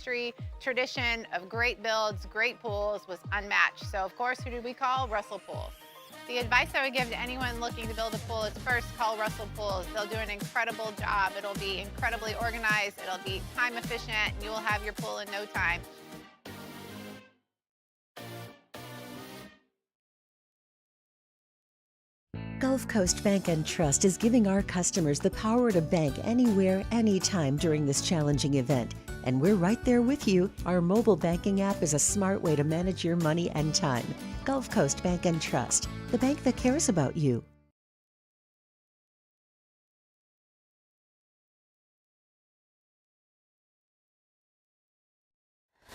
history, tradition of great builds, great pools was unmatched. So, of course, who did we call? Russell Pools. The advice I would give to anyone looking to build a pool is first call Russell Pools. They'll do an incredible job. It'll be incredibly organized. It'll be time efficient, and you will have your pool in no time. Gulf Coast Bank and Trust is giving our customers the power to bank anywhere, anytime during this challenging event. And we're right there with you. Our mobile banking app is a smart way to manage your money and time. Gulf Coast Bank and Trust, the bank that cares about you.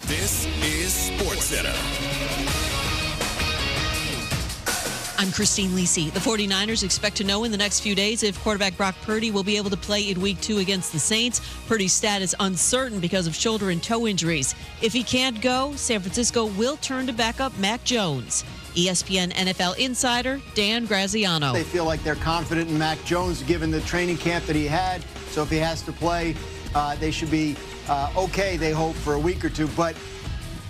This is SportsCenter. I'm Christine Lisi. The 49ers expect to know in the next few days if quarterback Brock Purdy will be able to play in Week 2 against the Saints. Purdy's status uncertain because of shoulder and toe injuries. If he can't go, San Francisco will turn to backup Mac Jones. ESPN NFL insider Dan Graziano. They feel like they're confident in Mac Jones given the training camp that he had. So if he has to play, they should be okay, they hope, for a week or two. But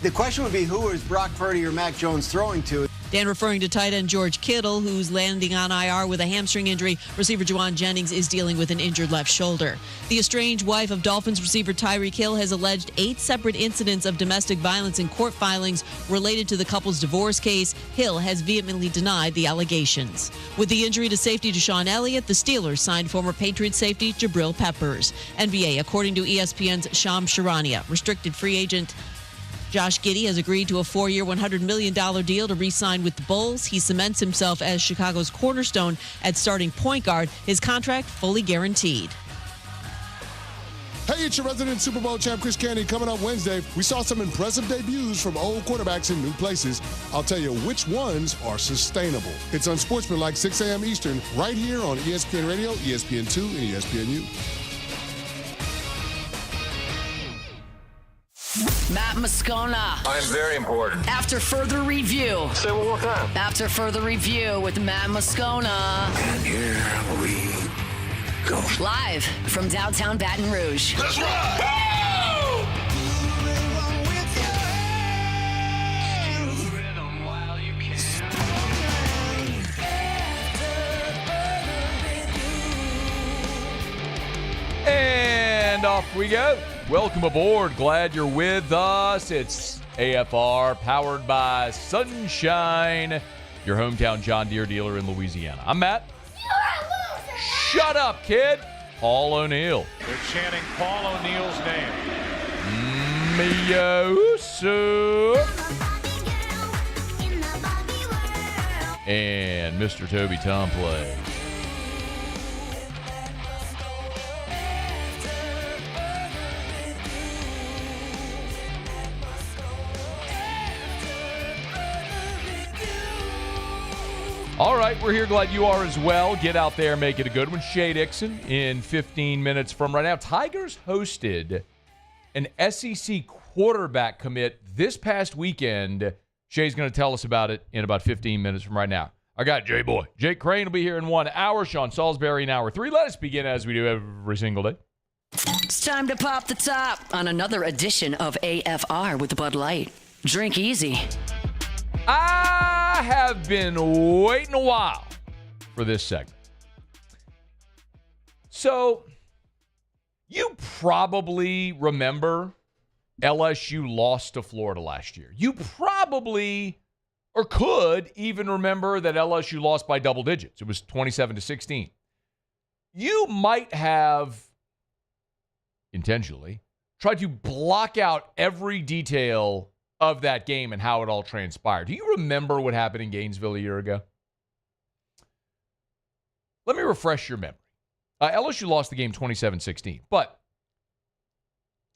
the question would be, who is Brock Purdy or Mac Jones throwing to? Dan referring to tight end George Kittle, who's landing on IR with a hamstring injury. Receiver Juwan Jennings is dealing with an injured left shoulder. The estranged wife of Dolphins receiver Tyreek Hill has alleged 8 separate incidents of domestic violence in court filings related to the couple's divorce case. Hill has vehemently denied the allegations. With the injury to safety Deshaun Elliott, the Steelers signed former Patriots safety Jabril Peppers. NBA, according to ESPN's Shams Charania, restricted free agent Josh Giddey has agreed to a 4-year, $100 million deal to re-sign with the Bulls. He cements himself as Chicago's cornerstone at starting point guard, his contract fully guaranteed. Hey, it's your resident Super Bowl champ, Chris Candy. Coming up Wednesday, we saw some impressive debuts from old quarterbacks in new places. I'll tell you which ones are sustainable. It's Unsportsmanlike, 6 a.m. Eastern, right here on ESPN Radio, ESPN2, and ESPNU. Matt Moscona. I'm very important. After further review. Say one more time. After further review with Matt Moscona. And here we go. Live from downtown Baton Rouge. Let's ride! And off we go. Welcome aboard. Glad you're with us. It's AFR powered by Sunshine, your hometown John Deere dealer in Louisiana. I'm Matt. Shut up, kid. Paul O'Neill. They're chanting Paul O'Neill's name. Miyosu. And Mr. Toby Tomplay. All right, we're here. Glad you are as well. Get out there, make it a good one. Shea Dixon in 15 minutes from right now. Tigers hosted an SEC quarterback commit this past weekend. Shea's going to tell us about it in about 15 minutes from right now. I got J-Boy. Jake Crain will be here in 1 hour. Sean Salisbury in hour 3. Let us begin as we do every single day. It's time to pop the top on another edition of AFR with Bud Light. Drink easy. I have been waiting a while for this segment. So, you probably remember LSU lost to Florida last year. You probably, or could even remember that LSU lost by double digits. It was 27-16. You might have, intentionally, tried to block out every detail of that game and how it all transpired. Do you remember what happened in Gainesville a year ago? Let me refresh your memory. LSU lost the game 27-16, but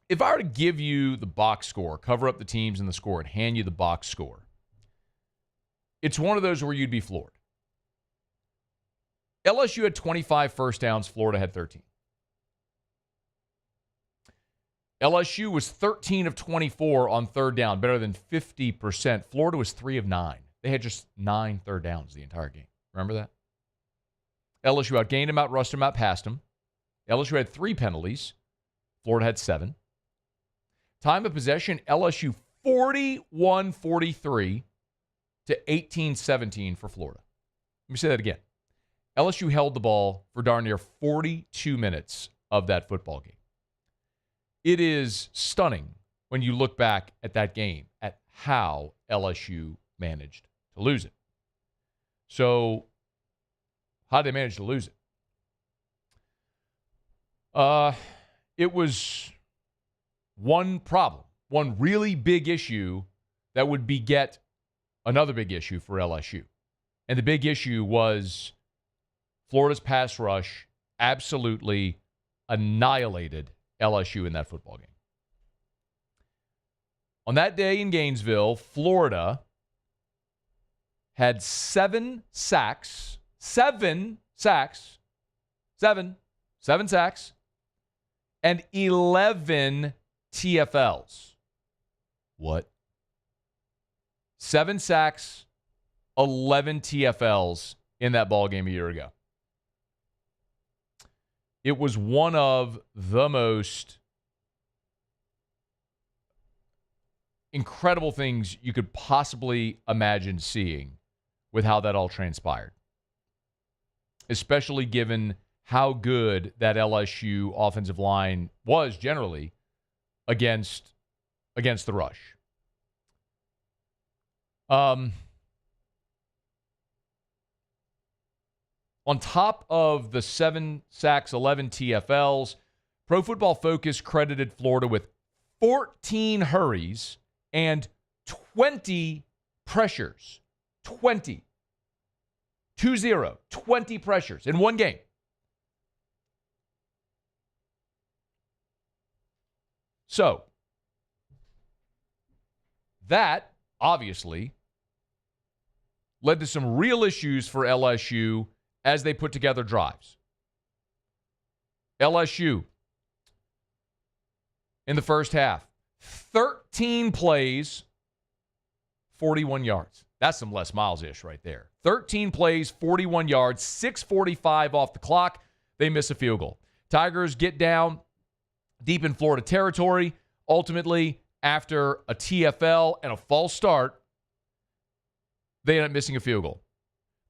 if I were to give you the box score, cover up the teams in the score, and hand you the box score, it's one of those where you'd be floored. LSU had 25 first downs. Florida had 13. LSU was 13 of 24 on third down, better than 50%. Florida was 3 of 9. They had just 9 third downs the entire game. Remember that? LSU outgained them, outrushed them, outpassed them. LSU had 3 penalties. Florida had 7. Time of possession, LSU 41-43 to 18-17 for Florida. Let me say that again. LSU held the ball for darn near 42 minutes of that football game. It is stunning when you look back at that game, at how LSU managed to lose it. So, how did they manage to lose it? It was one problem, one really big issue that would beget another big issue for LSU. And the big issue was Florida's pass rush absolutely annihilated LSU in that football game. On that day in Gainesville, Florida had 7 sacks, and 11 TFLs. What? 7 sacks, 11 TFLs in that ball game a year ago. It was one of the most incredible things you could possibly imagine seeing with how that all transpired, especially given how good that LSU offensive line was generally against the rush. On top of the 7 sacks, 11 TFLs, Pro Football Focus credited Florida with 14 hurries and 20 pressures. 20 pressures in one game. So, that obviously led to some real issues for LSU as they put together drives. LSU, in the first half, 13 plays, 41 yards. That's some Les Miles-ish right there. 13 plays, 41 yards, 6:45 off the clock. They miss a field goal. Tigers get down deep in Florida territory. Ultimately, after a TFL and a false start, they end up missing a field goal.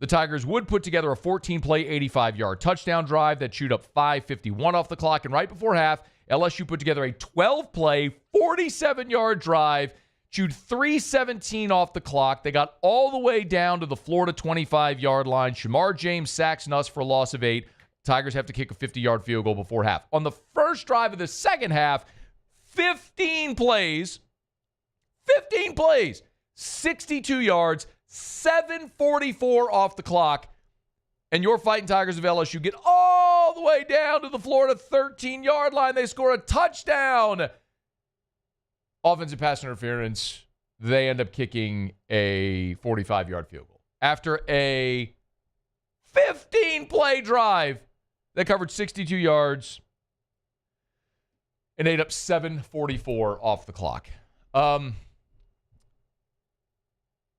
The Tigers would put together a 14-play, 85-yard touchdown drive that chewed up 5:51 off the clock. And right before half, LSU put together a 12-play, 47-yard drive, chewed 3:17 off the clock. They got all the way down to the Florida 25-yard line. Shamar James sacks Nuss for a loss of 8. Tigers have to kick a 50-yard field goal before half. On the first drive of the second half, 15 plays, 62 yards, 7:44 off the clock, and your Fighting Tigers of LSU get all the way down to the Florida 13-yard line. They score a touchdown. Offensive pass interference. They end up kicking a 45-yard field goal. After a 15-play drive that covered 62 yards and ate up 7:44 off the clock.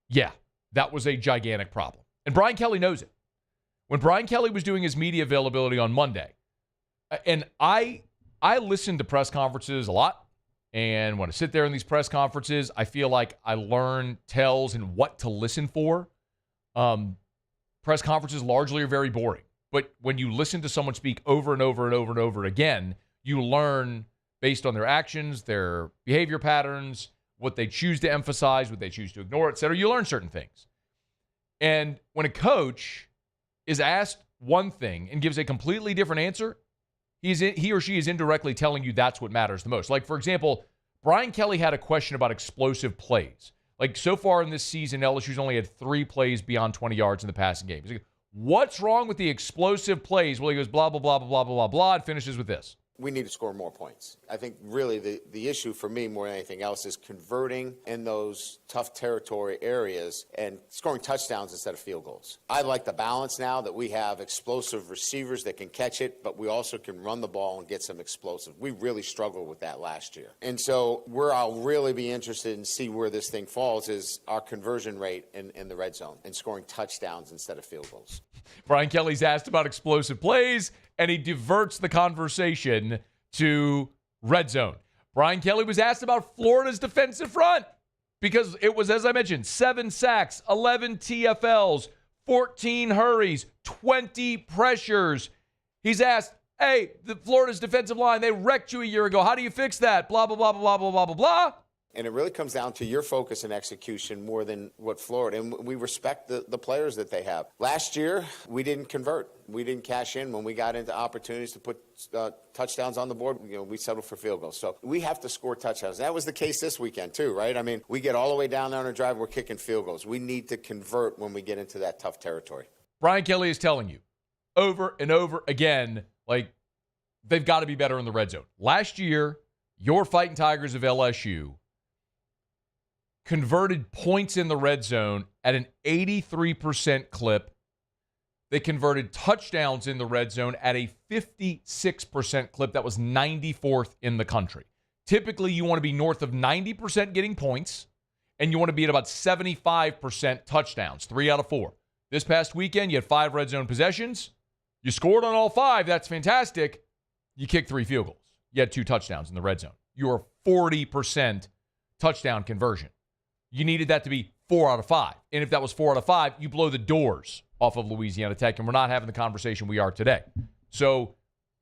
Yeah, that was a gigantic problem. And Brian Kelly knows it. When Brian Kelly was doing his media availability on Monday, and I listen to press conferences a lot, and when I sit there in these press conferences, I feel like I learn tells and what to listen for. Press conferences largely are very boring. But when you listen to someone speak over and over and over and over again, you learn based on their actions, their behavior patterns, what they choose to emphasize, what they choose to ignore, et cetera. You learn certain things. And when a coach is asked one thing and gives a completely different answer, he or she is indirectly telling you that's what matters the most. Like, for example, Brian Kelly had a question about explosive plays. Like, so far in this season, LSU's only had 3 plays beyond 20 yards in the passing game. He's like, what's wrong with the explosive plays? Well, he goes, blah, blah, blah, blah, blah, blah, blah, and finishes with this. We need to score more points. I think really the issue for me more than anything else is converting in those tough territory areas and scoring touchdowns instead of field goals. I like the balance now that we have explosive receivers that can catch it, but we also can run the ball and get some explosive. We really struggled with that last year. And so where I'll really be interested in see where this thing falls is our conversion rate in the red zone and scoring touchdowns instead of field goals. Brian Kelly's asked about explosive plays, and he diverts the conversation to red zone. Brian Kelly was asked about Florida's defensive front because it was, as I mentioned, 7 sacks, 11 TFLs, 14 hurries, 20 pressures. He's asked, hey, the Florida's defensive line, they wrecked you a year ago. How do you fix that? Blah, blah, blah, blah, blah, blah, blah, blah. And it really comes down to your focus and execution more than what Florida. And we respect the players that they have. Last year, we didn't convert. We didn't cash in when we got into opportunities to put touchdowns on the board. We settled for field goals. So we have to score touchdowns. That was the case this weekend, too, right? I mean, we get all the way down there on a drive, we're kicking field goals. We need to convert when we get into that tough territory. Brian Kelly is telling you over and over again, like, they've got to be better in the red zone. Last year, your Fighting Tigers of LSU converted points in the red zone at an 83% clip. They converted touchdowns in the red zone at a 56% clip. That was 94th in the country. Typically, you want to be north of 90% getting points, and you want to be at about 75% touchdowns, 3 out of 4. This past weekend, you had 5 red zone possessions. You scored on all 5. That's fantastic. You kicked 3 field goals. You had 2 touchdowns in the red zone. You were 40% touchdown conversion. You needed that to be 4 out of 5. And if that was 4 out of 5, you blow the doors off of Louisiana Tech, and we're not having the conversation we are today. So,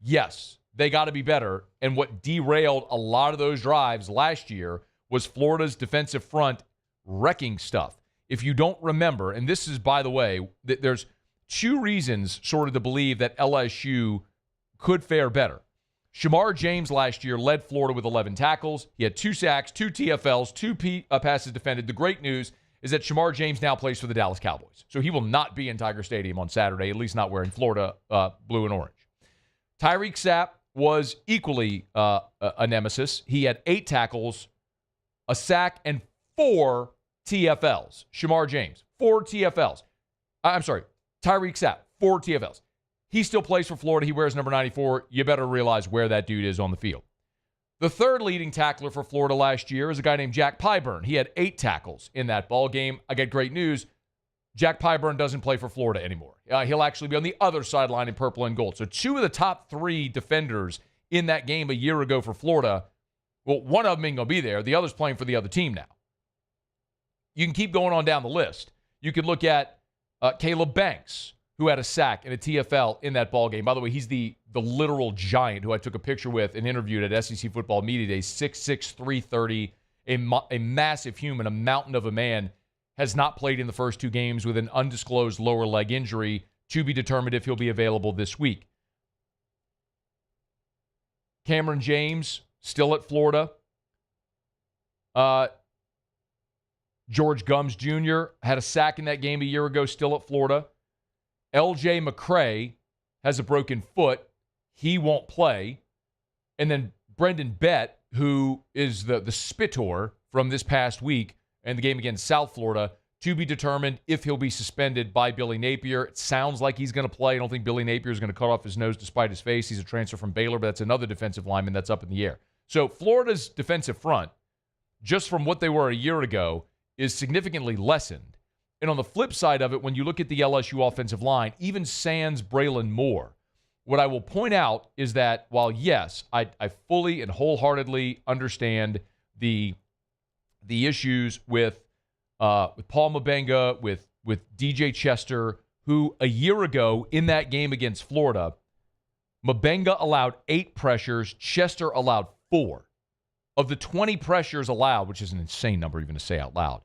yes, they got to be better. And what derailed a lot of those drives last year was Florida's defensive front wrecking stuff. If you don't remember, and this is, by the way, there's 2 reasons sort of to believe that LSU could fare better. Shamar James last year led Florida with 11 tackles. He had 2 sacks, 2 TFLs, 2 passes defended. The great news is that Shamar James now plays for the Dallas Cowboys. So he will not be in Tiger Stadium on Saturday, at least not wearing Florida blue and orange. Tyreek Sapp was equally a nemesis. He had 8 tackles, a sack, and 4 TFLs. Shamar James, 4 TFLs. I'm sorry, Tyreek Sapp, 4 TFLs. He still plays for Florida. He wears number 94. You better realize where that dude is on the field. The third leading tackler for Florida last year is a guy named Jack Pyburn. He had 8 tackles in that ball game. I get great news. Jack Pyburn doesn't play for Florida anymore. He'll actually be on the other sideline in purple and gold. So 2 of the top 3 defenders in that game a year ago for Florida, well, one of them ain't going to be there. The other's playing for the other team now. You can keep going on down the list. You could look at Caleb Banks, who had a sack and a TFL in that ball game. By the way, he's the literal giant who I took a picture with and interviewed at SEC Football Media Day. 6'6", 330, a massive human, a mountain of a man, has not played in the first 2 games with an undisclosed lower leg injury, to be determined if he'll be available this week. Cameron James, still at Florida. George Gums Jr. had a sack in that game a year ago, still at Florida. L.J. McCray has a broken foot. He won't play. And then Brendan Bett, who is the spittor from this past week and the game against South Florida, to be determined if he'll be suspended by Billy Napier. It sounds like he's going to play. I don't think Billy Napier is going to cut off his nose despite his face. He's a transfer from Baylor, but that's another defensive lineman that's up in the air. So Florida's defensive front, just from what they were a year ago, is significantly lessened. And on the flip side of it, when you look at the LSU offensive line, even sans Braylon Moore, what I will point out is that while, yes, I fully and wholeheartedly understand the issues with Paul Mabenga, with DJ Chester, who a year ago in that game against Florida, Mabenga allowed 8 pressures, Chester allowed 4. Of the 20 pressures allowed, which is an insane number even to say out loud,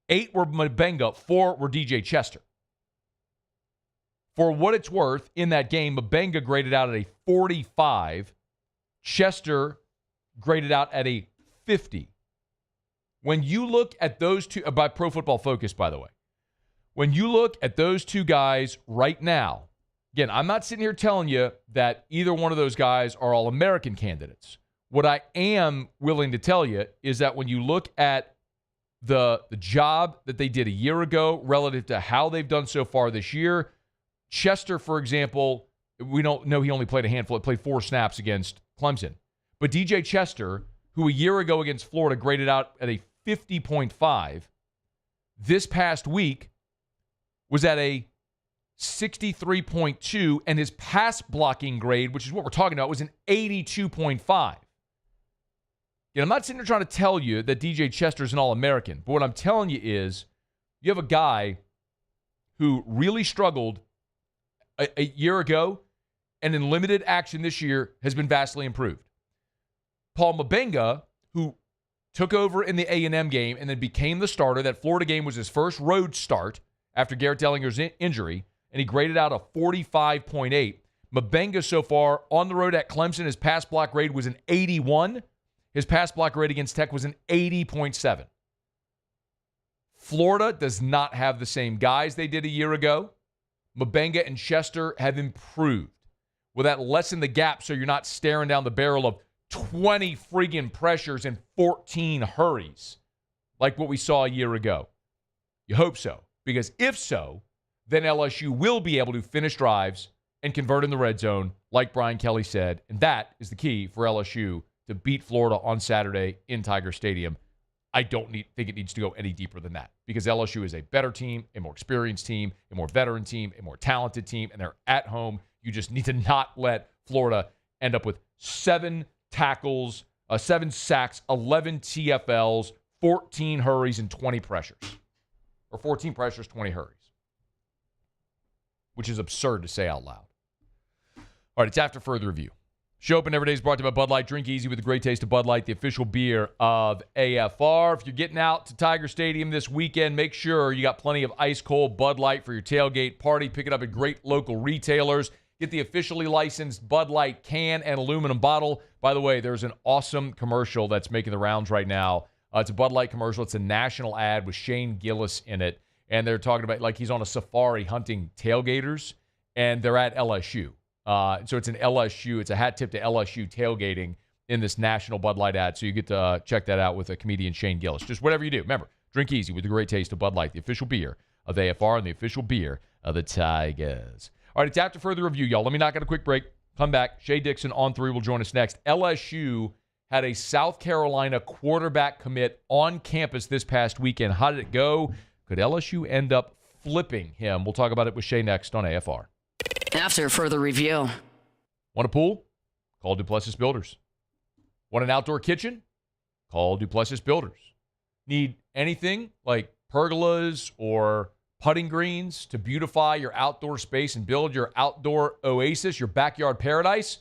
8 were Mabenga, 4 were DJ Chester. For what it's worth, in that game, Mabenga graded out at a 45. Chester graded out at a 50. When you look at those two, by Pro Football Focus, by the way, when you look at those 2 guys right now, again, I'm not sitting here telling you that either one of those guys are All-American candidates. What I am willing to tell you is that when you look at the job that they did a year ago relative to how they've done so far this year, Chester, for example, we don't know, he only played a handful. He played 4 snaps against Clemson. But DJ Chester, who a year ago against Florida graded out at a 50.5, this past week was at a 63.2, and his pass blocking grade, which is what we're talking about, was an 82.5. I'm not sitting there trying to tell you that DJ Chester's an All-American, but what I'm telling you is you have a guy who really struggled a year ago and in limited action this year has been vastly improved. Paul Mabenga, who took over in the A&M game and then became the starter. That Florida game was his first road start after Garrett Dellinger's injury, and he graded out a 45.8. Mabenga so far on the road at Clemson, his pass block grade was an 81. His pass block grade against Tech was an 80.7. Florida does not have the same guys they did a year ago. Mabenga and Chester have improved. Will that lessen the gap so you're not staring down the barrel of 20 friggin' pressures and 14 hurries like what we saw a year ago? You hope so, because if so, then LSU will be able to finish drives and convert in the red zone, like Brian Kelly said, and that is the key for LSU to beat Florida on Saturday in Tiger Stadium. I don't think it needs to go any deeper than that, because LSU is a better team, a more experienced team, a more veteran team, a more talented team, and they're at home. You just need to not let Florida end up with 7 tackles, 7 sacks, 11 TFLs, 14 hurries, and 20 pressures. Or 14 pressures, 20 hurries. Which is absurd to say out loud. All right, it's after further review. Show Open Every Day is brought to you by Bud Light. Drink easy with the great taste of Bud Light, the official beer of AFR. If you're getting out to Tiger Stadium this weekend, make sure you got plenty of ice-cold Bud Light for your tailgate party. Pick it up at great local retailers. Get the officially licensed Bud Light can and aluminum bottle. By the way, there's an awesome commercial that's making the rounds right now. It's a Bud Light commercial. It's a national ad with Shane Gillis in it. And they're talking about, like, he's on a safari hunting tailgaters, and they're at LSU. So it's an LSU. It's a hat tip to LSU tailgating in this national Bud Light ad. So you get to check that out with a comedian, Shane Gillis. Just whatever you do. Remember, drink easy with the great taste of Bud Light, the official beer of AFR and the official beer of the Tigers. All right, it's after further review, y'all. Let me knock out a quick break. Come back. Shea Dixon on 3 will join us next. LSU had a South Carolina quarterback commit on campus this past weekend. How did it go? Could LSU end up flipping him? We'll talk about it with Shea next on AFR. After further review. Want a pool? Call Duplessis Builders. Want an outdoor kitchen? Call Duplessis Builders. Need anything like pergolas or putting greens to beautify your outdoor space and build your outdoor oasis, your backyard paradise?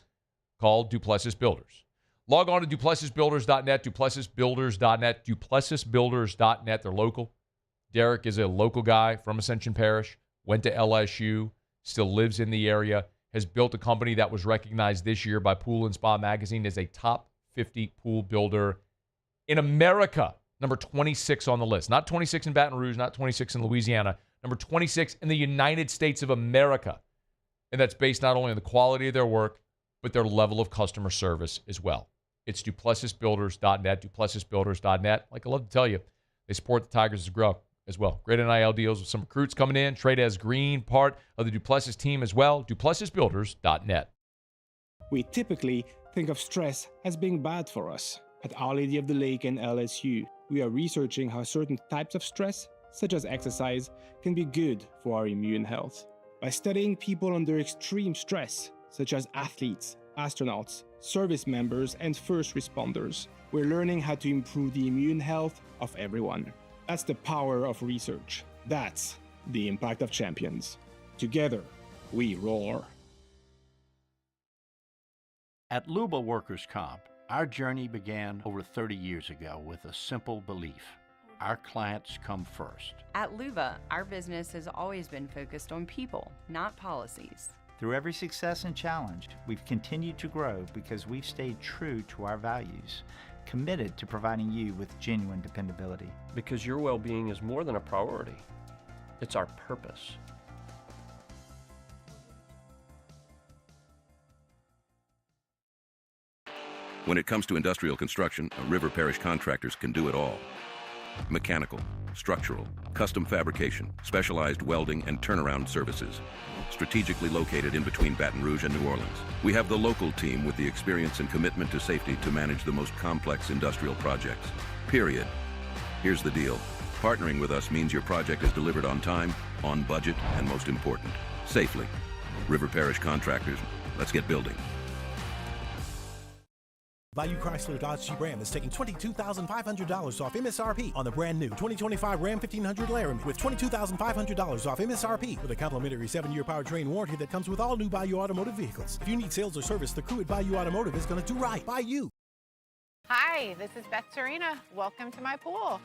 Call Duplessis Builders. Log on to duplessisbuilders.net, duplessisbuilders.net, duplessisbuilders.net. They're local. Derek is a local guy from Ascension Parish, went to LSU, still lives in the area, has built a company that was recognized this year by Pool & Spa Magazine as a top 50 pool builder in America. Number 26 on the list. Not 26 in Baton Rouge, not 26 in Louisiana. Number 26 in the United States of America. And that's based not only on the quality of their work, but their level of customer service as well. It's duplessisbuilders.net, duplessisbuilders.net. Like I love to tell you, they support the Tigers as well. Great NIL deals with some recruits coming in. Trade Green, part of the Duplessis team as well. duplessisbuilders.net. We typically think of stress as being bad for us. At Our Lady of the Lake and LSU, we are researching how certain types of stress, such as exercise, can be good for our immune health. By studying people under extreme stress, such as athletes, astronauts, service members, and first responders, we're learning how to improve the immune health of everyone. That's the power of research. That's the impact of champions. Together, we roar. At Luba Workers' Comp, our journey began over 30 years ago with a simple belief. Our clients come first. At Luba, our business has always been focused on people, not policies. Through every success and challenge, we've continued to grow because we've stayed true to our values, committed to providing you with genuine dependability. Because your well-being is more than a priority. It's our purpose. When it comes to industrial construction, River Parish Contractors can do it all. Mechanical, structural, custom fabrication, specialized welding, and turnaround services. Strategically located in between Baton Rouge and New Orleans, we have the local team with the experience and commitment to safety to manage the most complex industrial projects. Period. Here's the deal. Partnering with us means your project is delivered on time, on budget, and most important, safely. River Parish Contractors, let's get building. Value Chrysler Dodge Jeep Ram is taking $22,500 off MSRP on the brand new 2025 Ram 1500 Laramie with $22,500 off MSRP with a complimentary 7-year powertrain warranty that comes with all new Bayou Automotive vehicles. If you need sales or service, the crew at Bayou Automotive is going to do right by you. Hi, this is Beth Serena. Welcome to my pool.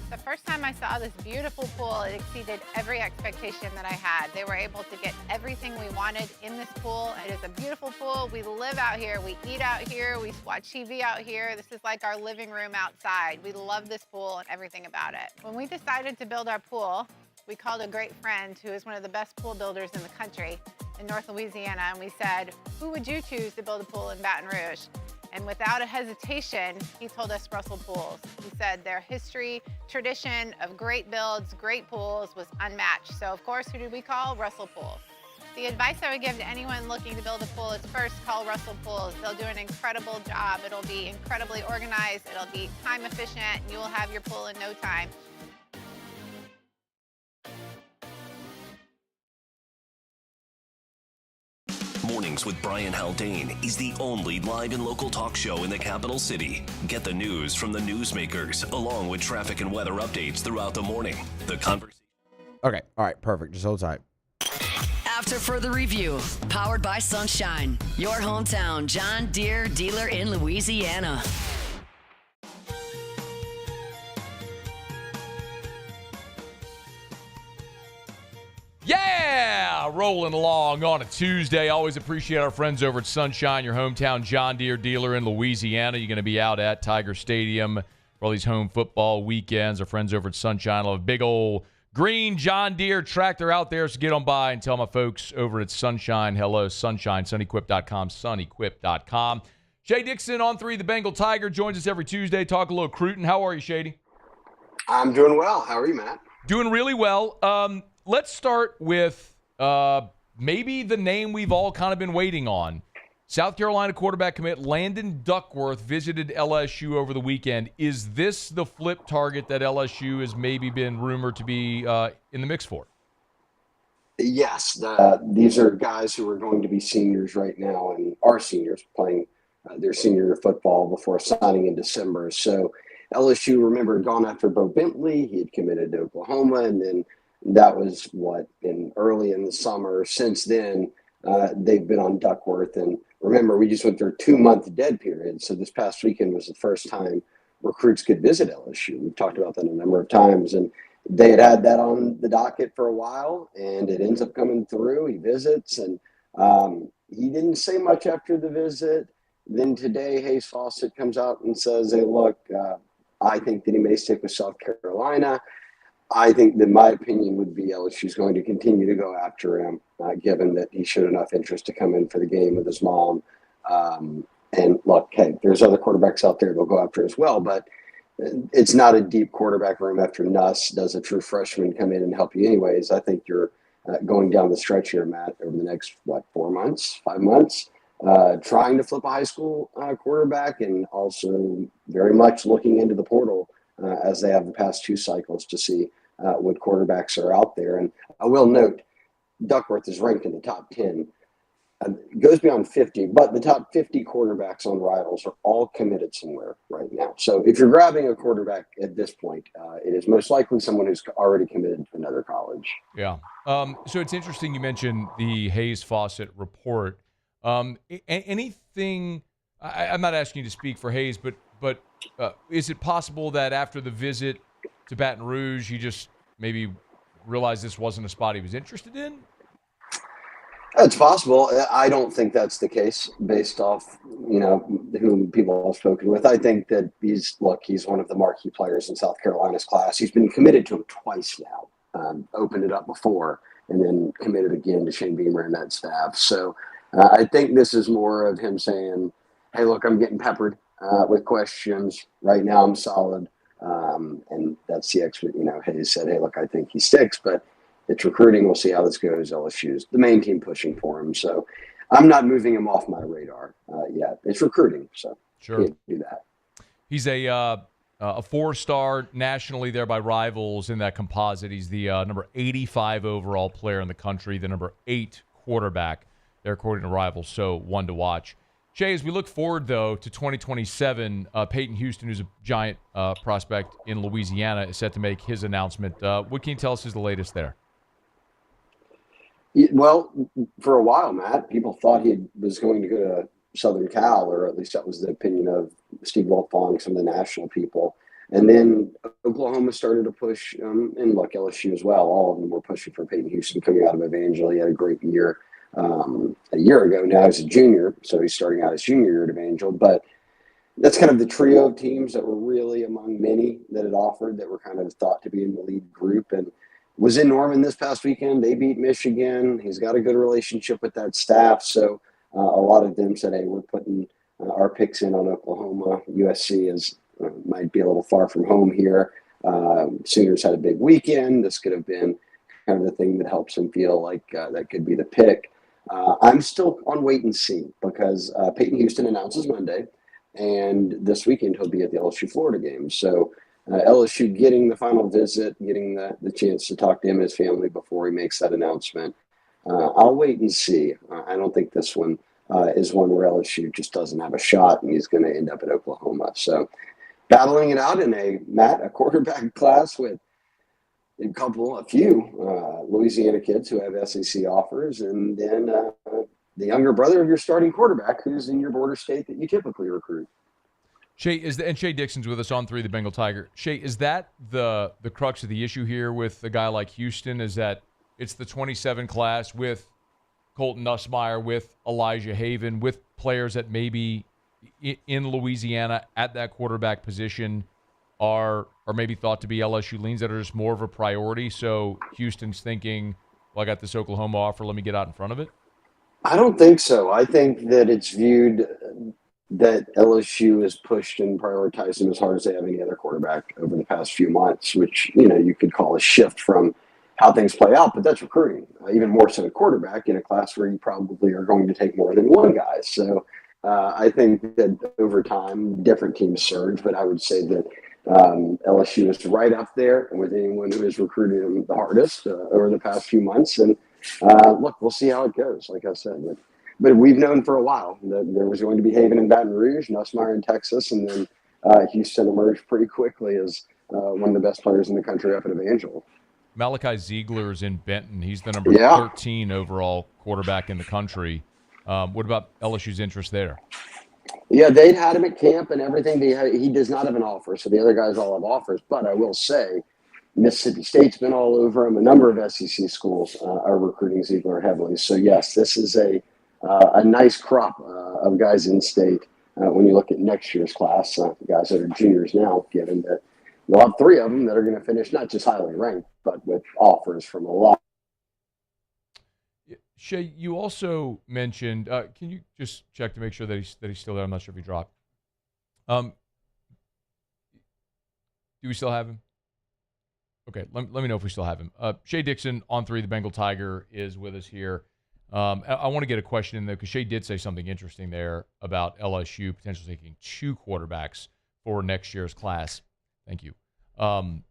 The first time I saw this beautiful pool, it exceeded every expectation that I had. They were able to get everything we wanted in this pool. It is a beautiful pool. We live out here, we eat out here, we watch TV out here. This is like our living room outside. We love this pool and everything about it. When we decided to build our pool, we called a great friend who is one of the best pool builders in the country in North Louisiana, and we said, who would you choose to build a pool in Baton Rouge? And without a hesitation, he told us Russell Pools. He said their history, tradition of great builds, great pools was unmatched. So of course, who did we call? Russell Pools. The advice I would give to anyone looking to build a pool is first call Russell Pools. They'll do an incredible job. It'll be incredibly organized. It'll be time efficient. And you will have your pool in no time. Mornings with Brian Haldane is the only live and local talk show in the capital city. Get the news from the newsmakers, along with traffic and weather updates throughout the morning. The conversation. Okay, all right, perfect. Just hold tight. After further review, powered by Sunshine, your hometown John Deere dealer in Louisiana. Yeah, rolling along on a Tuesday. Always appreciate our friends over at Sunshine, your hometown John Deere dealer in Louisiana. You're going to be out at Tiger Stadium for all these home football weekends. Our friends over at Sunshine will have a big old green John Deere tractor out there, so get on by and tell my folks over at Sunshine hello. Sunshine, sunequip.com, sunequip.com. Shea Dixon on 3, the Bengal Tiger, joins us every Tuesday. Talk a little Cruton. How are you, Shady? I'm doing well. How are you, Matt? Doing really well. Let's start with maybe the name we've all kind of been waiting on. South Carolina quarterback commit Landon Duckworth visited LSU over the weekend. Is this the flip target that LSU has maybe been rumored to be in the mix for? Yes. These are guys who are going to be seniors right now and are seniors playing their senior year football before signing in December. So LSU, remember, had gone after Bo Bentley. He had committed to Oklahoma, and then that was early in the summer. Since then, they've been on Duckworth. And remember, we just went through a 2-month dead period. So this past weekend was the first time recruits could visit LSU. We've talked about that a number of times. And they had that on the docket for a while, and it ends up coming through. He visits, and he didn't say much after the visit. Then today, Hayes Fawcett comes out and says, hey, look, I think that he may stick with South Carolina. I think that my opinion would be LSU is going to continue to go after him, given that he showed enough interest to come in for the game with his mom. And look, hey, there's other quarterbacks out there they'll go after as well, but it's not a deep quarterback room after Nuss does a true freshman come in and help you anyways. I think you're going down the stretch here, Matt, over the next, 5 months, trying to flip a high school quarterback and also very much looking into the portal as they have the past 2 cycles to see what quarterbacks are out there. And I will note, Duckworth is ranked in the top 10. Goes beyond 50, but the top 50 quarterbacks on Rivals are all committed somewhere right now. So if you're grabbing a quarterback at this point, it is most likely someone who's already committed to another college. Yeah. So it's interesting you mentioned the Hayes Fawcett report. Anything, I'm not asking you to speak for Hayes, but is it possible that after the visit to Baton Rouge, he just maybe realized this wasn't a spot he was interested in? It's possible. I don't think that's the case based off, who people have spoken with. I think that he's one of the marquee players in South Carolina's class. He's been committed to him twice now, opened it up before, and then committed again to Shane Beamer and that staff. So I think this is more of him saying, hey, look, I'm getting peppered with questions. Right now I'm solid. And that's the expert, Hayes said, hey, look, I think he sticks, but it's recruiting. We'll see how this goes. LSU's the main team pushing for him. So I'm not moving him off my radar yet. It's recruiting, so sure. Can't do that. He's a a 4-star nationally there by Rivals in that composite. He's the number 85 overall player in the country, the number 8 quarterback there according to Rivals, so one to watch. Shea, as we look forward, though, to 2027, Peyton Houston, who's a giant prospect in Louisiana, is set to make his announcement. What can you tell us is the latest there? Well, for a while, Matt, people thought he was going to go to Southern Cal, or at least that was the opinion of Steve Wiltfong, some of the national people. And then Oklahoma started to push, and look, LSU as well. All of them were pushing for Peyton Houston coming out of Evangel. He had a great year a year ago. Now he's a junior, so he's starting out his junior year at Evangel. But that's kind of the trio of teams that were really among many that had offered that were kind of thought to be in the lead group. And was in Norman this past weekend. They beat Michigan. He's got a good relationship with that staff. So a lot of them said, hey, we're putting our picks in on Oklahoma. USC might be a little far from home here. Sooners had a big weekend. This could have been kind of the thing that helps him feel like that could be the pick. I'm still on wait and see because Peyton Houston announces Monday, and this weekend he'll be at the LSU-Florida game. So LSU getting the final visit, getting the chance to talk to him and his family before he makes that announcement. I'll wait and see. I don't think this one is one where LSU just doesn't have a shot and he's going to end up at Oklahoma. So battling it out in a quarterback class with a few Louisiana kids who have SEC offers, and then the younger brother of your starting quarterback who's in your border state that you typically recruit. Shea, and Shea Dixon's with us on 3, the Bengal Tiger. Shea, is that the crux of the issue here with a guy like Houston, is that it's the 27 class with Colton Nussmeier, with Elijah Haven, with players that maybe in Louisiana at that quarterback position are maybe thought to be LSU leans that are just more of a priority. So Houston's thinking, well, I got this Oklahoma offer, let me get out in front of it? I don't think so. I think that it's viewed that LSU has pushed and prioritized him as hard as they have any other quarterback over the past few months, which, you could call a shift from how things play out, but that's recruiting. Even more so a quarterback in a class where you probably are going to take more than one guy. So I think that over time, different teams surge, but I would say that LSU is right up there with anyone who has recruited him the hardest over the past few months. And look, we'll see how it goes, like I said. But we've known for a while that there was going to be Haven in Baton Rouge, Nussmeier in Texas, and then Houston emerged pretty quickly as one of the best players in the country up at Evangel. Malachi Ziegler is in Benton. He's the number 13 overall quarterback in the country. What about LSU's interest there? Yeah, they'd had him at camp and everything. He does not have an offer, so the other guys all have offers. But I will say, Mississippi State's been all over him. A number of SEC schools are recruiting Ziegler heavily. So, yes, this is a nice crop of guys in state when you look at next year's class, guys that are juniors now, given that you'll have 3 of them that are going to finish not just highly ranked, but with offers from a lot. Shea, you also mentioned, can you just check to make sure that he's still there? I'm not sure if he dropped. Do we still have him? Okay, let me know if we still have him. Shea Dixon on 3, the Bengal Tiger, is with us here. I want to get a question in there because Shea did say something interesting there about LSU potentially taking 2 quarterbacks for next year's class. Thank you. I'm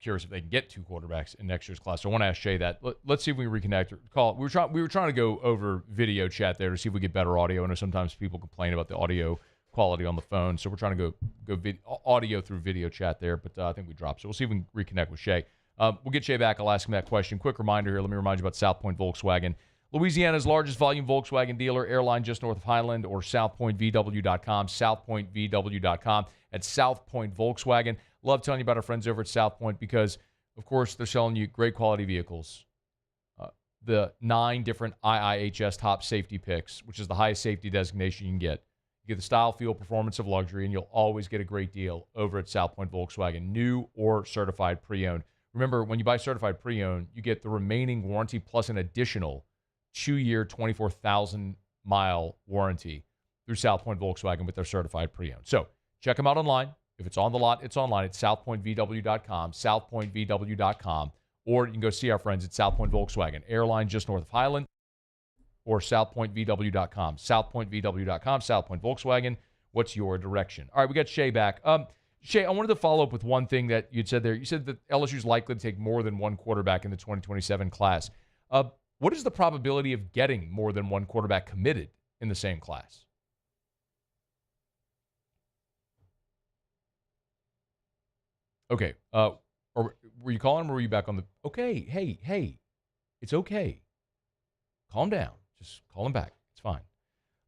curious if they can get 2 quarterbacks in next year's class. So I want to ask Shea that. Let's see if we can reconnect. Call. We were trying to go over video chat there to see if we get better audio. I know sometimes people complain about the audio quality on the phone, so we're trying to go audio through video chat there, but I think we dropped. So we'll see if we can reconnect with Shea. We'll get Shea back. I'll ask him that question. Quick reminder here. Let me remind you about South Point Volkswagen. Louisiana's largest volume Volkswagen dealer, airline just north of Highland, or southpointvw.com, southpointvw.com. At South Point Volkswagen. Love telling you about our friends over at South Point because, of course, they're selling you great quality vehicles. The 9 different IIHS top safety picks, which is the highest safety designation you can get. You get the style, feel, performance of luxury, and you'll always get a great deal over at South Point Volkswagen, new or certified pre-owned. Remember, when you buy certified pre-owned, you get the remaining warranty plus an additional 2-year, 24,000-mile warranty through South Point Volkswagen with their certified pre-owned. So check them out online. If it's on the lot, it's online at southpointvw.com, southpointvw.com, or you can go see our friends at South Point Volkswagen, airline just north of Highland, or southpointvw.com, southpointvw.com, South Point Volkswagen, What's your direction? All right, we got Shea back. Shea, I wanted to follow up with one thing that you'd said there. You said that LSU is likely to take more than one quarterback in the 2027 class. What is the probability of getting more than one quarterback committed in the same class? Okay. Or were you calling him or were you back on the... Okay, hey. It's okay. Calm down. Just call him back. It's fine.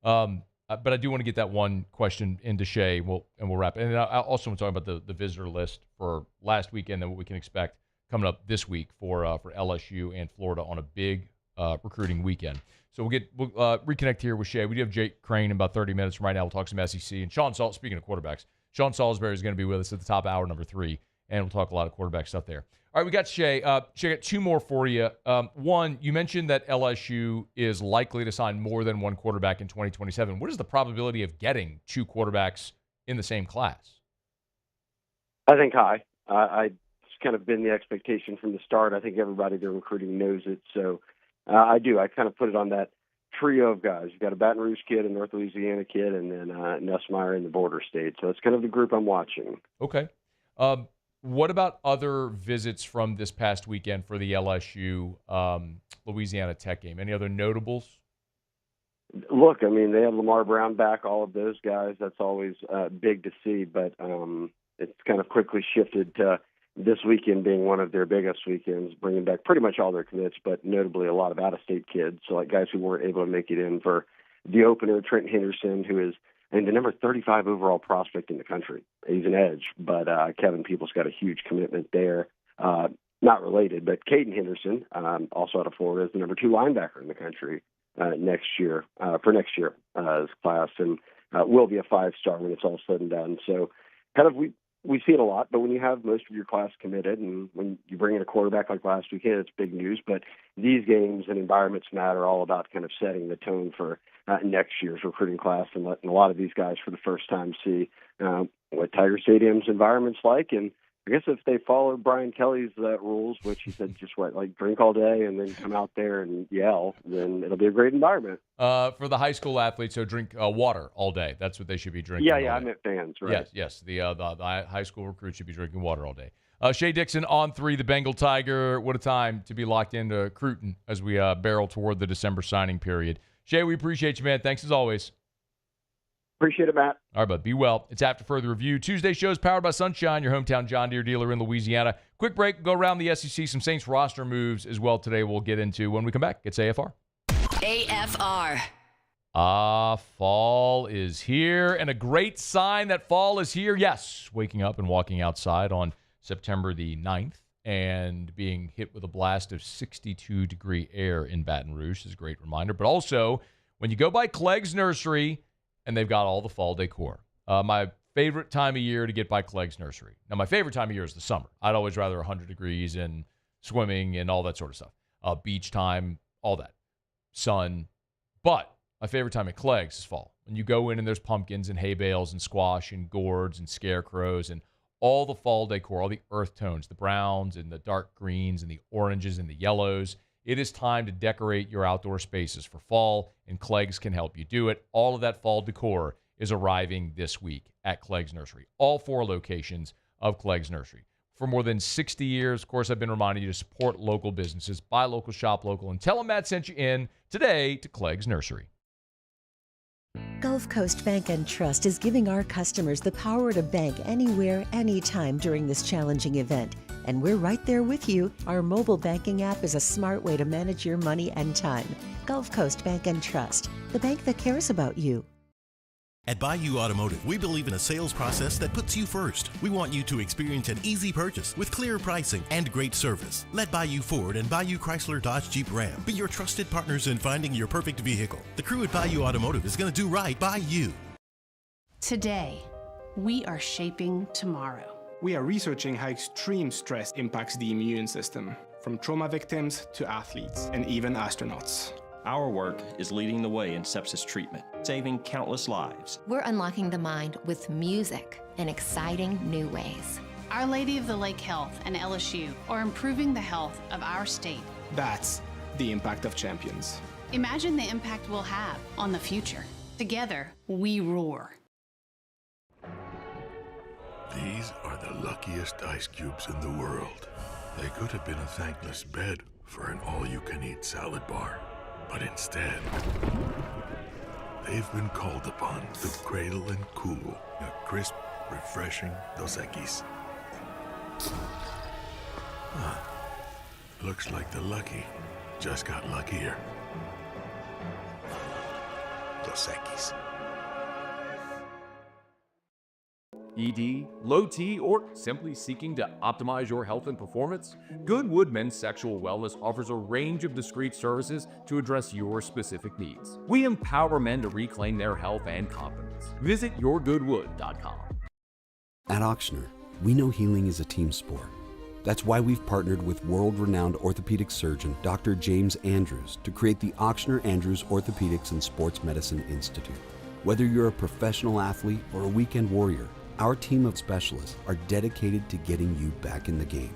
But I do want to get that one question into Shea, and we'll wrap it. And I also want to talk about the visitor list for last weekend and what we can expect coming up this week for LSU and Florida on a big recruiting weekend. So we'll reconnect here with Shea. We do have Jake Crain in about 30 minutes from right now. We'll talk some SEC. And speaking of quarterbacks, Sean Salisbury is going to be with us at the top of hour number 3, and we'll talk a lot of quarterback stuff there. All right, we got Shea. Shea, got 2 more for you. One, you mentioned that LSU is likely to sign more than one quarterback in 2027. What is the probability of getting 2 quarterbacks in the same class? I think high. It's kind of been the expectation from the start. I think everybody they're recruiting knows it. So I do. I kind of put it on that trio of guys. You've got a Baton Rouge kid, a North Louisiana kid, and then Nussmeier in the border state. So it's kind of the group I'm watching. Okay. What about other visits from this past weekend for the LSU Louisiana Tech game? Any other notables? Look, I mean, they had Lamar Brown back, all of those guys. That's always big to see, but it's kind of quickly shifted to this weekend being one of their biggest weekends, bringing back pretty much all their commits, but notably a lot of out-of-state kids, so like guys who weren't able to make it in for the opener. Trent Henderson, who is the number 35 overall prospect in the country. He's an edge, but Kevin Peoples got a huge commitment there. Not related, but Caden Henderson, also out of Florida, is the number 2 linebacker in the country next year's class, and will be a 5-star when it's all said and done. So kind of we see it a lot, but when you have most of your class committed and when you bring in a quarterback like last weekend, it's big news. But these games and environments matter, all about kind of setting the tone for next year's recruiting class and letting a lot of these guys for the first time see what Tiger Stadium's environment's like. And I guess if they follow Brian Kelly's rules, which he said just drink all day and then come out there and yell, then it'll be a great environment. For the high school athletes, so drink water all day. That's what they should be drinking. Yeah, I meant fans, right? Yes. The high school recruits should be drinking water all day. Shea Dixon on 3, the Bengal Tiger. What a time to be locked into Cruton as we barrel toward the December signing period. Shea, we appreciate you, man. Thanks as always. Appreciate it, Matt. All right, bud. Be well. It's After Further Review. Tuesday shows powered by Sunshine, your hometown John Deere dealer in Louisiana. Quick break. Go around the SEC. Some Saints roster moves as well today we'll get into when we come back. It's AFR. AFR. Fall is here, and a great sign that fall is here. Yes, waking up and walking outside on September the 9th and being hit with a blast of 62-degree air in Baton Rouge is a great reminder. But also, when you go by Clegg's Nursery, and they've got all the fall decor. My favorite time of year to get by Clegg's Nursery. Now, my favorite time of year is the summer. I'd always rather 100 degrees and swimming and all that sort of stuff. Beach time, all that. Sun. But my favorite time at Clegg's is fall. When you go in and there's pumpkins and hay bales and squash and gourds and scarecrows and all the fall decor, all the earth tones, the browns and the dark greens and the oranges and the yellows. It is time to decorate your outdoor spaces for fall, and Clegg's can help you do it. All of that fall decor is arriving this week at Clegg's Nursery. All 4 locations of Clegg's Nursery. For more than 60 years, of course, I've been reminding you to support local businesses, buy local, shop local, and tell them Matt sent you in today to Clegg's Nursery. Gulf Coast Bank and Trust is giving our customers the power to bank anywhere, anytime during this challenging event. And we're right there with you. Our mobile banking app is a smart way to manage your money and time. Gulf Coast Bank and Trust, the bank that cares about you. At Bayou Automotive, we believe in a sales process that puts you first. We want you to experience an easy purchase with clear pricing and great service. Let Bayou Ford and Bayou Chrysler Dodge Jeep Ram be your trusted partners in finding your perfect vehicle. The crew at Bayou Automotive is going to do right by you. Today, we are shaping tomorrow. We are researching how extreme stress impacts the immune system, from trauma victims to athletes and even astronauts. Our work is leading the way in sepsis treatment, saving countless lives. We're unlocking the mind with music in exciting new ways. Our Lady of the Lake Health and LSU are improving the health of our state. That's the impact of champions. Imagine the impact we'll have on the future. Together, we roar. These are the luckiest ice cubes in the world. They could have been a thankless bed for an all-you-can-eat salad bar. But instead, they've been called upon to cradle and cool a crisp, refreshing Dos Equis. Looks like the lucky just got luckier. Dos Equis. ED, low T, or simply seeking to optimize your health and performance? Goodwood Men's Sexual Wellness offers a range of discreet services to address your specific needs. We empower men to reclaim their health and confidence. Visit yourgoodwood.com. At Auctioner, we know healing is a team sport. That's why we've partnered with world-renowned orthopedic surgeon Dr. James Andrews to create the Auctioner Andrews Orthopedics and Sports Medicine Institute. Whether you're a professional athlete or a weekend warrior, our team of specialists are dedicated to getting you back in the game.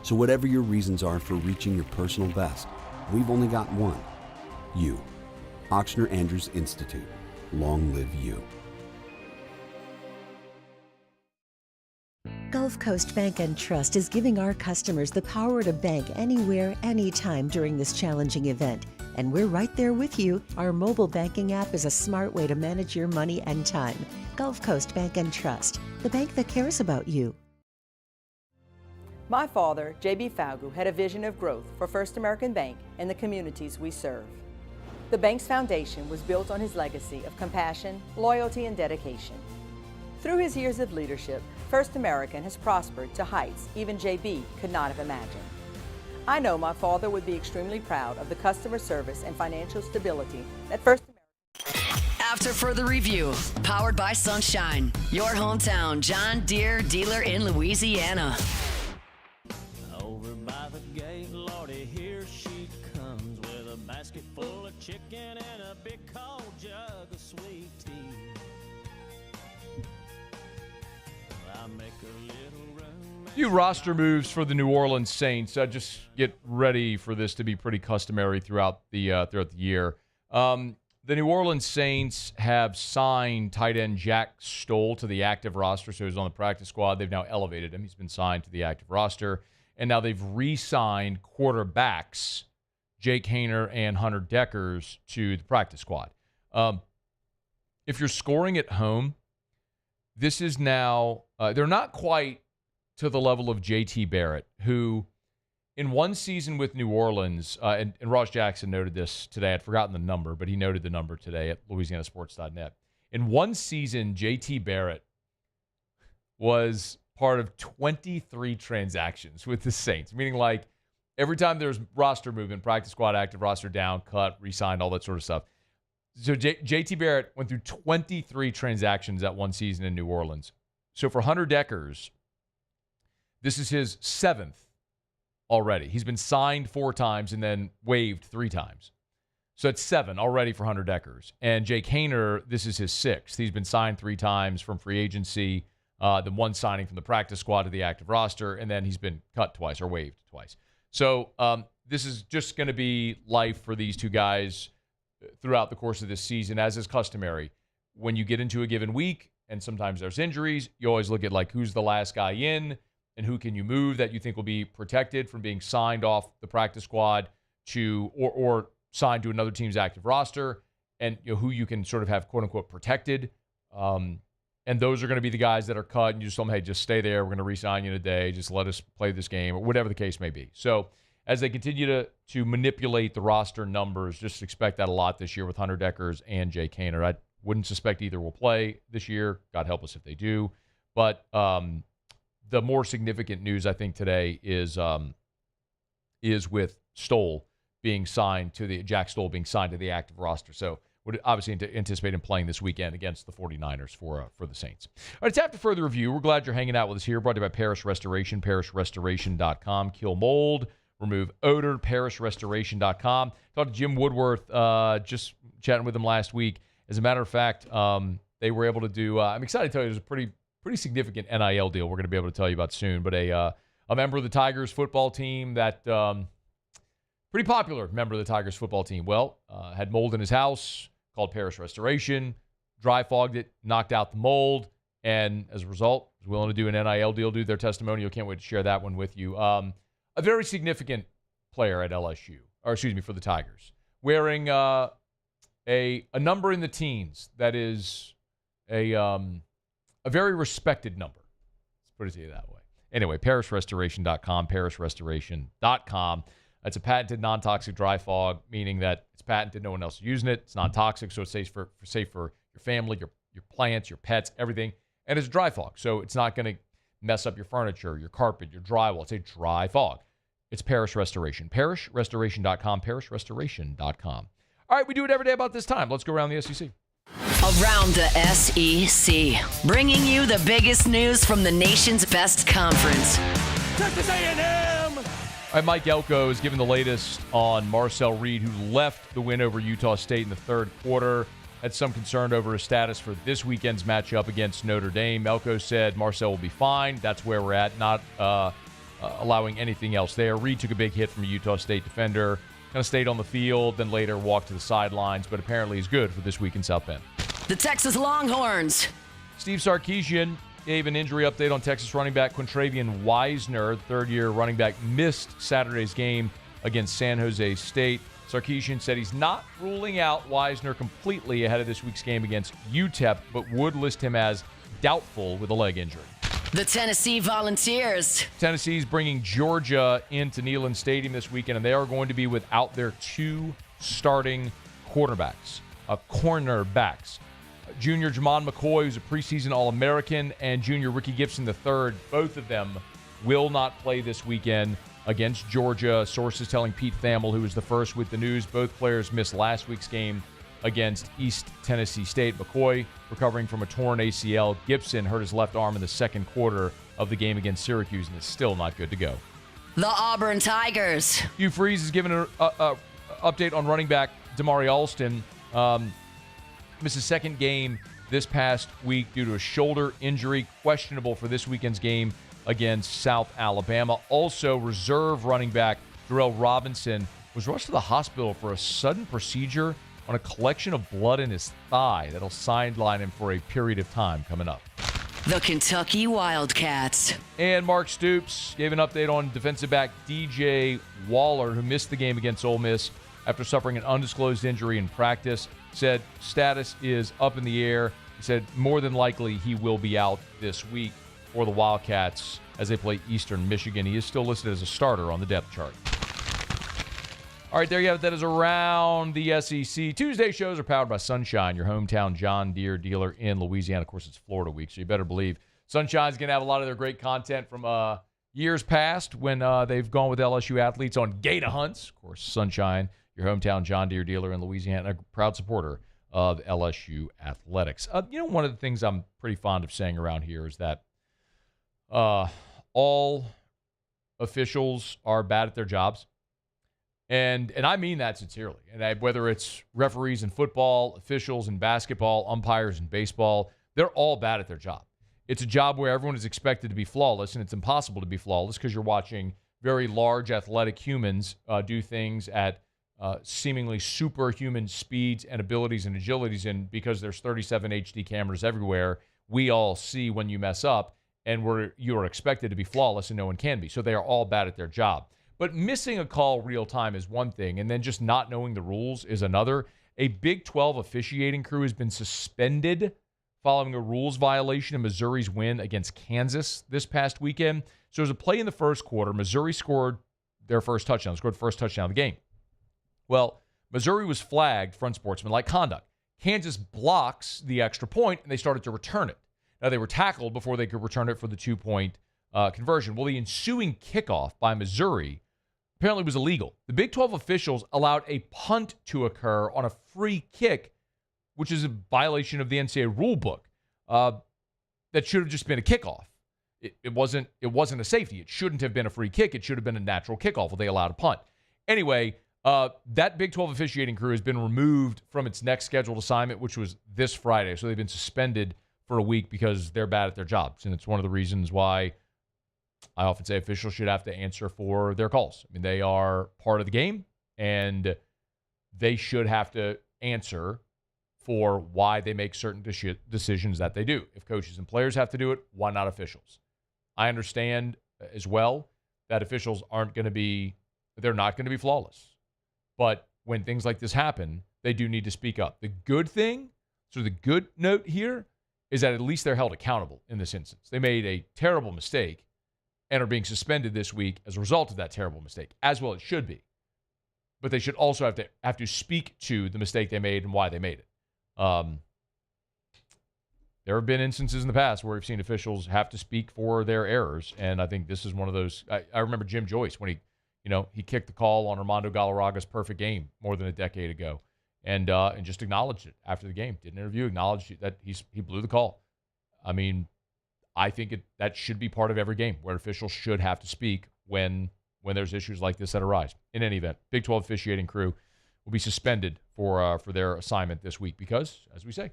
So whatever your reasons are for reaching your personal best, we've only got one: you. Auctioner Andrews Institute. Long live you. Gulf Coast Bank and Trust is giving our customers the power to bank anywhere, anytime during this challenging event. And we're right there with you. Our mobile banking app is a smart way to manage your money and time. Gulf Coast Bank and Trust, the bank that cares about you. My father, J.B. Falgu, had a vision of growth for First American Bank and the communities we serve. The bank's foundation was built on his legacy of compassion, loyalty, and dedication. Through his years of leadership, First American has prospered to heights even J.B. could not have imagined. I know my father would be extremely proud of the customer service and financial stability that First American. After further review, powered by Sunshine, your hometown John Deere dealer in Louisiana. Over by the gate, Lordy, here she comes with a basket full of chicken and a big cold jug of sweet tea. I make a little room. Few roster moves for the New Orleans Saints. Just get ready for this to be pretty customary throughout the year. The New Orleans Saints have signed tight end Jack Stoll to the active roster, so he's on the practice squad. They've now elevated him. He's been signed to the active roster. And now they've re-signed quarterbacks Jake Haener and Hunter Deckers to the practice squad. If you're scoring at home, this is now they're not quite to the level of J.T. Barrett, who in one season with New Orleans, and Ross Jackson noted this today. I'd forgotten the number, but he noted the number today at LouisianaSports.net. In one season, J.T. Barrett was part of 23 transactions with the Saints, meaning like every time there's roster movement, practice squad, active roster down, cut, re-signed, all that sort of stuff. So J.T. Barrett went through 23 transactions that one season in New Orleans. So for Hunter Deckers, this is his 7th already. He's been signed 4 times and then waived 3 times. So it's 7 already for Hunter Deckers. And Jake Haener, this is his 6th. He's been signed 3 times from free agency, then 1 signing from the practice squad to the active roster, and then he's been cut twice or waived twice. So this is just going to be life for these 2 guys throughout the course of this season, as is customary. When you get into a given week, and sometimes there's injuries, you always look at like who's the last guy in and who can you move that you think will be protected from being signed off the practice squad to or signed to another team's active roster, and who you can sort of have quote unquote protected. And those are going to be the guys that are cut, and you just tell them, hey, just stay there. We're going to re-sign you in a day. Just let us play this game, or whatever the case may be. So as they continue to manipulate the roster numbers, just expect that a lot this year with Hunter Deckers and Jake Haener. I wouldn't suspect either will play this year. God help us if they do. But the more significant news, I think, today is with Stoll being signed to Jack Stoll being signed to the active roster. So would obviously anticipate him playing this weekend against the 49ers for the Saints. All right, it's after further review. We're glad you're hanging out with us here. Brought to you by Parish Restoration, parishrestoration.com. Kill mold, remove odor, parishrestoration.com. Talked to Jim Woodworth, just chatting with him last week. As a matter of fact, they were able to do, I'm excited to tell you, there's a pretty significant NIL deal we're going to be able to tell you about soon, but a member of the Tigers football team that, pretty popular member of the Tigers football team, had mold in his house, called Parish Restoration, dry fogged it, knocked out the mold, and as a result, was willing to do an NIL deal, do their testimonial. Can't wait to share that one with you. A very significant player at LSU, or excuse me, for the Tigers, wearing a number in the teens that is a very respected number. Let's put it to you that way. Anyway, parishrestoration.com, parishrestoration.com. That's a patented non-toxic dry fog, meaning that it's patented, no one else is using it. It's non-toxic, so it's safe for your family, your plants, your pets, everything. And it's dry fog, so it's not going to mess up your furniture, your carpet, your drywall. It's a dry fog. It's Parish Restoration. Parishrestoration.com, parishrestoration.com. All right, we do it every day about this time. Let's go around the SEC. Around the SEC, bringing you the biggest news from the nation's best conference. Texas A&M! All right, Mike Elko is giving the latest on Marcel Reed, who left the win over Utah State in the third quarter. Had some concern over his status for this weekend's matchup against Notre Dame. Elko said Marcel will be fine. That's where we're at, not allowing anything else there. Reed took a big hit from a Utah State defender. Kind of stayed on the field, then later walked to the sidelines, but apparently he's good for this week in South Bend. The Texas Longhorns. Steve Sarkisian gave an injury update on Texas running back Quintravian Wisner, third-year running back, missed Saturday's game against San Jose State. Sarkisian said he's not ruling out Wisner completely ahead of this week's game against UTEP, but would list him as doubtful with a leg injury. The Tennessee Volunteers. Tennessee's bringing Georgia into Neyland Stadium this weekend, and they are going to be without their two starting cornerbacks. Junior Jamon McCoy, who's a preseason All-American, and junior Ricky Gibson III, both of them will not play this weekend against Georgia. Sources telling Pete Thamel, who was the first with the news, both players missed last week's game against East Tennessee State. McCoy recovering from a torn ACL. Gibson hurt his left arm in the second quarter of the game against Syracuse and is still not good to go. The Auburn Tigers. Hugh Freeze has given an update on running back Damari Alston. Missed his second game this past week due to a shoulder injury, questionable for this weekend's game against South Alabama. Also, reserve running back Darrell Robinson was rushed to the hospital for a sudden procedure on a collection of blood in his thigh that'll sideline him for a period of time coming up. The Kentucky Wildcats. And Mark Stoops gave an update on defensive back DJ Waller, who missed the game against Ole Miss after suffering an undisclosed injury in practice. Said status is up in the air. He said more than likely he will be out this week for the Wildcats as they play Eastern Michigan. He is still listed as a starter on the depth chart. All right, there you have it. That is Around the SEC. Tuesday shows are powered by Sunshine, your hometown John Deere dealer in Louisiana. Of course, it's Florida week, so you better believe Sunshine's going to have a lot of their great content from years past when they've gone with LSU athletes on gator hunts. Of course, Sunshine, your hometown John Deere dealer in Louisiana, a proud supporter of LSU athletics. One of the things I'm pretty fond of saying around here is that all officials are bad at their jobs. And I mean that sincerely. And whether it's referees in football, officials in basketball, umpires in baseball, they're all bad at their job. It's a job where everyone is expected to be flawless, and it's impossible to be flawless because you're watching very large athletic humans do things at seemingly superhuman speeds and abilities and agilities. And because there's 37 HD cameras everywhere, we all see when you mess up, and you are expected to be flawless, and no one can be. So they are all bad at their job. But missing a call real time is one thing, and then just not knowing the rules is another. A Big 12 officiating crew has been suspended following a rules violation in Missouri's win against Kansas this past weekend. So there's a play in the first quarter. Missouri scored their first touchdown, scored the first touchdown of the game. Well, Missouri was flagged for unsportsmanlike conduct. Kansas blocks the extra point, and they started to return it. Now, they were tackled before they could return it for the two-point conversion. Well, the ensuing kickoff by Missouri apparently was illegal. The Big 12 officials allowed a punt to occur on a free kick, which is a violation of the NCAA rule book. That should have just been a kickoff. It wasn't a safety. It shouldn't have been a free kick. It should have been a natural kickoff. Well, they allowed a punt. Anyway, that Big 12 officiating crew has been removed from its next scheduled assignment, which was this Friday. So they've been suspended for a week because they're bad at their jobs. And it's one of the reasons why I often say officials should have to answer for their calls. I mean, they are part of the game, and they should have to answer for why they make certain decisions that they do. If coaches and players have to do it, why not officials? I understand as well that officials they're not going to be flawless. But when things like this happen, they do need to speak up. The good thing, so the good note here, is that at least they're held accountable in this instance. They made a terrible mistake and are being suspended this week as a result of that terrible mistake, as well it should be. But they should also have to speak to the mistake they made and why they made it. There have been instances in the past where we've seen officials have to speak for their errors, and I think this is one of those. I remember Jim Joyce when he kicked the call on Armando Galarraga's perfect game more than a decade ago, and just acknowledged it after the game. Did an interview, acknowledged that he blew the call. I mean, I think that should be part of every game where officials should have to speak when there's issues like this that arise. In any event, Big 12 officiating crew will be suspended for their assignment this week because, as we say,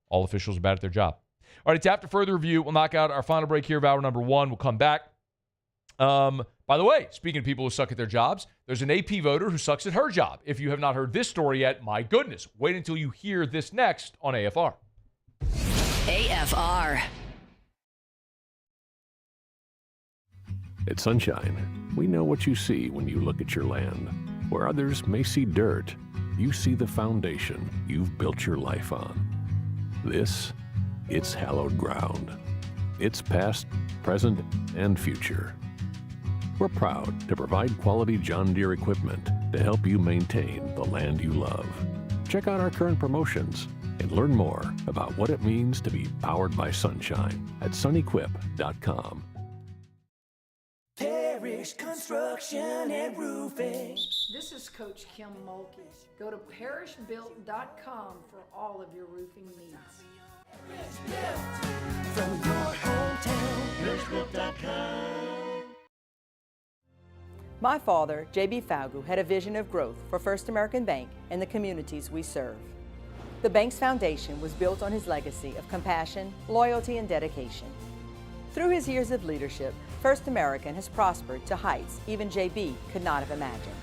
all officials are bad at their job. All right, it's after further review. We'll knock out our final break here of hour number 1. We'll come back. By the way, speaking of people who suck at their jobs, there's an AP voter who sucks at her job. If you have not heard this story yet, my goodness, wait until you hear this next on AFR. AFR. At Sunshine, we know what you see when you look at your land. Where others may see dirt, you see the foundation you've built your life on. It's hallowed ground. It's past, present, and future. We're proud to provide quality John Deere equipment to help you maintain the land you love. Check out our current promotions and learn more about what it means to be powered by sunshine at sunequip.com. Parish Construction and Roofing. This is Coach Kim Mulkey. Go to parishbuilt.com for all of your roofing needs. From your hometown, parishbuilt.com. My father, J.B. Falgout, had a vision of growth for First American Bank and the communities we serve. The bank's foundation was built on his legacy of compassion, loyalty, and dedication. Through his years of leadership, First American has prospered to heights even J.B. could not have imagined.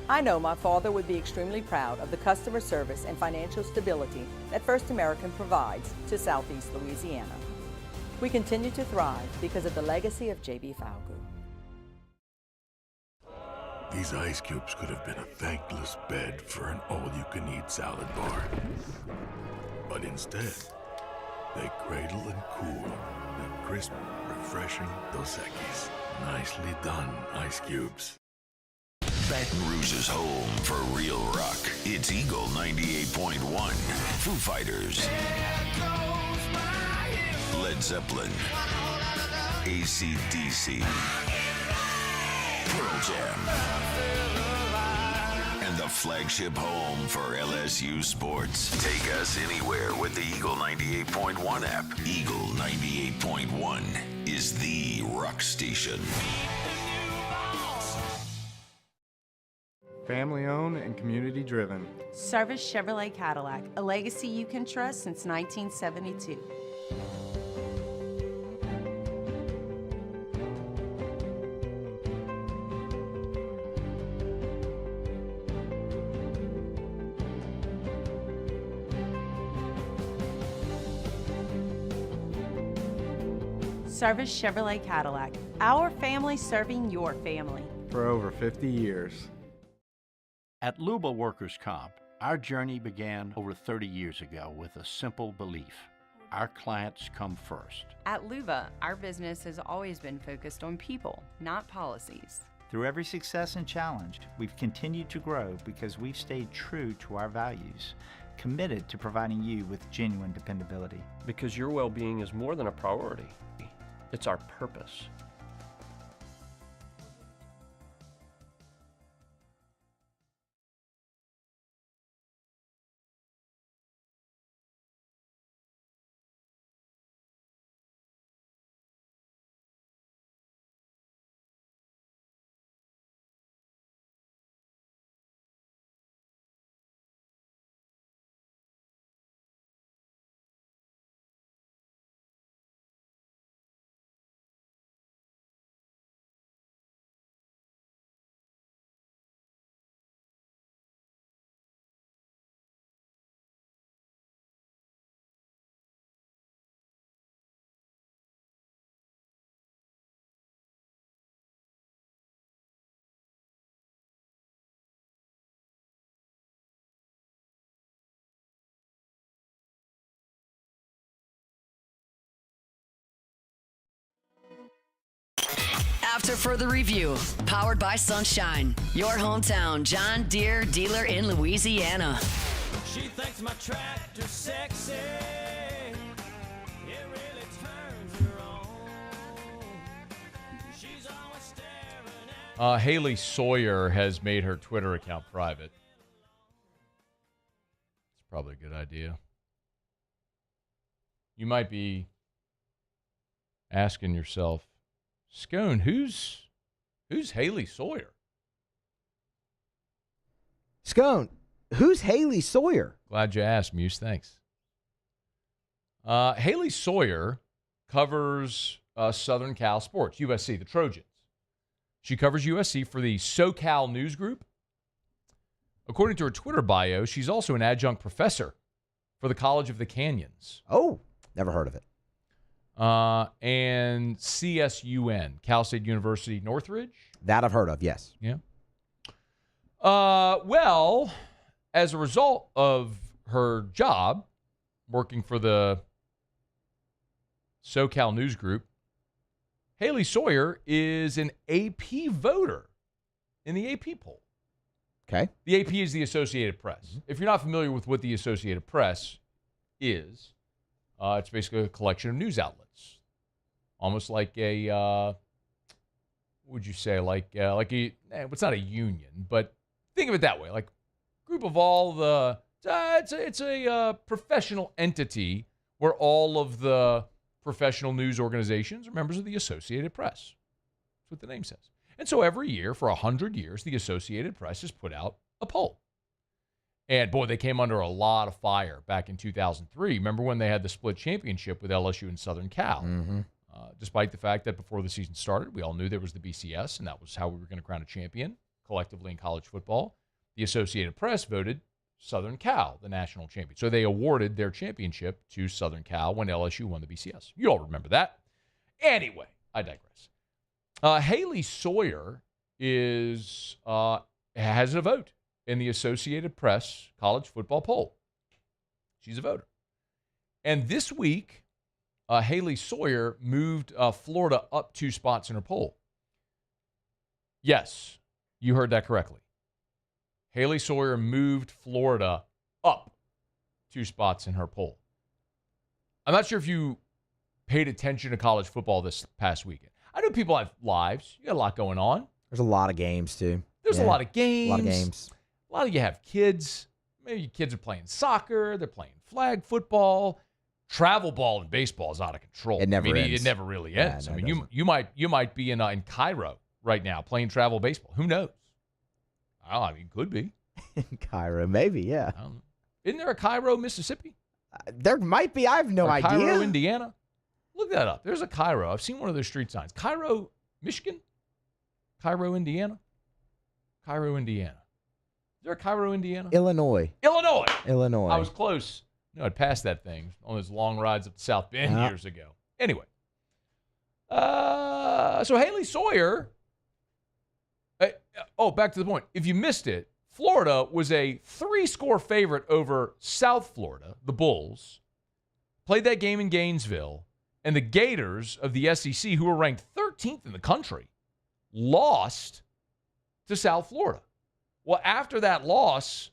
I know my father would be extremely proud of the customer service and financial stability that First American provides to Southeast Louisiana. We continue to thrive because of the legacy of J.B. Falgout. These ice cubes could have been a thankless bed for an all-you-can-eat salad bar. But instead, they cradle and cool the crisp, refreshing Dos Equis. Nicely done, ice cubes. Baton Rouge's home for real rock. It's Eagle 98.1. Foo Fighters. Led Zeppelin. AC/DC. Pearl Jam. And the flagship home for LSU sports. Take us anywhere with the Eagle 98.1 app. Eagle 98.1 is the rock station. Family owned and community driven. Service Chevrolet Cadillac, a legacy you can trust since 1972. Service Chevrolet Cadillac, our family serving your family. For over 50 years. At Luba Workers' Comp, our journey began over 30 years ago with a simple belief. Our clients come first. At Luba, our business has always been focused on people, not policies. Through every success and challenge, we've continued to grow because we've stayed true to our values, committed to providing you with genuine dependability. Because your well-being is more than a priority. It's our purpose. After Further Review, powered by Sunshine, your hometown John Deere dealer in Louisiana. She thinks my tractor's sexy. It really turns her on. She's always staring at Haley Sawyer has made her Twitter account private. It's probably a good idea. You might be asking yourself, Scone, who's Haley Sawyer? Scone, who's Haley Sawyer? Glad you asked, Muse. Thanks. Haley Sawyer covers Southern Cal sports, USC, the Trojans. She covers USC for the SoCal News Group. According to her Twitter bio, she's also an adjunct professor for the College of the Canyons. Oh, never heard of it. And CSUN, Cal State University, Northridge. That I've heard of, yes. Yeah. Well, as a result of her job working for the SoCal News Group, Haley Sawyer is an AP voter in the AP poll. Okay. The AP is the Associated Press. If you're not familiar with what the Associated Press is, it's basically a collection of news outlets. Almost like a, what would you say, it's not a union, but think of it that way, like group of all the, it's a professional entity where all of the professional news organizations are members of the Associated Press. That's what the name says. And so every year for 100 years, the Associated Press has put out a poll. And boy, they came under a lot of fire back in 2003. Remember when they had the split championship with LSU and Southern Cal? Mm-hmm. Despite the fact that before the season started, we all knew there was the BCS, and that was how we were going to crown a champion collectively in college football. The Associated Press voted Southern Cal the national champion. So they awarded their championship to Southern Cal when LSU won the BCS. You all remember that. Anyway, I digress. Haley Sawyer has a vote in the Associated Press college football poll. She's a voter. And this week, Haley Sawyer moved Florida up 2 spots in her poll. Yes, you heard that correctly. Haley Sawyer moved Florida up 2 spots in her poll. I'm not sure if you paid attention to college football this past weekend. I know people have lives. You got a lot going on. There's a lot of games, too. There's a lot of games. A lot of games. A lot of you have kids. Maybe your kids are playing soccer. They're playing flag football. Travel ball and baseball is out of control. It never ends. It never really ends. Yeah, no, I mean, you might be in Cairo right now playing travel baseball. Who knows? I mean, could be. In Cairo, maybe, yeah. Isn't there a Cairo, Mississippi? There might be. I have no idea. Cairo, Indiana? Look that up. There's a Cairo. I've seen one of those street signs. Cairo, Michigan? Cairo, Indiana? Cairo, Indiana. Is there a Cairo, Indiana? Illinois. I was close. I'd passed that thing on those long rides up to South Bend years ago. Anyway. So Haley Sawyer. Back to the point. If you missed it, Florida was a 3-score favorite over South Florida, the Bulls. Played that game in Gainesville. And the Gators of the SEC, who were ranked 13th in the country, lost to South Florida. Well, after that loss,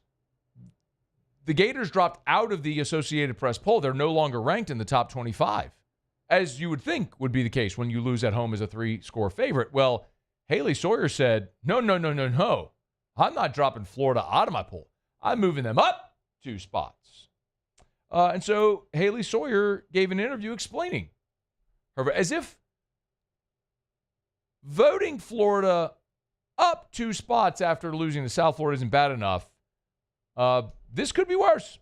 the Gators dropped out of the Associated Press poll. They're no longer ranked in the top 25, as you would think would be the case when you lose at home as a 3-score favorite. Well, Haley Sawyer said, no. I'm not dropping Florida out of my poll. I'm moving them up 2 spots. And so Haley Sawyer gave an interview explaining her, as if voting Florida up 2 spots after losing to South Florida isn't bad enough. This could be worse.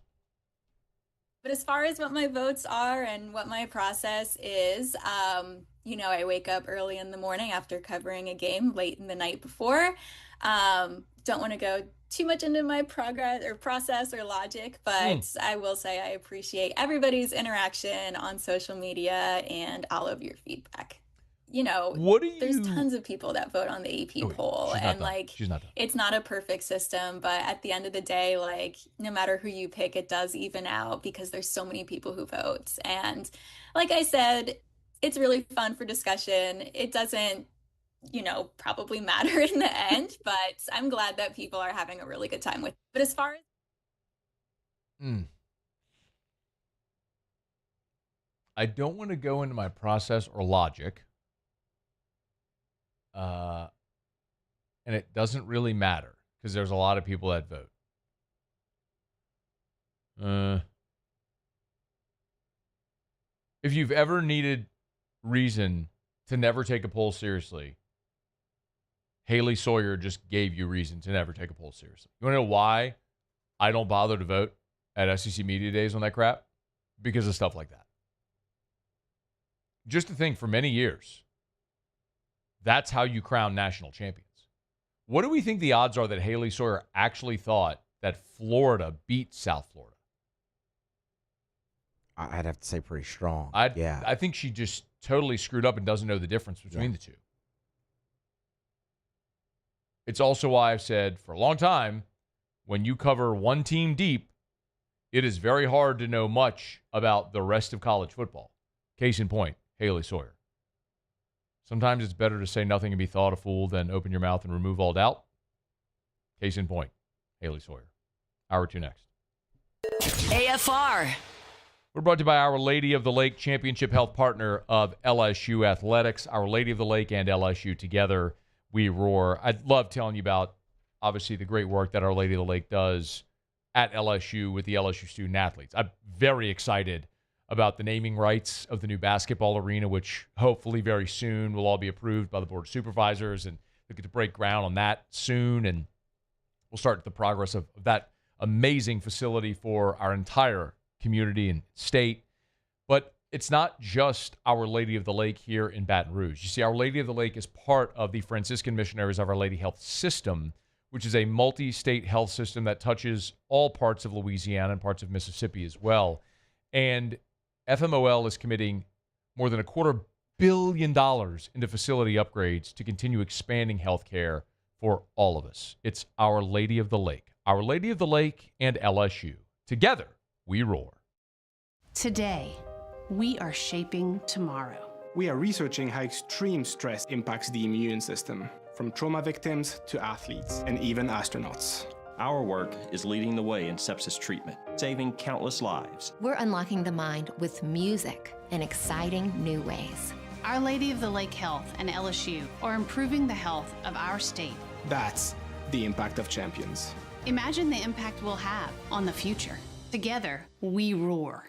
But as far as what my votes are and what my process is, I wake up early in the morning after covering a game late in the night before. Don't want to go too much into my progress or process or logic, but I will say I appreciate everybody's interaction on social media and all of your feedback. There's tons of people that vote on the AP poll, and it's not a perfect system, but at the end of the day, no matter who you pick, it does even out because there's so many people who vote. And like I said, it's really fun for discussion. It doesn't probably matter in the end, but I'm glad that people are having a really good time with it. But as far as I don't want to go into my process or logic. And it doesn't really matter because there's a lot of people that vote. If you've ever needed reason to never take a poll seriously, Haley Sawyer just gave you reason to never take a poll seriously. You want to know why I don't bother to vote at SEC Media Days on that crap? Because of stuff like that. Just to think, for many years, that's how you crown national champions. What do we think the odds are that Haley Sawyer actually thought that Florida beat South Florida? I'd have to say pretty strong. I think she just totally screwed up and doesn't know the difference between the two. It's also why I've said for a long time, when you cover one team deep, it is very hard to know much about the rest of college football. Case in point, Haley Sawyer. Sometimes it's better to say nothing and be thought a fool than open your mouth and remove all doubt. Case in point, Haley Sawyer. Hour 2 next. AFR. We're brought to you by Our Lady of the Lake, championship health partner of LSU Athletics. Our Lady of the Lake and LSU together, we roar. I love telling you about, obviously, the great work that Our Lady of the Lake does at LSU with the LSU student athletes. I'm very excited about the naming rights of the new basketball arena, which hopefully very soon will all be approved by the Board of Supervisors, and we'll get to break ground on that soon, and we'll start the progress of that amazing facility for our entire community and state. But it's not just Our Lady of the Lake here in Baton Rouge. You see, Our Lady of the Lake is part of the Franciscan Missionaries of Our Lady Health System, which is a multi-state health system that touches all parts of Louisiana and parts of Mississippi as well. And FMOL is committing more than $250 million into facility upgrades to continue expanding healthcare for all of us. It's Our Lady of the Lake. Our Lady of the Lake and LSU. Together, we roar. Today, we are shaping tomorrow. We are researching how extreme stress impacts the immune system, from trauma victims to athletes and even astronauts. Our work is leading the way in sepsis treatment, saving countless lives. We're unlocking the mind with music in exciting new ways. Our Lady of the Lake Health and LSU are improving the health of our state. That's the impact of champions. Imagine the impact we'll have on the future. Together, we roar.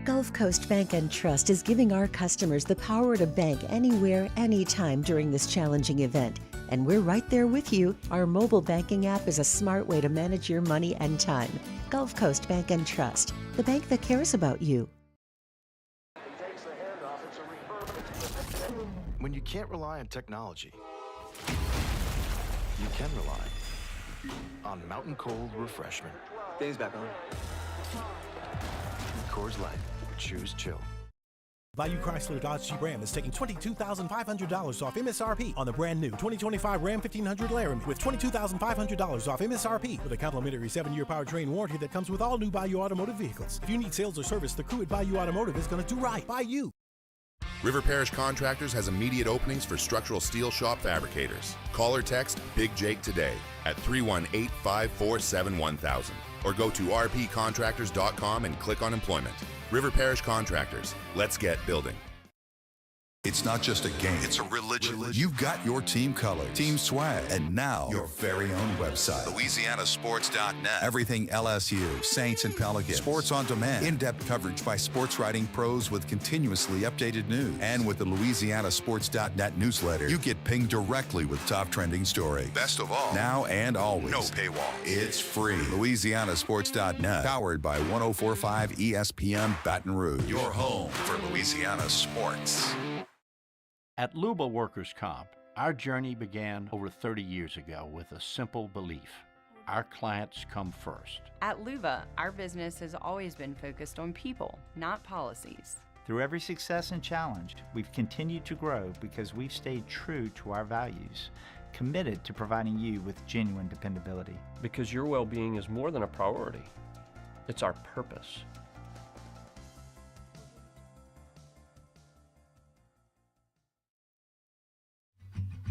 Gulf Coast Bank and Trust is giving our customers the power to bank anywhere, anytime during this challenging event. And we're right there with you. Our mobile banking app is a smart way to manage your money and time. Gulf Coast Bank and Trust, the bank that cares about you. When you can't rely on technology, you can rely on Mountain Cold Refreshment. Dave's back on. Coors Light. Choose chill. Bayou Chrysler Dodge Jeep Ram is taking $22,500 off MSRP on the brand new 2025 Ram 1500 Laramie with $22,500 off MSRP with a complimentary 7-year powertrain warranty that comes with all new Bayou Automotive vehicles. If you need sales or service, the crew at Bayou Automotive is going to do right by you. River Parish Contractors has immediate openings for structural steel shop fabricators. Call or text Big Jake today at 318-547-1000 or go to rpcontractors.com and click on employment. River Parish Contractors. Let's get building. It's not just a game, it's a religion. You've got your team colors, team swag, and now your very own website. LouisianaSports.net. Everything LSU, Saints, and Pelicans. Sports on demand. In-depth coverage by sports writing pros with continuously updated news. And with the LouisianaSports.net newsletter, you get pinged directly with top trending stories. Best of all, now and always, no paywall. It's free. LouisianaSports.net. Powered by 104.5 ESPN Baton Rouge. Your home for Louisiana sports. At Luba Workers' Comp, our journey began over 30 years ago with a simple belief. Our clients come first. At Luba, our business has always been focused on people, not policies. Through every success and challenge, we've continued to grow because we've stayed true to our values, committed to providing you with genuine dependability. Because your well-being is more than a priority. It's our purpose.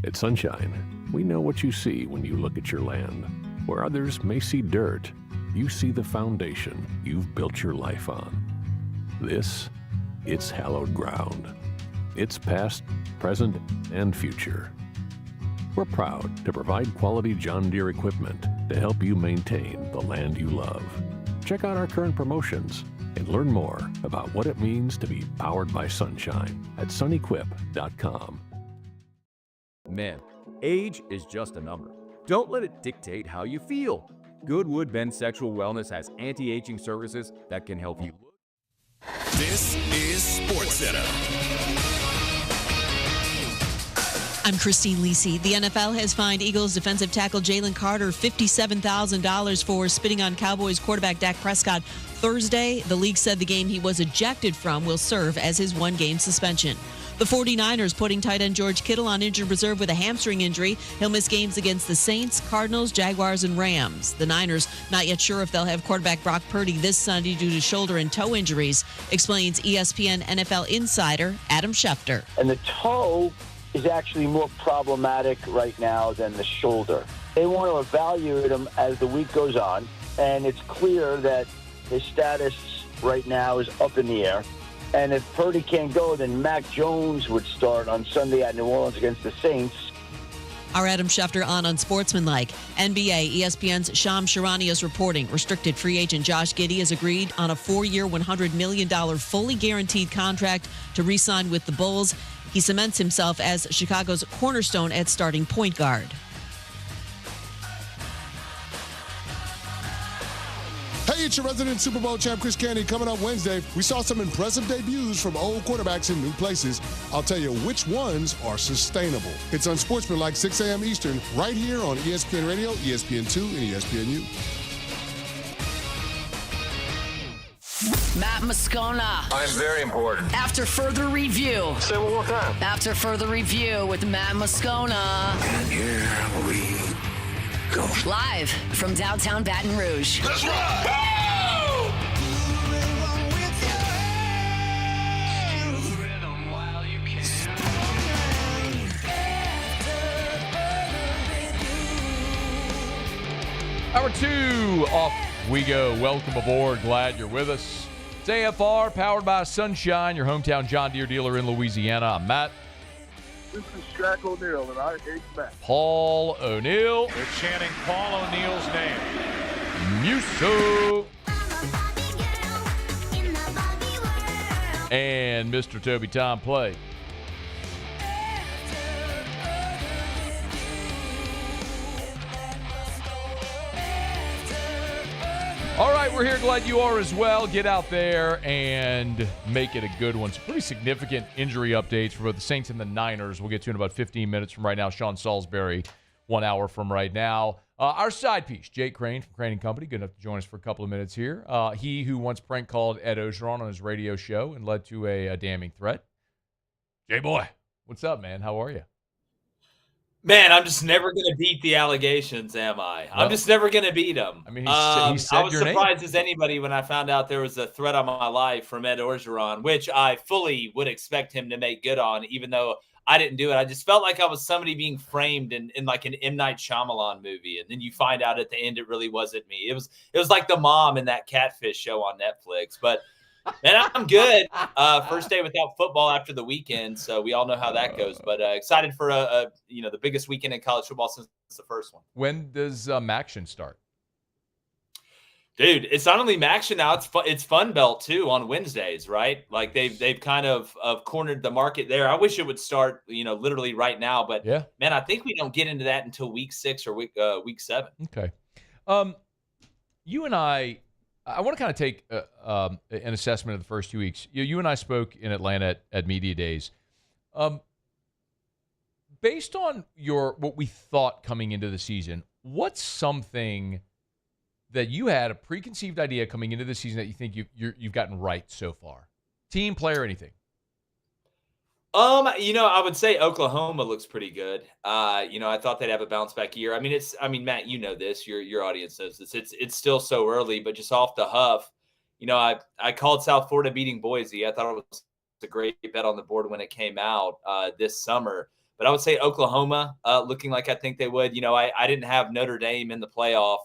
At Sunshine, we know what you see when you look at your land. Where others may see dirt, you see the foundation you've built your life on. This, it's hallowed ground. It's past, present, and future. We're proud to provide quality John Deere equipment to help you maintain the land you love. Check out our current promotions and learn more about what it means to be powered by sunshine at sunequip.com. Men, age is just a number. Don't let it dictate how you feel. Goodwood Men's Sexual Wellness has anti-aging services that can help you. This is SportsCenter. I'm Christine Lisi. The NFL has fined Eagles defensive tackle Jalen Carter $57,000 for spitting on Cowboys quarterback Dak Prescott Thursday. The league said the game he was ejected from will serve as his one-game suspension. The 49ers putting tight end George Kittle on injured reserve with a hamstring injury. He'll miss games against the Saints, Cardinals, Jaguars, and Rams. The Niners not yet sure if they'll have quarterback Brock Purdy this Sunday due to shoulder and toe injuries, explains ESPN NFL insider Adam Schefter. And the toe is actually more problematic right now than the shoulder. They want to evaluate him as the week goes on, and it's clear that his status right now is up in the air. And if Purdy can't go, then Mac Jones would start on Sunday at New Orleans against the Saints. Our Adam Schefter on Unsportsmanlike. NBA, ESPN's Shams Charania is reporting restricted free agent Josh Giddey has agreed on a 4-year, $100 million fully guaranteed contract to re-sign with the Bulls. He cements himself as Chicago's cornerstone at starting point guard. Hey, it's your resident Super Bowl champ, Chris Candy. Coming up Wednesday, we saw some impressive debuts from old quarterbacks in new places. I'll tell you which ones are sustainable. It's Unsportsmanlike, 6 a.m. Eastern, right here on ESPN Radio, ESPN2, and ESPNU. Matt Moscona. I'm very important. After further review. Say it one more time. After further review with Matt Moscona. And here we go. Live from downtown Baton Rouge. Let's ride! Hour 2 off we go. Welcome aboard. Glad you're with us. It's AFR, powered by Sunshine, your hometown John Deere dealer in Louisiana. I'm Matt. This is Shaq O'Neal, and I hate Matt. Paul O'Neal. They're chanting Paul O'Neal's name. Muso. And Mr. Toby Tom Play. All right, we're here. Glad you are as well. Get out there and make it a good one. Some pretty significant injury updates for both the Saints and the Niners. We'll get to in about 15 minutes from right now. Sean Salisbury, 1 hour from right now. Our side piece, Jake Crain from Crain & Company, good enough to join us for a couple of minutes here. He who once prank called Ed Ogeron on his radio show and led to a damning threat. J-Boy, what's up, man? How are you? Man, I'm just never going to beat the allegations, am I? I'm just never going to beat them. I mean, he said I was your surprised name. as anybody when I found out there was a threat on my life from Ed Orgeron, which I fully would expect him to make good on, even though I didn't do it. I just felt like I was somebody being framed in like an M. Night Shyamalan movie, and then you find out at the end it really wasn't me. It was like the mom in that Catfish show on Netflix, but man, I'm good. First day without football after the weekend, so we all know how that goes. But excited for the biggest weekend in college football since the first one. When does Maction start? Dude, it's not only Maction now; it's Fun Belt too on Wednesdays, right? Like they've kind of cornered the market there. I wish it would start, literally right now. But yeah, man, I think we don't get into that until week 6 or week 7. Okay, you and I want to kind of take an assessment of the first 2 weeks. You and I spoke in Atlanta at Media Days. Based on what we thought coming into the season, what's something that you had a preconceived idea coming into the season that you think you've gotten right so far? Team, player, anything? I would say Oklahoma looks pretty good. I thought they'd have a bounce back year. Matt, you know this, your audience knows this. It's still so early, but just off the huff, I called South Florida beating Boise. I thought it was a great bet on the board when it came out this summer. But I would say Oklahoma looking like I think they would. I didn't have Notre Dame in the playoff.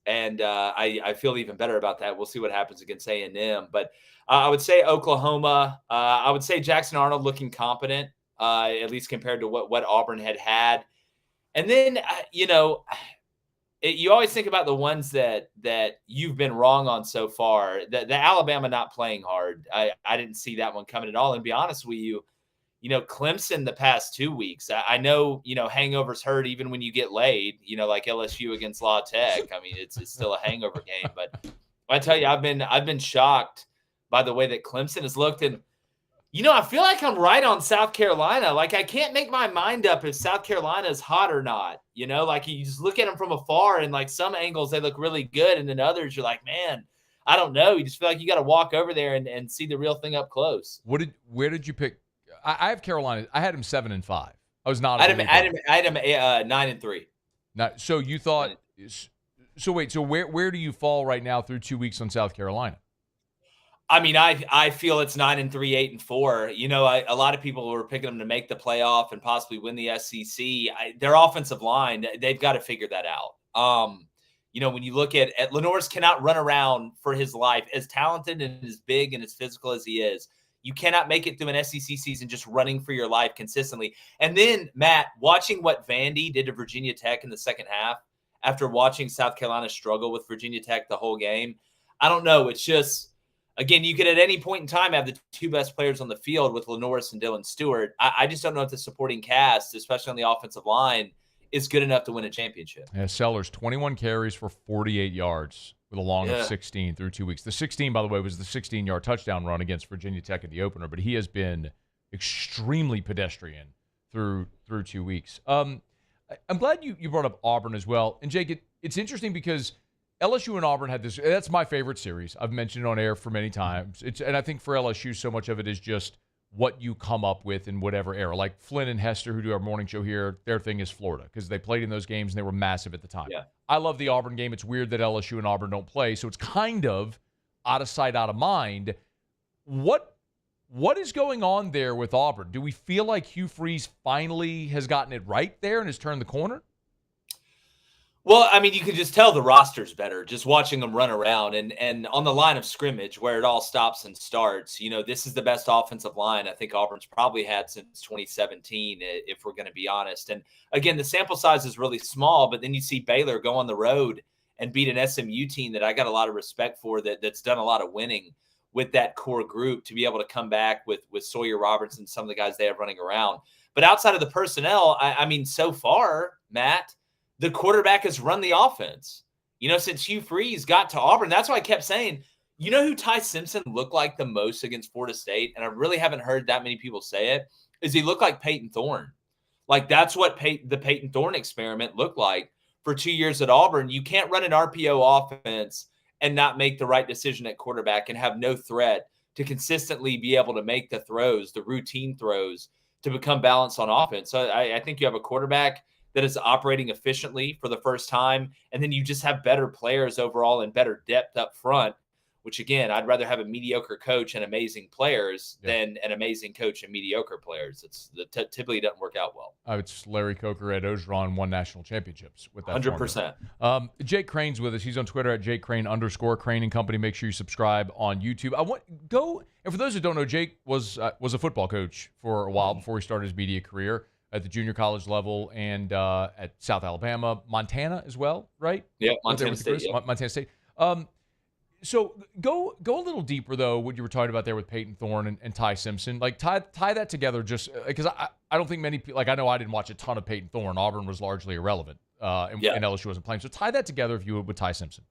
And I feel even better about that. We'll see what happens against A&M. But I would say Oklahoma. I would say Jackson Arnold looking competent, at least compared to what Auburn had. And then, you always think about the ones that you've been wrong on so far. The Alabama not playing hard. I didn't see that one coming at all. And to be honest with you, Clemson the past 2 weeks, I know, hangovers hurt even when you get laid, like LSU against La Tech. I mean, it's still a hangover game. But I tell you, I've been shocked by the way that Clemson has looked. And, I feel like I'm right on South Carolina. Like, I can't make my mind up if South Carolina is hot or not. Like you just look at them from afar and like some angles, they look really good. And then others, you're like, man, I don't know. You just feel like you got to walk over there and see the real thing up close. Where did you pick? I have Carolina. I had him 7-5. I was not. I had him 9-3. Now, so you thought? So wait. So where do you fall right now through 2 weeks on South Carolina? I mean, I feel it's 9-3, 8-4. A lot of people were picking them to make the playoff and possibly win the SEC. Their offensive line, they've got to figure that out. When you look at Lenore's cannot run around for his life, as talented and as big and as physical as he is. You cannot make it through an SEC season just running for your life consistently. And then, Matt, watching what Vandy did to Virginia Tech in the second half after watching South Carolina struggle with Virginia Tech the whole game, I don't know. It's just, again, you could at any point in time have the two best players on the field with Lenoris and Dylan Stewart. I just don't know if the supporting cast, especially on the offensive line, is good enough to win a championship. Yeah, Sellers, 21 carries for 48 yards. With a long of 16 through 2 weeks. The 16, by the way, was the 16-yard touchdown run against Virginia Tech at the opener, but he has been extremely pedestrian through 2 weeks. I'm glad you brought up Auburn as well. And, Jake, it's interesting because LSU and Auburn had this – that's my favorite series. I've mentioned it on air for many times. And I think for LSU, so much of it is just what you come up with in whatever era. Like Flynn and Hester, who do our morning show here, their thing is Florida because they played in those games and they were massive at the time. Yeah. I love the Auburn game. It's weird that LSU and Auburn don't play, so it's kind of out of sight, out of mind. What is going on there with Auburn? Do we feel like Hugh Freeze finally has gotten it right there and has turned the corner? Well, I mean, you can just tell the roster's better just watching them run around and on the line of scrimmage where it all stops and starts. This is the best offensive line I think Auburn's probably had since 2017, if we're going to be honest. And again, the sample size is really small, but then you see Baylor go on the road and beat an SMU team that I got a lot of respect for that's done a lot of winning with that core group to be able to come back with Sawyer Roberts and some of the guys they have running around. But outside of the personnel, I mean, so far, Matt, the quarterback has run the offense. Since Hugh Freeze got to Auburn, that's why I kept saying, who Ty Simpson looked like the most against Florida State, and I really haven't heard that many people say it, is he looked like Peyton Thorne. Like, that's what the Peyton Thorne experiment looked like for 2 years at Auburn. You can't run an RPO offense and not make the right decision at quarterback and have no threat to consistently be able to make the throws, the routine throws, to become balanced on offense. So I think you have a quarterback that is operating efficiently for the first time. And then you just have better players overall and better depth up front, which, again, I'd rather have a mediocre coach and amazing players than an amazing coach and mediocre players. Typically doesn't work out well. It's Larry Coker, Ed Ogeron won national championships with that 100%. Jake Crain's with us. He's on Twitter at JakeCrain_ Crain and Company. Make sure you subscribe on YouTube. And for those who don't know, Jake was a football coach for a while before he started his media career at the junior college level and at South Alabama, Montana as well, right? Yeah, Montana State. Yeah. Montana State. So go a little deeper, though, what you were talking about there with Peyton Thorne and Ty Simpson. Like, tie that together just because I don't think many people, like, I know I didn't watch a ton of Peyton Thorne. Auburn was largely irrelevant, and LSU wasn't playing. So tie that together if you would with Ty Simpson.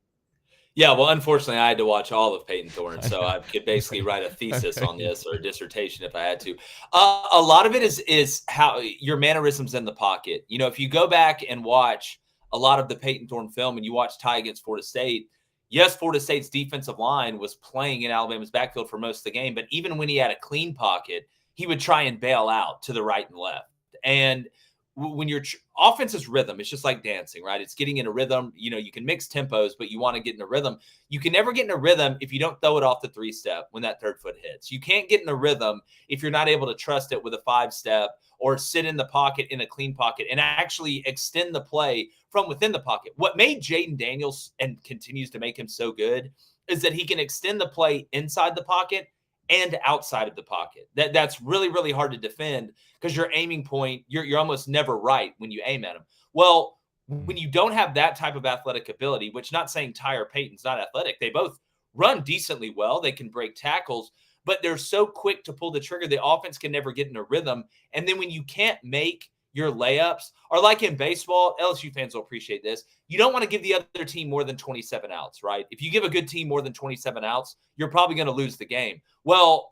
Yeah, well, unfortunately, I had to watch all of Peyton Thorne, so I could basically write a thesis on this or a dissertation if I had to. A lot of it is how your mannerisms in the pocket. If you go back and watch a lot of the Peyton Thorne film and you watch Ty against Florida State, yes, Florida State's defensive line was playing in Alabama's backfield for most of the game, but even when he had a clean pocket, he would try and bail out to the right and left. And when your offense is rhythm, it's just like dancing, right? It's getting in a rhythm. You can mix tempos, but you want to get in a rhythm. You can never get in a rhythm if you don't throw it off the 3-step when that third foot hits. You can't get in a rhythm if you're not able to trust it with a 5-step or sit in the pocket in a clean pocket and actually extend the play from within the pocket. What made Jaden Daniels and continues to make him so good is that he can extend the play inside the pocket and outside of the pocket. That's really, really hard to defend because your aiming point, you're almost never right when you aim at him. Well, when you don't have that type of athletic ability, which not saying Ty or Peyton's not athletic, they both run decently well. They can break tackles, but they're so quick to pull the trigger. The offense can never get in a rhythm. And then when you can't make your layups, or like in baseball, LSU fans will appreciate this. You don't want to give the other team more than 27 outs, right? If you give a good team more than 27 outs, you're probably going to lose the game. Well,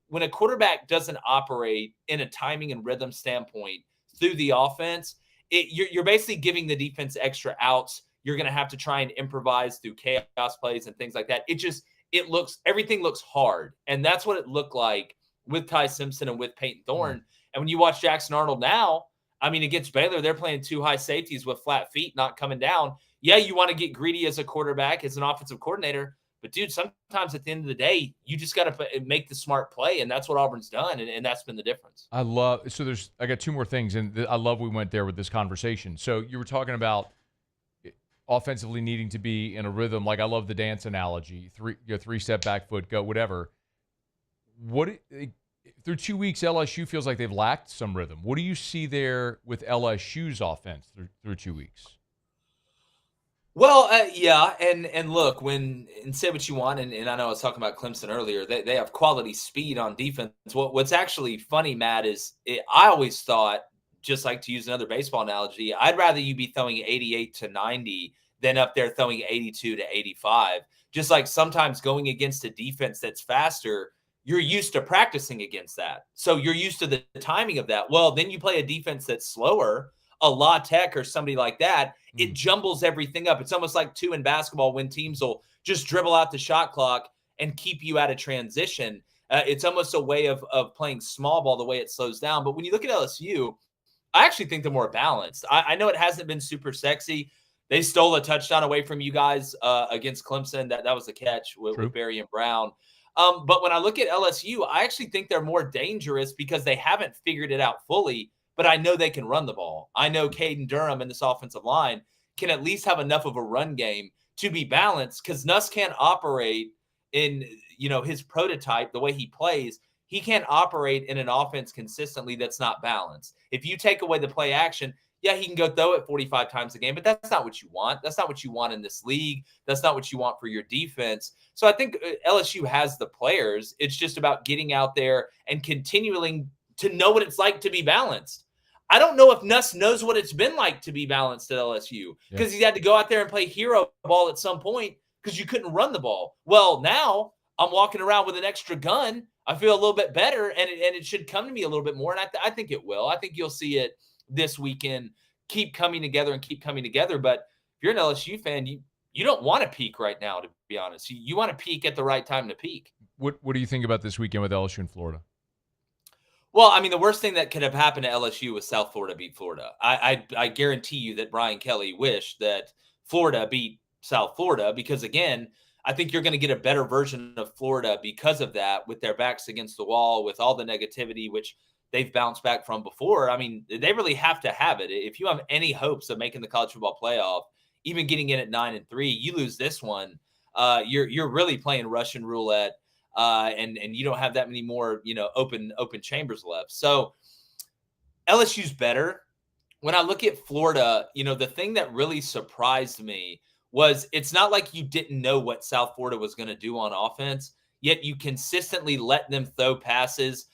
when a quarterback doesn't operate in a timing and rhythm standpoint through the offense, you're basically giving the defense extra outs. You're going to have to try and improvise through chaos plays and things like that. Everything looks hard. And that's what it looked like with Ty Simpson and with Peyton Thorne. And when you watch Jackson Arnold now, against Baylor, they're playing 2 high safeties with flat feet, not coming down. Yeah, you want to get greedy as a quarterback, as an offensive coordinator. But, dude, sometimes at the end of the day, you just got to make the smart play, and that's what Auburn's done, and that's been the difference. I got 2 more things, and I love we went there with this conversation. So you were talking about offensively needing to be in a rhythm. Like, I love the dance analogy, 3-step back foot, go, whatever. Through 2 weeks, LSU feels like they've lacked some rhythm. What do you see there with LSU's offense through 2 weeks? Well, yeah, and look, and say what you want, and I know I was talking about Clemson earlier. They have quality speed on defense. What's actually funny, Matt, is I always thought, just like to use another baseball analogy, I'd rather you be throwing 88 to 90 than up there throwing 82 to 85. Just like sometimes going against a defense that's faster, you're used to practicing against that. So you're used to the timing of that. Well, then you play a defense that's slower, a La Tech or somebody like that, it jumbles everything up. It's almost like 2 in basketball when teams will just dribble out the shot clock and keep you out of transition. It's almost a way of playing small ball the way it slows down. But when you look at LSU, I actually think they're more balanced. I know it hasn't been super sexy. They stole a touchdown away from you guys against Clemson. That was the catch with Barry and Brown. But when I look at LSU, I actually think they're more dangerous because they haven't figured it out fully, but I know they can run the ball. I know Caden Durham and this offensive line can at least have enough of a run game to be balanced because Nuss can't operate in, his prototype, the way he plays. He can't operate in an offense consistently that's not balanced. If you take away the play action, yeah, he can go throw it 45 times a game, but that's not what you want. That's not what you want in this league. That's not what you want for your defense. So I think LSU has the players. It's just about getting out there and continuing to know what it's like to be balanced. I don't know if Nuss knows what it's been like to be balanced at LSU because he's had to go out there and play hero ball at some point because you couldn't run the ball. Well, now I'm walking around with an extra gun. I feel a little bit better, and it should come to me a little bit more, and I think it will. I think you'll see it this weekend keep coming together. But if you're an LSU fan, you don't want to peak right now, to be honest. You want to peak at the right time to peak. What do you think about this weekend with LSU and Florida? Well, the worst thing that could have happened to LSU was South Florida beat Florida. I guarantee you that Brian Kelly wished that Florida beat South Florida because, again, I think you're going to get a better version of Florida because of that, with their backs against the wall, with all the negativity, which they've bounced back from before. They really have to have it. If you have any hopes of making the college football playoff, even getting in at 9-3, you lose this one, you're really playing Russian roulette, and you don't have that many more open chambers left. So LSU's better. When I look at Florida, the thing that really surprised me was it's not like you didn't know what South Florida was going to do on offense, yet you consistently let them throw passes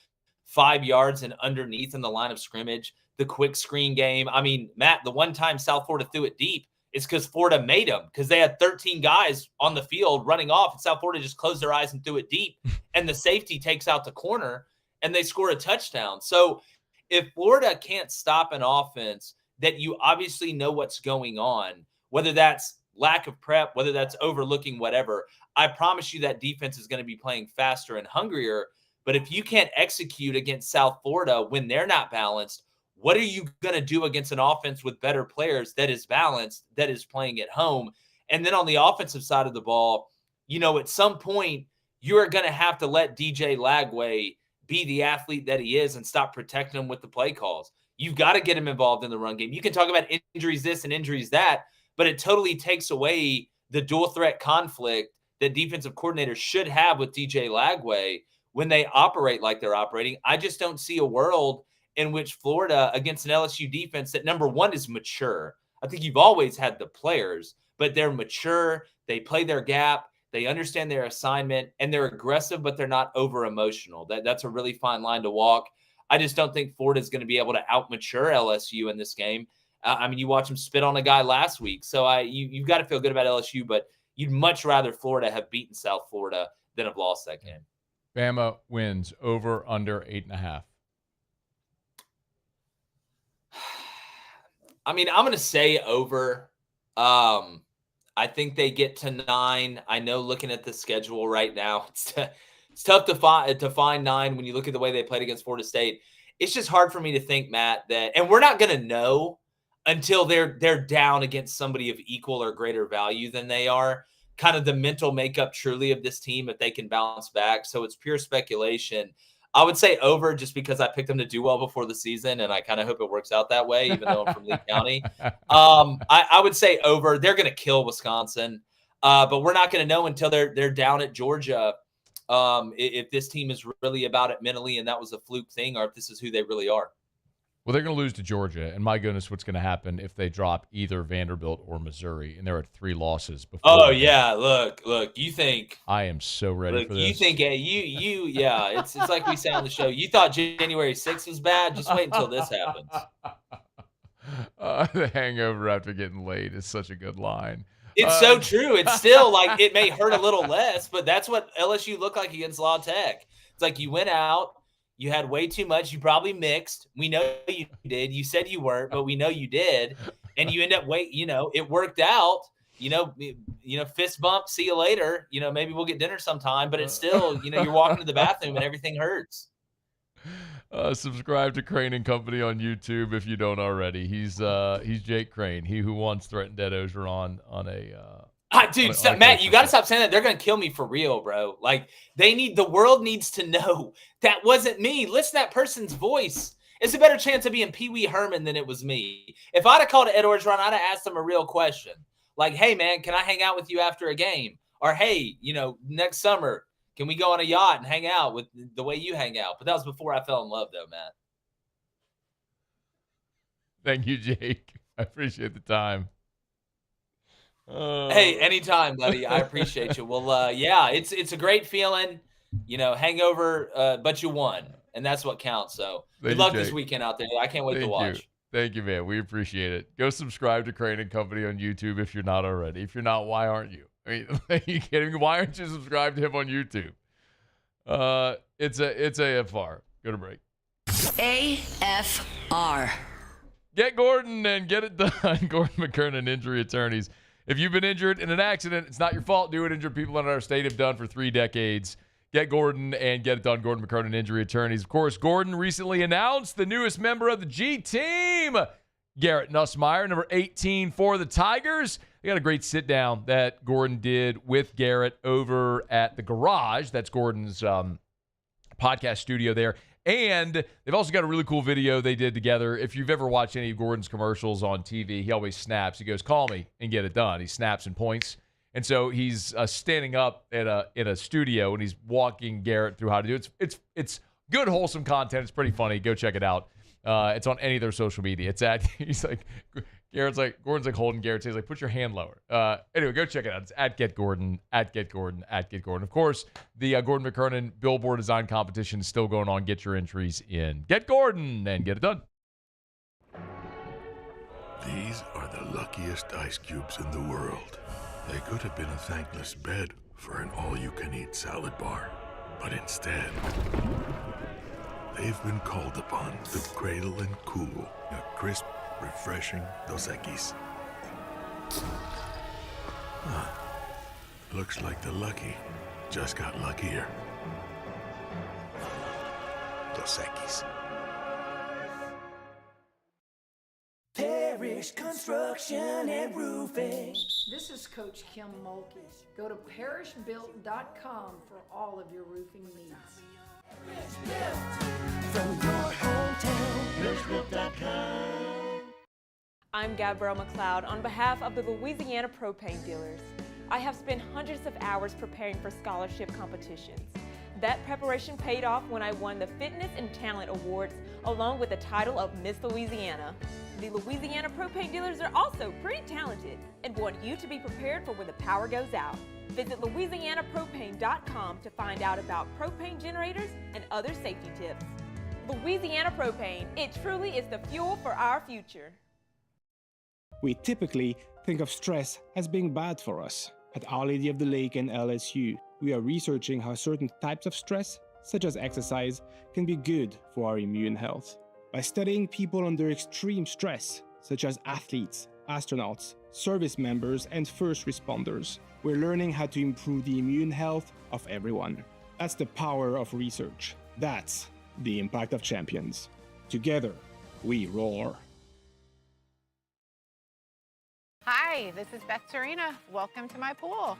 5 yards and underneath in the line of scrimmage, the quick screen game. Matt, the one time South Florida threw it deep is because Florida made them, because they had 13 guys on the field running off, and South Florida just closed their eyes and threw it deep, and the safety takes out the corner, and they score a touchdown. So if Florida can't stop an offense that you obviously know what's going on, whether that's lack of prep, whether that's overlooking whatever, I promise you that defense is going to be playing faster and hungrier. But if you can't execute against South Florida when they're not balanced, What are you going to do against an offense with better players that is balanced, that is playing at home? And then on the offensive side of the ball, at some point, you're going to have to let DJ Lagway be the athlete that he is and stop protecting him with the play calls. You've got to get him involved in the run game. You can talk about injuries this and injuries that, but it totally takes away the dual threat conflict that defensive coordinators should have with DJ Lagway when they operate like they're operating. I just don't see a world in which Florida against an LSU defense that, number one, is mature. I think you've always had the players, but they're mature. They play their gap. They understand their assignment, and they're aggressive, but they're not over-emotional. That's a really fine line to walk. I just don't think Florida is going to be able to out-mature LSU in this game. You watch them spit on a guy last week. So you've got to feel good about LSU, but you'd much rather Florida have beaten South Florida than have lost that game. Bama wins over, under 8.5. I'm going to say over. I think they get to 9. I know looking at the schedule right now, it's tough to find 9 when you look at the way they played against Florida State. It's just hard for me to think, Matt, that – and we're not going to know until they're down against somebody of equal or greater value than they are, kind of the mental makeup truly of this team if they can bounce back. So it's pure speculation. I would say over just because I picked them to do well before the season, and I kind of hope it works out that way, even though I'm from Lee County. I would say over. They're going to kill Wisconsin, but we're not going to know until they're down at Georgia if this team is really about it mentally and that was a fluke thing, or if this is who they really are. Well, they're going to lose to Georgia, and my goodness, what's going to happen if they drop either Vanderbilt or Missouri, and they're at 3 losses before. Oh, yeah, look, you think. I am so ready for this. You think, it's like we say on the show, you thought January 6th was bad? Just wait until this happens. The hangover after getting laid is such a good line. It's so true. It's still like it may hurt a little less, but that's what LSU looked like against La Tech. It's like you went out. You had way too much. You probably mixed. We know you did. You said you weren't, but we know you did. And you end up it worked out. Fist bump. See you later. Maybe we'll get dinner sometime. But it's still, you're walking to the bathroom and everything hurts. Subscribe to Crain and Company on YouTube if you don't already. He's Jake Crain, he who once threatened Ed Ogeron on a. Dude, Matt, you got to stop saying that. They're going to kill me for real, bro. Like, the world needs to know that wasn't me. Listen to that person's voice. It's a better chance of being Pee Wee Herman than it was me. If I'd have called Ed Ogeron, I'd have asked him a real question. Like, hey, man, can I hang out with you after a game? Or, hey, next summer, can we go on a yacht and hang out with the way you hang out? But that was before I fell in love, though, Matt. Thank you, Jake. I appreciate the time. Hey, anytime, buddy. I appreciate you. Well, yeah, it's a great feeling, hangover, but you won, and that's what counts. So good luck this weekend out there. I can't wait to watch. Thank you, man. We appreciate it. Go subscribe to Crain and Company on YouTube if you're not already. If you're not, why aren't you? I mean, are you kidding me? Why aren't you subscribed to him on YouTube? It's AFR. Go to break. AFR. Get Gordon and get it done. Gordon McKernan, injury attorneys. If you've been injured in an accident, it's not your fault. Do what injured people in our state have done for 3 decades. Get Gordon and get it done. Gordon McKernan, injury attorneys. Of course, Gordon recently announced the newest member of the G team, Garrett Nussmeier, number 18 for the Tigers. They got a great sit-down that Gordon did with Garrett over at the Garage. That's Gordon's podcast studio there. And they've also got a really cool video they did together. If you've ever watched any of Gordon's commercials on TV, he always snaps. He goes, call me and get it done. He snaps and points. And so he's standing up in a studio, and he's walking Garrett through how to do it. It's good, wholesome content. It's pretty funny. Go check it out. It's on any of their social media. Gordon's like holding Garrett's. He's like, put your hand lower. Anyway, go check it out. It's at Get Gordon, at Get Gordon, at Get Gordon. Of course, the Gordon McKernan Billboard Design Competition is still going on. Get your entries in. Get Gordon and get it done. These are the luckiest ice cubes in the world. They could have been a thankless bed for an all-you-can-eat salad bar. But instead, they've been called upon to cradle and cool a crisp, refreshing Dos Equis. Looks like the lucky just got luckier. Dos Equis. Parish Construction and Roofing. This is Coach Kim Mulkey. Go to parishbuilt.com for all of your roofing needs. From your hometown, parishbuilt.com. I'm Gabrielle McLeod on behalf of the Louisiana Propane Dealers. I have spent hundreds of hours preparing for scholarship competitions. That preparation paid off when I won the Fitness and Talent Awards along with the title of Miss Louisiana. The Louisiana Propane Dealers are also pretty talented and want you to be prepared for when the power goes out. Visit LouisianaPropane.com to find out about propane generators and other safety tips. Louisiana Propane, it truly is the fuel for our future. We typically think of stress as being bad for us. At Our Lady of the Lake and LSU, we are researching how certain types of stress, such as exercise, can be good for our immune health. By studying people under extreme stress, such as athletes, astronauts, service members, and first responders, we're learning how to improve the immune health of everyone. That's the power of research. That's the impact of champions. Together, we roar. Hi, this is Beth Serena. Welcome to my pool.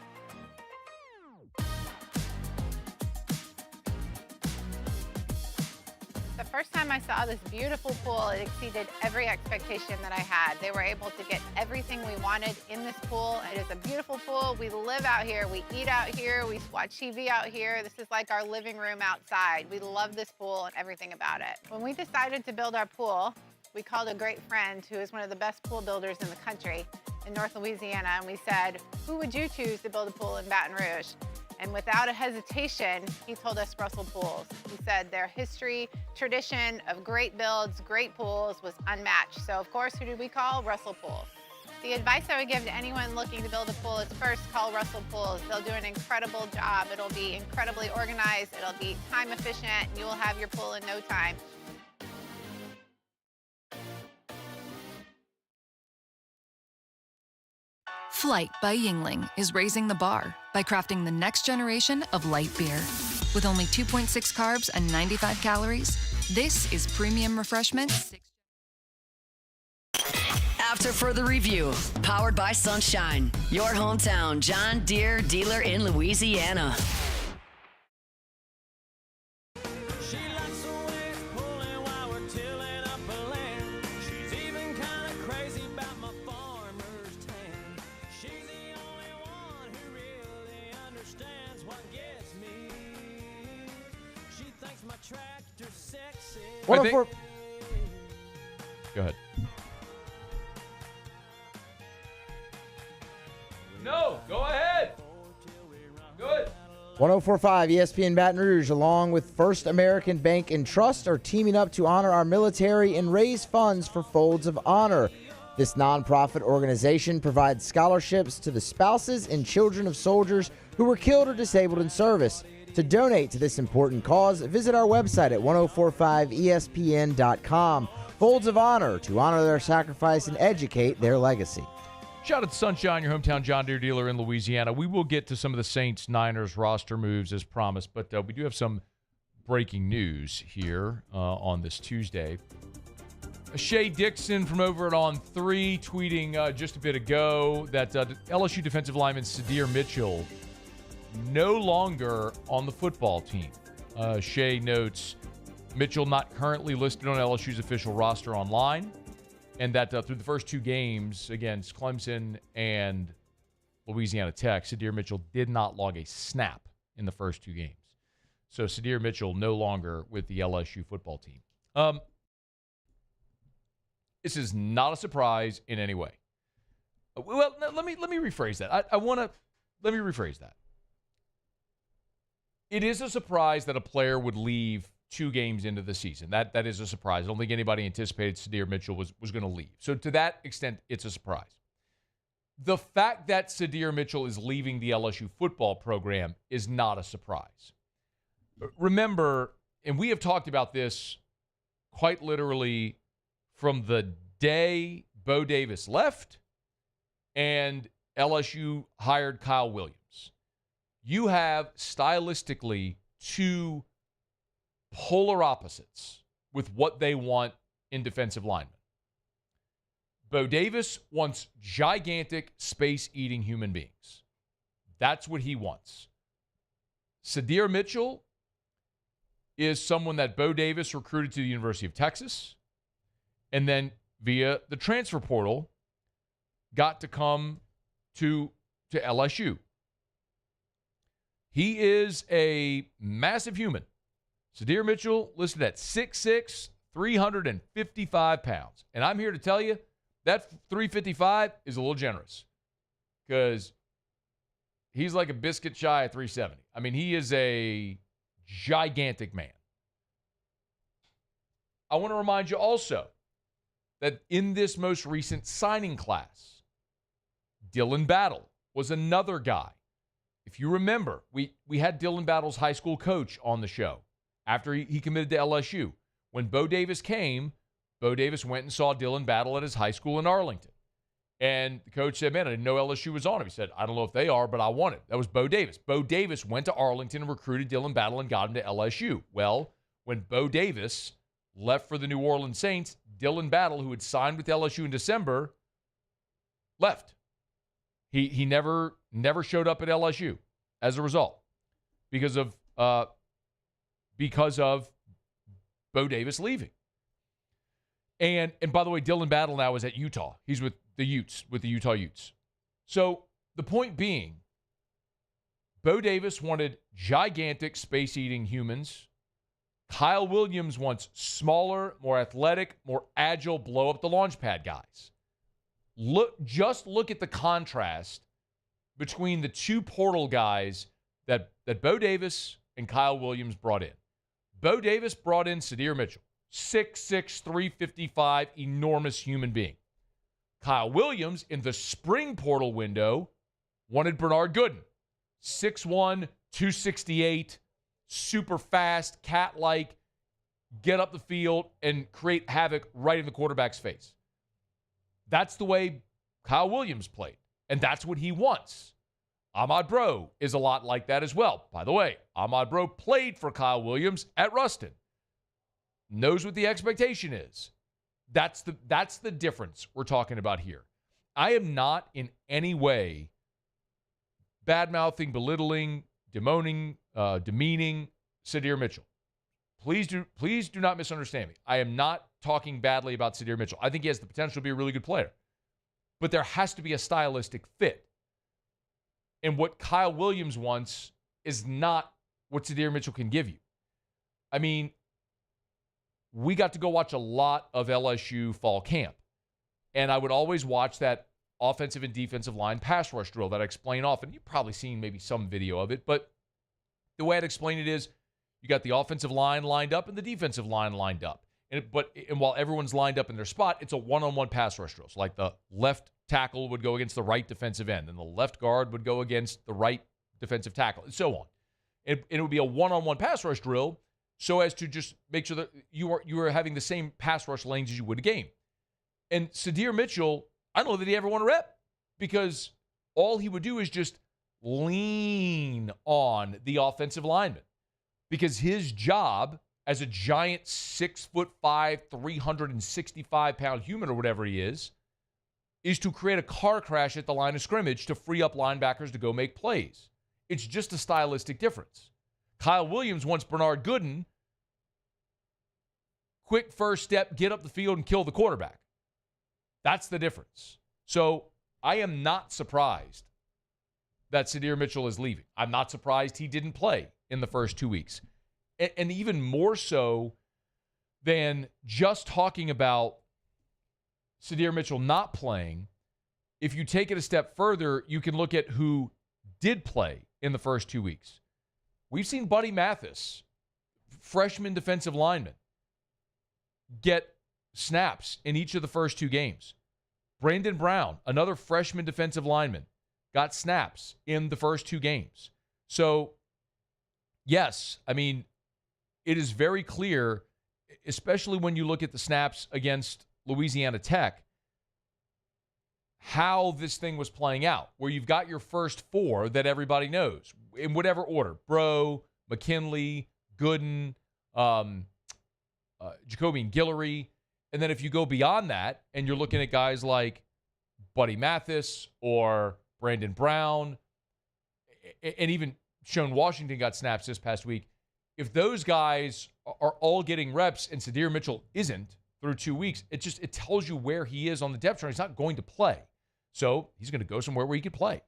The first time I saw this beautiful pool, it exceeded every expectation that I had. They were able to get everything we wanted in this pool. It is a beautiful pool. We live out here, we eat out here, we watch TV out here. This is like our living room outside. We love this pool and everything about it. When we decided to build our pool, we called a great friend who is one of the best pool builders in the country in North Louisiana, and we said, who would you choose to build a pool in Baton Rouge? And without a hesitation, he told us Russell Pools. He said their history, tradition of great builds, great pools was unmatched. So of course, who did we call? Russell Pools. The advice I would give to anyone looking to build a pool is first call Russell Pools. They'll do an incredible job. It'll be incredibly organized. It'll be time efficient, and you will have your pool in no time. Flight by Yingling is raising the bar by crafting the next generation of light beer. With only 2.6 carbs and 95 calories, this is premium refreshment. After further review, powered by Sunshine, your hometown John Deere dealer in Louisiana. Go ahead. No, go ahead. Good. 104.5 ESPN Baton Rouge, along with First American Bank and Trust, are teaming up to honor our military and raise funds for Folds of Honor. This nonprofit organization provides scholarships to the spouses and children of soldiers who were killed or disabled in service. To donate to this important cause, visit our website at 1045ESPN.com. Folds of Honor, to honor their sacrifice and educate their legacy. Shout out to Sunshine, your hometown John Deere dealer in Louisiana. We will get to some of the Saints-Niners roster moves as promised, but we do have some breaking news here on this Tuesday. Shea Dixon from over at On3 tweeting just a bit ago that LSU defensive lineman Sadir Mitchell no longer on the football team. Shea notes Mitchell not currently listed on LSU's official roster online, and that through the first two games against Clemson and Louisiana Tech, Sadir Mitchell did not log a snap in the first two games. So Sadir Mitchell no longer with the LSU football team. This is not a surprise in any way. Well, let me rephrase that. Let me rephrase that. It is a surprise that a player would leave 2 games into the season. That is a surprise. I don't think anybody anticipated Sadir Mitchell was going to leave. So to that extent, it's a surprise. The fact that Sadir Mitchell is leaving the LSU football program is not a surprise. Remember, and we have talked about this quite literally from the day Bo Davis left and LSU hired Kyle Williams. You have stylistically 2 polar opposites with what they want in defensive linemen. Bo Davis wants gigantic, space-eating human beings. That's what he wants. Sadir Mitchell is someone that Bo Davis recruited to the University of Texas, and then via the transfer portal got to come to LSU. He is a massive human. Sadir Mitchell listed at 6'6", 355 pounds. And I'm here to tell you that 355 is a little generous because he's like a biscuit shy of 370. I mean, he is a gigantic man. I want to remind you also that in this most recent signing class, Dylan Battle was another guy. If you remember, we had Dylan Battle's high school coach on the show after he committed to LSU. When Bo Davis came, Bo Davis went and saw Dylan Battle at his high school in Arlington. And the coach said, man, I didn't know LSU was on him. He said, I don't know if they are, but I want it. That was Bo Davis. Bo Davis went to Arlington and recruited Dylan Battle and got him to LSU. Well, when Bo Davis left for the New Orleans Saints, Dylan Battle, who had signed with LSU in December, left. He never showed up at LSU as a result because of Bo Davis leaving. And by the way, Dylan Battle now is at Utah. He's with the Utes, with the Utah Utes. So the point being, Bo Davis wanted gigantic space-eating humans. Kyle Williams wants smaller, more athletic, more agile, blow-up-the-launch-pad guys. Look at the contrast between the two portal guys that Bo Davis and Kyle Williams brought in. Bo Davis brought in Sadir Mitchell, 6'6", 355, enormous human being. Kyle Williams, in the spring portal window, wanted Bernard Gooden, 6'1", 268, super fast, cat-like, get up the field and create havoc right in the quarterback's face. That's the way Kyle Williams played, and that's what he wants. Ahmad Bro is a lot like that as well. By the way, Ahmad Bro played for Kyle Williams at Ruston. Knows what the expectation is. That's the difference we're talking about here. I am not in any way bad-mouthing, belittling, demeaning Sadir Mitchell. Please do not misunderstand me. I am not talking badly about Sadir Mitchell. I think he has the potential to be a really good player. But there has to be a stylistic fit. And what Kyle Williams wants is not what Sadir Mitchell can give you. I mean, we got to go watch a lot of LSU fall camp. And I would always watch that offensive and defensive line pass rush drill that I explain often. You've probably seen maybe some video of it. But the way I'd explain it is you got the offensive line lined up and the defensive line lined up. And while everyone's lined up in their spot, it's a one-on-one pass rush drill. So like the left tackle would go against the right defensive end, and the left guard would go against the right defensive tackle, and so on. And it would be a one-on-one pass rush drill so as to just make sure that you are having the same pass rush lanes as you would a game. And Sadir Mitchell, I don't know that he ever won a rep because all he would do is just lean on the offensive lineman because his job as a giant 6'5", 365-pound human or whatever he is to create a car crash at the line of scrimmage to free up linebackers to go make plays. It's just a stylistic difference. Kyle Williams wants Bernard Gooden, quick first step, get up the field and kill the quarterback. That's the difference. So I am not surprised that Sadir Mitchell is leaving. I'm not surprised he didn't play in the first 2 weeks. And even more so than just talking about Sadir Mitchell not playing, if you take it a step further, you can look at who did play in the first 2 weeks. We've seen Buddy Mathis, freshman defensive lineman, get snaps in each of the first 2 games. Brandon Brown, another freshman defensive lineman, got snaps in the first 2 games. So, yes, I mean, it is very clear, especially when you look at the snaps against Louisiana Tech, how this thing was playing out, where you've got your first 4 that everybody knows, in whatever order: Bro, McKinley, Gooden, Jacobian Guillory, And then if you go beyond that and you're looking at guys like Buddy Mathis or Brandon Brown, and even Sean Washington got snaps this past week, if those guys are all getting reps and Sadir Mitchell isn't through 2 weeks, it tells you where he is on the depth chart. He's not going to play. So he's going to go somewhere where he could play.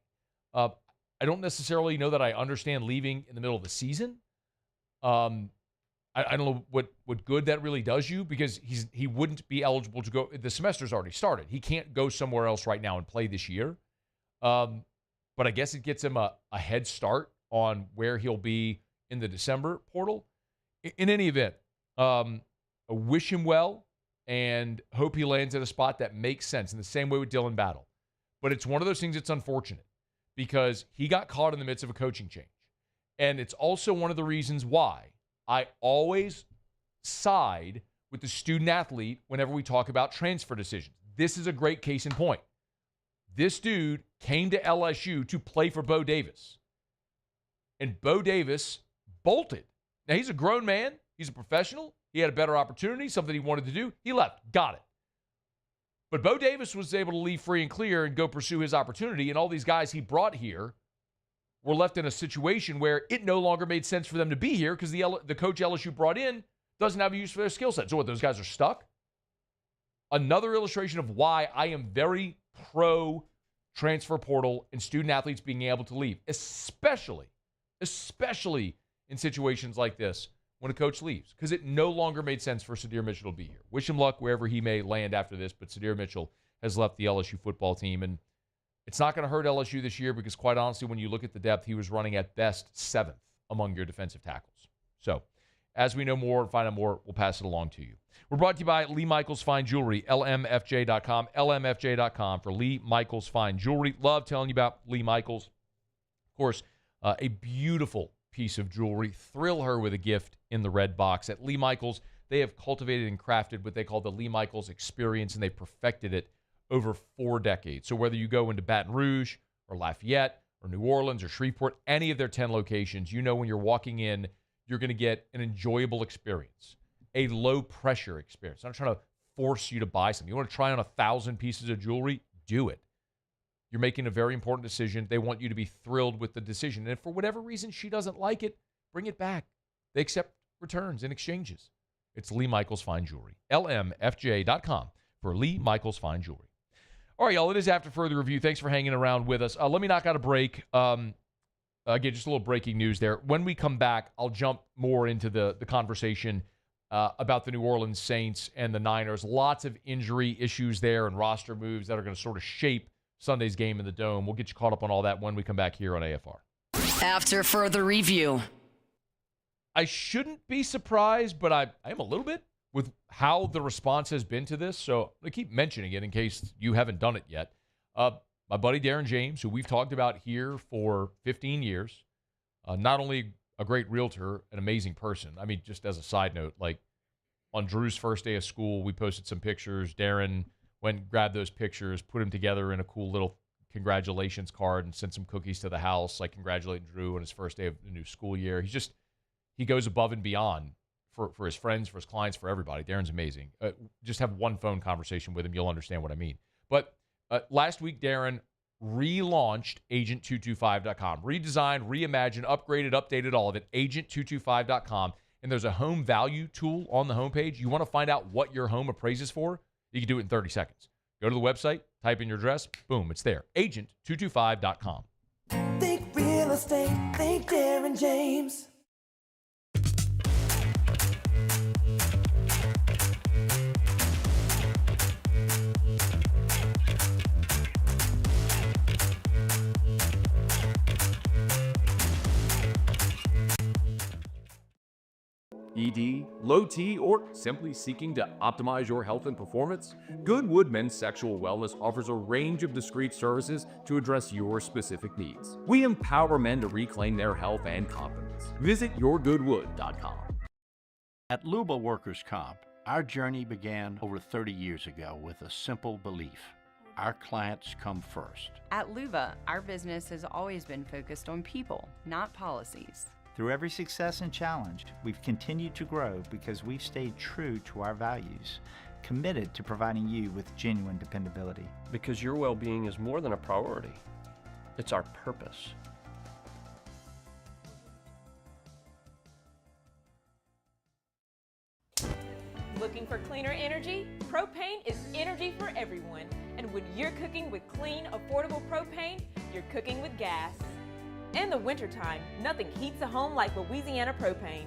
I don't necessarily know that I understand leaving in the middle of the season. I don't know what good that really does you, because he wouldn't be eligible to go. The semester's already started. He can't go somewhere else right now and play this year. But I guess it gets him a head start on where he'll be in the December portal. In any event, I wish him well and hope he lands at a spot that makes sense, in the same way with Dylan Battle. But it's one of those things that's unfortunate because he got caught in the midst of a coaching change. And it's also one of the reasons why I always side with the student athlete whenever we talk about transfer decisions. This is a great case in point. This dude came to LSU to play for Bo Davis. And Bo Davis bolted. Now, he's a grown man. He's a professional. He had a better opportunity, something he wanted to do. He left. Got it. But Bo Davis was able to leave free and clear and go pursue his opportunity, and all these guys he brought here were left in a situation where it no longer made sense for them to be here because the coach LSU brought in doesn't have a use for their skill set. So what, those guys are stuck? Another illustration of why I am very pro transfer portal and student athletes being able to leave, especially in situations like this when a coach leaves, because it no longer made sense for Sadir Mitchell to be here. Wish him luck wherever he may land after this, but Sadir Mitchell has left the LSU football team, and it's not going to hurt LSU this year because, quite honestly, when you look at the depth, he was running at best 7th among your defensive tackles. So, as we know more and find out more, we'll pass it along to you. We're brought to you by Lee Michaels Fine Jewelry, lmfj.com, lmfj.com for Lee Michaels Fine Jewelry. Love telling you about Lee Michaels. Of course, a beautiful piece of jewelry. Thrill her with a gift in the red box. At Lee Michaels, they have cultivated and crafted what they call the Lee Michaels experience, and they perfected it over 4 decades. So whether you go into Baton Rouge or Lafayette or New Orleans or Shreveport, any of their 10 locations, you know when you're walking in, you're going to get an enjoyable experience, a low-pressure experience. I'm not trying to force you to buy something. You want to try on 1,000 pieces of jewelry? Do it. You're making a very important decision. They want you to be thrilled with the decision. And if for whatever reason she doesn't like it, bring it back. They accept returns and exchanges. It's Lee Michaels Fine Jewelry. LMFJ.com for Lee Michaels Fine Jewelry. All right, y'all, it is After Further Review. Thanks for hanging around with us. Let me knock out a break. Again, just a little breaking news there. When we come back, I'll jump more into the conversation about the New Orleans Saints and the Niners. Lots of injury issues there and roster moves that are going to sort of shape Sunday's game in the Dome. We'll get you caught up on all that when we come back here on AFR. After Further Review. I shouldn't be surprised, but I am a little bit with how the response has been to this. So I keep mentioning it in case you haven't done it yet. My buddy Darren James, who we've talked about here for 15 years, not only a great realtor, an amazing person. I mean, just as a side note, like on Drew's first day of school, we posted some pictures. Darren went and grabbed those pictures, put them together in a cool little congratulations card and sent some cookies to the house, like congratulating Drew on his first day of the new school year. He goes above and beyond for his friends, for his clients, for everybody. Darren's amazing. Just have one phone conversation with him. You'll understand what I mean. But last week, Darren relaunched agent225.com. Redesigned, reimagined, upgraded, updated, all of it. agent225.com. And there's a home value tool on the homepage. You want to find out what your home appraises for? You can do it in 30 seconds. Go to the website, type in your address, boom, it's there. agent225.com. Think real estate, think Darren James. ED, low T, or simply seeking to optimize your health and performance? Goodwood Men's Sexual Wellness offers a range of discreet services to address your specific needs. We empower men to reclaim their health and confidence. Visit yourgoodwood.com. At Luba Workers' Comp, our journey began over 30 years ago with a simple belief: our clients come first. At Luba, our business has always been focused on people, not policies. Through every success and challenge, we've continued to grow because we've stayed true to our values. committed to providing you with genuine dependability. Because your well-being is more than a priority. It's our purpose. Looking for cleaner energy? Propane is energy for everyone. And when you're cooking with clean, affordable propane, you're cooking with gas. In the wintertime, nothing heats a home like Louisiana propane.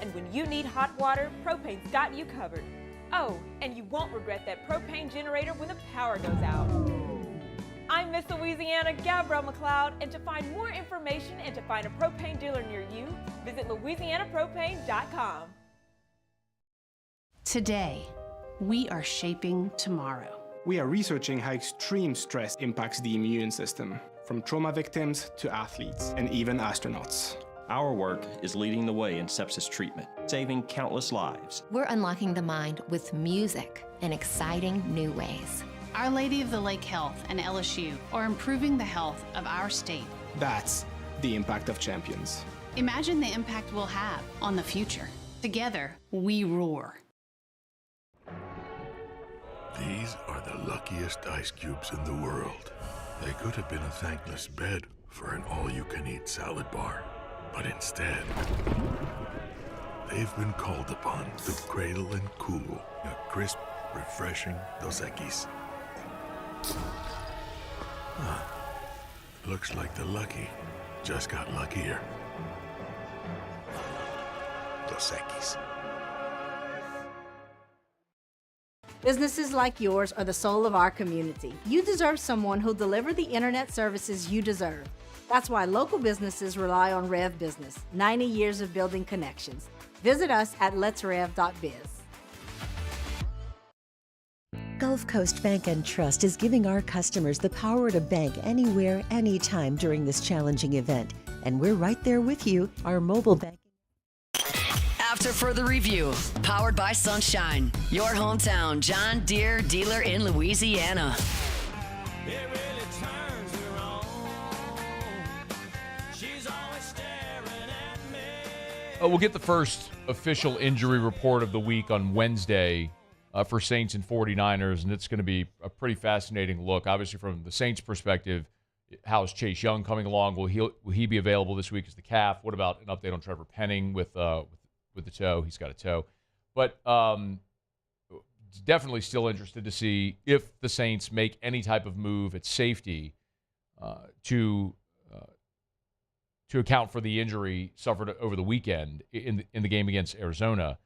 And when you need hot water, propane's got you covered. Oh, and you won't regret that propane generator when the power goes out. I'm Miss Louisiana, Gabrielle McLeod, and to find more information and to find a propane dealer near you, visit louisianapropane.com. Today, we are shaping tomorrow. We are researching how extreme stress impacts the immune system, from trauma victims to athletes and even astronauts. Our work is leading the way in sepsis treatment, saving countless lives. We're unlocking the mind with music in exciting new ways. Our Lady of the Lake Health and LSU are improving the health of our state. That's the impact of champions. Imagine the impact we'll have on the future. Together, we roar. These are the luckiest ice cubes in the world. They could have been a thankless bed for an all-you-can-eat salad bar. But instead, they've been called upon to cradle and cool a crisp, refreshing Dos Equis. Looks like the lucky just got luckier. Dos Equis. Businesses like yours are the soul of our community. You deserve someone who'll deliver the internet services you deserve. That's why local businesses rely on Rev Business, 90 years of building connections. Visit us at letsrev.biz. Gulf Coast Bank and Trust is giving our customers the power to bank anywhere, anytime during this challenging event. And we're right there with you. Our mobile bank. After further review, powered by Sunshine, your hometown John Deere dealer in Louisiana. We'll get the first official injury report of the week on Wednesday for Saints and 49ers, and it's going to be a pretty fascinating look. Obviously, from the Saints' perspective, how's Chase Young coming along? Will he be available this week as the calf? What about an update on Trevor Penning with the toe? He's got a toe. But definitely still interested to see if the Saints make any type of move at safety to account for the injury suffered over the weekend in the game against Arizona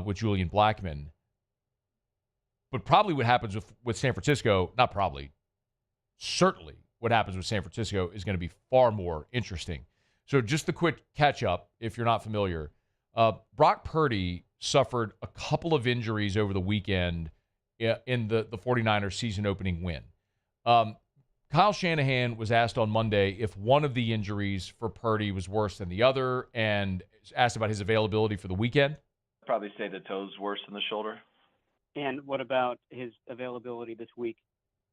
with Julian Blackmon. But probably what happens with San Francisco, not probably, certainly what happens with San Francisco is going to be far more interesting. So just the quick catch-up, if you're not familiar, Brock Purdy suffered a couple of injuries over the weekend in the 49ers season-opening win. Kyle Shanahan was asked on Monday if one of the injuries for Purdy was worse than the other and asked about his availability for the weekend. I'd probably say the toe's worse than the shoulder. And what about his availability this week?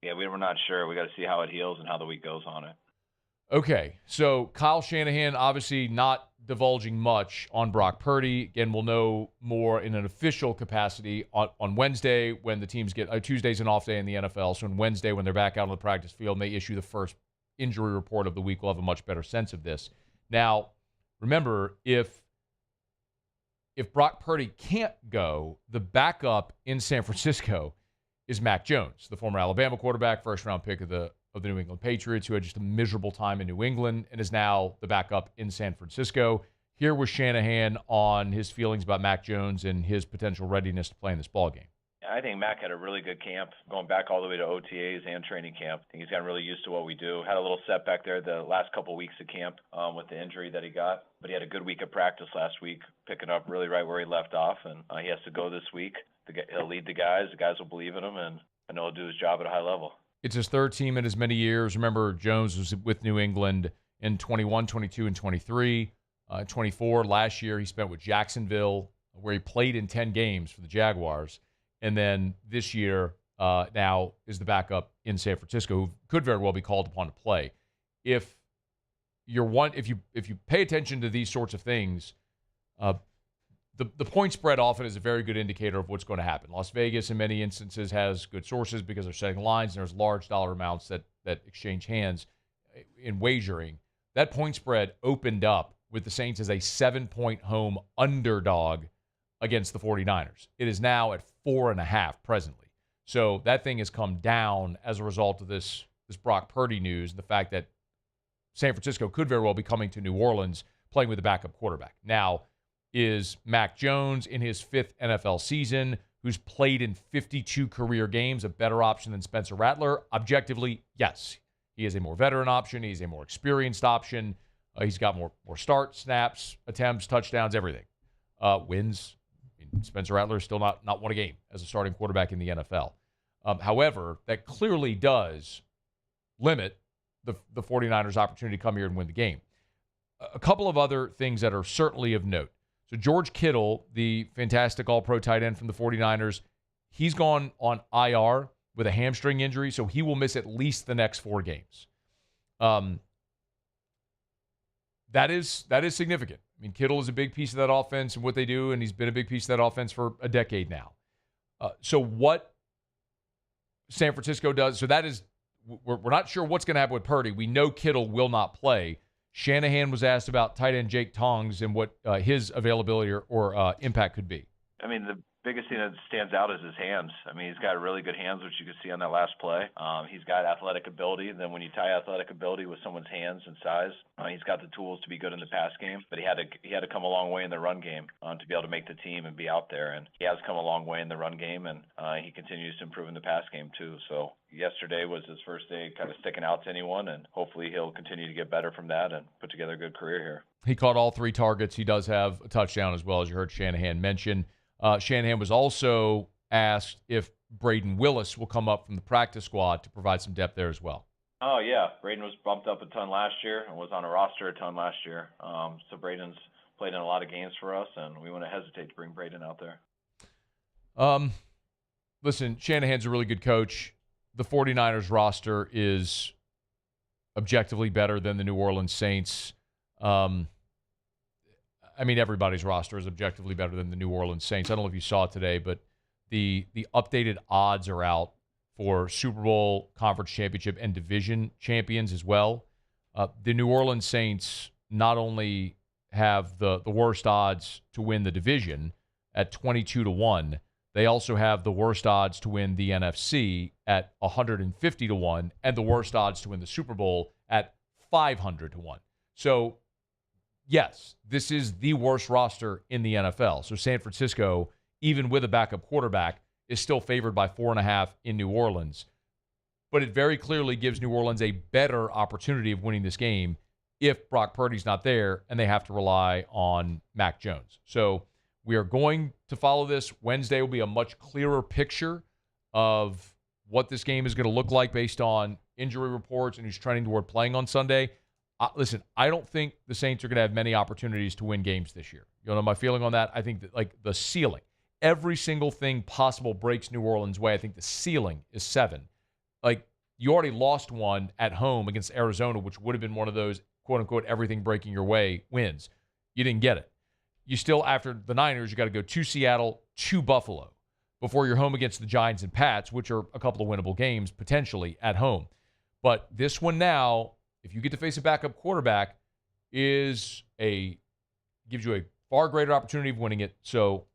Yeah, we're not sure. We got to see how it heals and how the week goes on it. Okay, so Kyle Shanahan obviously not divulging much on Brock Purdy. Again, we'll know more in an official capacity on Wednesday when the teams get Tuesday's an off day in the NFL. So on Wednesday when they're back out on the practice field and they issue the first injury report of the week, we'll have a much better sense of this. Now, remember, if Brock Purdy can't go, the backup in San Francisco is Mac Jones, the former Alabama quarterback, first-round pick of the New England Patriots, who had just a miserable time in New England and is now the backup in San Francisco. Here was Shanahan on his feelings about Mac Jones and his potential readiness to play in this ballgame. I think Mac had a really good camp, going back all the way to OTAs and training camp. I think he's gotten really used to what we do. Had a little setback there the last couple of weeks of camp with the injury that he got, but he had a good week of practice last week, picking up really right where he left off, and he has to go this week. He'll lead the guys. The guys will believe in him, and I know he'll do his job at a high level. It's his third team in as many years. Remember, Jones was with New England in 21, 22, and 23. 24 last year he spent with Jacksonville, where he played in 10 games for the Jaguars. And then this year now is the backup in San Francisco, who could very well be called upon to play. If you pay attention to these sorts of things, the the point spread often is a very good indicator of what's going to happen. Las Vegas, in many instances, has good sources because they're setting lines, and there's large dollar amounts that exchange hands in wagering. That point spread opened up with the Saints as a 7-point home underdog against the 49ers. It is now at 4.5 presently. So that thing has come down as a result of this Brock Purdy news, and the fact that San Francisco could very well be coming to New Orleans playing with a backup quarterback. Now, is Mac Jones in his 5th NFL season, who's played in 52 career games, a better option than Spencer Rattler? Objectively, yes. He is a more veteran option. He's a more experienced option. He's got more start, snaps, attempts, touchdowns, everything. Wins. Spencer Rattler is still not won a game as a starting quarterback in the NFL. However, that clearly does limit the 49ers' opportunity to come here and win the game. A couple of other things that are certainly of note. So George Kittle, the fantastic all-pro tight end from the 49ers, he's gone on IR with a hamstring injury, so he will miss at least the next 4 games. That is significant. I mean, Kittle is a big piece of that offense and what they do, and he's been a big piece of that offense for a decade now. So what San Francisco does, so that is, we're not sure what's going to happen with Purdy. We know Kittle will not play. Shanahan was asked about tight end Jake Tongs and what his availability or impact could be. I mean, the biggest thing that stands out is his hands. I mean, he's got really good hands, which you could see on that last play. He's got athletic ability. And then when you tie athletic ability with someone's hands and size, he's got the tools to be good in the pass game. But he had to come a long way in the run game to be able to make the team and be out there. And he has come a long way in the run game, and he continues to improve in the pass game too. So yesterday was his first day kind of sticking out to anyone, and hopefully he'll continue to get better from that and put together a good career here. He caught all 3 targets. He does have a touchdown as well, as you heard Shanahan mention. Shanahan was also asked if Braden Willis will come up from the practice squad to provide some depth there as well. Oh, yeah. Braden was bumped up a ton last year and was on a roster a ton last year. So Braden's played in a lot of games for us, and we wouldn't hesitate to bring Braden out there. Listen, Shanahan's a really good coach. The 49ers roster is objectively better than the New Orleans Saints. I mean, everybody's roster is objectively better than the New Orleans Saints. I don't know if you saw it today, but the updated odds are out for Super Bowl, Conference Championship, and Division champions as well. The New Orleans Saints not only have the worst odds to win the division at 22-1, they also have the worst odds to win the NFC at 150-1, and the worst odds to win the Super Bowl at 500-1. So, yes, this is the worst roster in the NFL. So San Francisco, even with a backup quarterback, is still favored by 4.5 in New Orleans. But it very clearly gives New Orleans a better opportunity of winning this game if Brock Purdy's not there and they have to rely on Mac Jones. So we are going to follow this. Wednesday will be a much clearer picture of what this game is going to look like based on injury reports and who's trending toward playing on Sunday. Listen, I don't think the Saints are going to have many opportunities to win games this year. You know my feeling on that? I think that, like, the ceiling, every single thing possible breaks New Orleans' way. I think the ceiling is 7. Like, you already lost one at home against Arizona, which would have been one of those, quote-unquote, everything breaking your way wins. You didn't get it. You still, after the Niners, you got to go to Seattle, to Buffalo, before you're home against the Giants and Pats, which are a couple of winnable games, potentially, at home. But this one now, if you get to face a backup quarterback, gives you a far greater opportunity of winning it. So,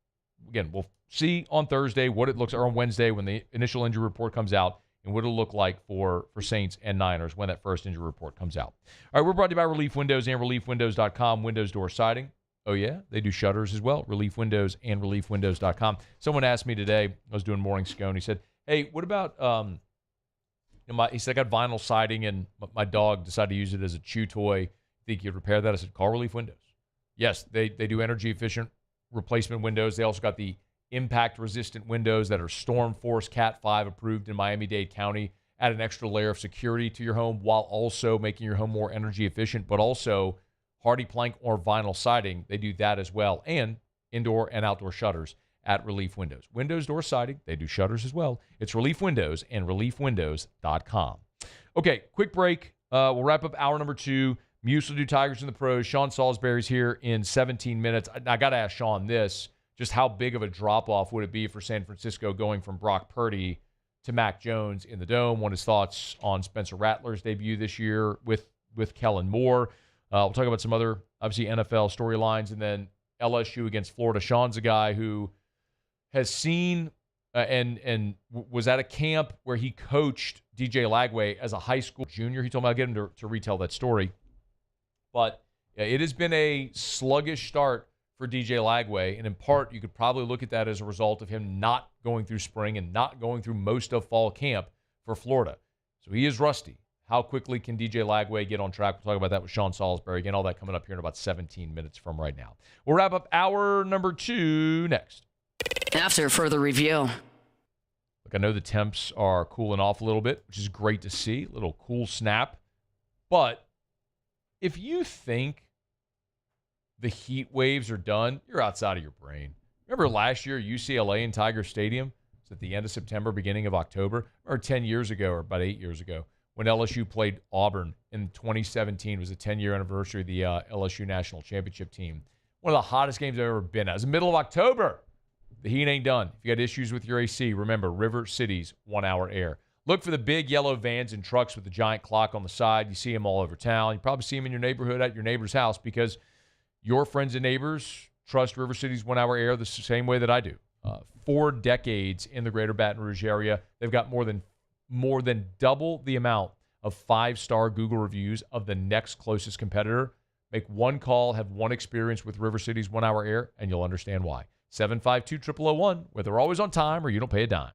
again, we'll see on Thursday what it looks, or on Wednesday when the initial injury report comes out, and what it'll look like for Saints and Niners when that first injury report comes out. All right, we're brought to you by Relief Windows and ReliefWindows.com. Windows, door, siding. Oh, yeah, they do shutters as well. Relief Windows and ReliefWindows.com. Someone asked me today, I was doing Morning Scone, he said, hey, what about... he said, I got vinyl siding, and my dog decided to use it as a chew toy. Think you'd repair that? I said, call Relief Windows. Yes, they do energy-efficient replacement windows. They also got the impact-resistant windows that are Storm Force Cat 5 approved in Miami-Dade County. Add an extra layer of security to your home while also making your home more energy-efficient, but also hardy plank or vinyl siding. They do that as well, and indoor and outdoor shutters at Relief Windows. Windows, door, siding, they do shutters as well. It's Relief Windows and ReliefWindows.com. Okay, quick break. We'll wrap up hour number 2. Muse will do Tigers in the Pros. Sean Salisbury's here in 17 minutes. I got to ask Sean this. just how big of a drop-off would it be for San Francisco going from Brock Purdy to Mac Jones in the Dome. Want his thoughts on Spencer Rattler's debut this year with Kellen Moore. We'll talk about some other, obviously, NFL storylines, and then LSU against Florida. Sean's a guy who has seen and was at a camp where he coached DJ Lagway as a high school junior. He told me I'll get him to retell that story. But it has been a sluggish start for DJ Lagway, and in part, you could probably look at that as a result of him not going through spring and not going through most of fall camp for Florida. So he is rusty. How quickly can DJ Lagway get on track? We'll talk about that with Sean Salisbury. Again, all that coming up here in about 17 minutes from right now. We'll wrap up hour number 2 next. After further review. Look, I know the temps are cooling off a little bit, which is great to see. A little cool snap. But if you think the heat waves are done, you're outside of your brain. Remember last year, UCLA in Tiger Stadium? It's at the end of September, beginning of October, or 10 years ago, or about 8 years ago, when LSU played Auburn in 2017. It was the 10-year anniversary of the LSU National Championship team. One of the hottest games I've ever been at. It was the middle of October. The heat ain't done. If you got issues with your AC, remember River City's 1-hour air. Look for the big yellow vans and trucks with the giant clock on the side. You see them all over town. You probably see them in your neighborhood at your neighbor's house because your friends and neighbors trust River City's 1-hour air the same way that I do. 4 decades in the greater Baton Rouge area. They've got more than double the amount of 5-star Google reviews of the next closest competitor. Make one call, have one experience with River City's 1-hour air, and you'll understand why. 752-0001, where they're always on time or you don't pay a dime.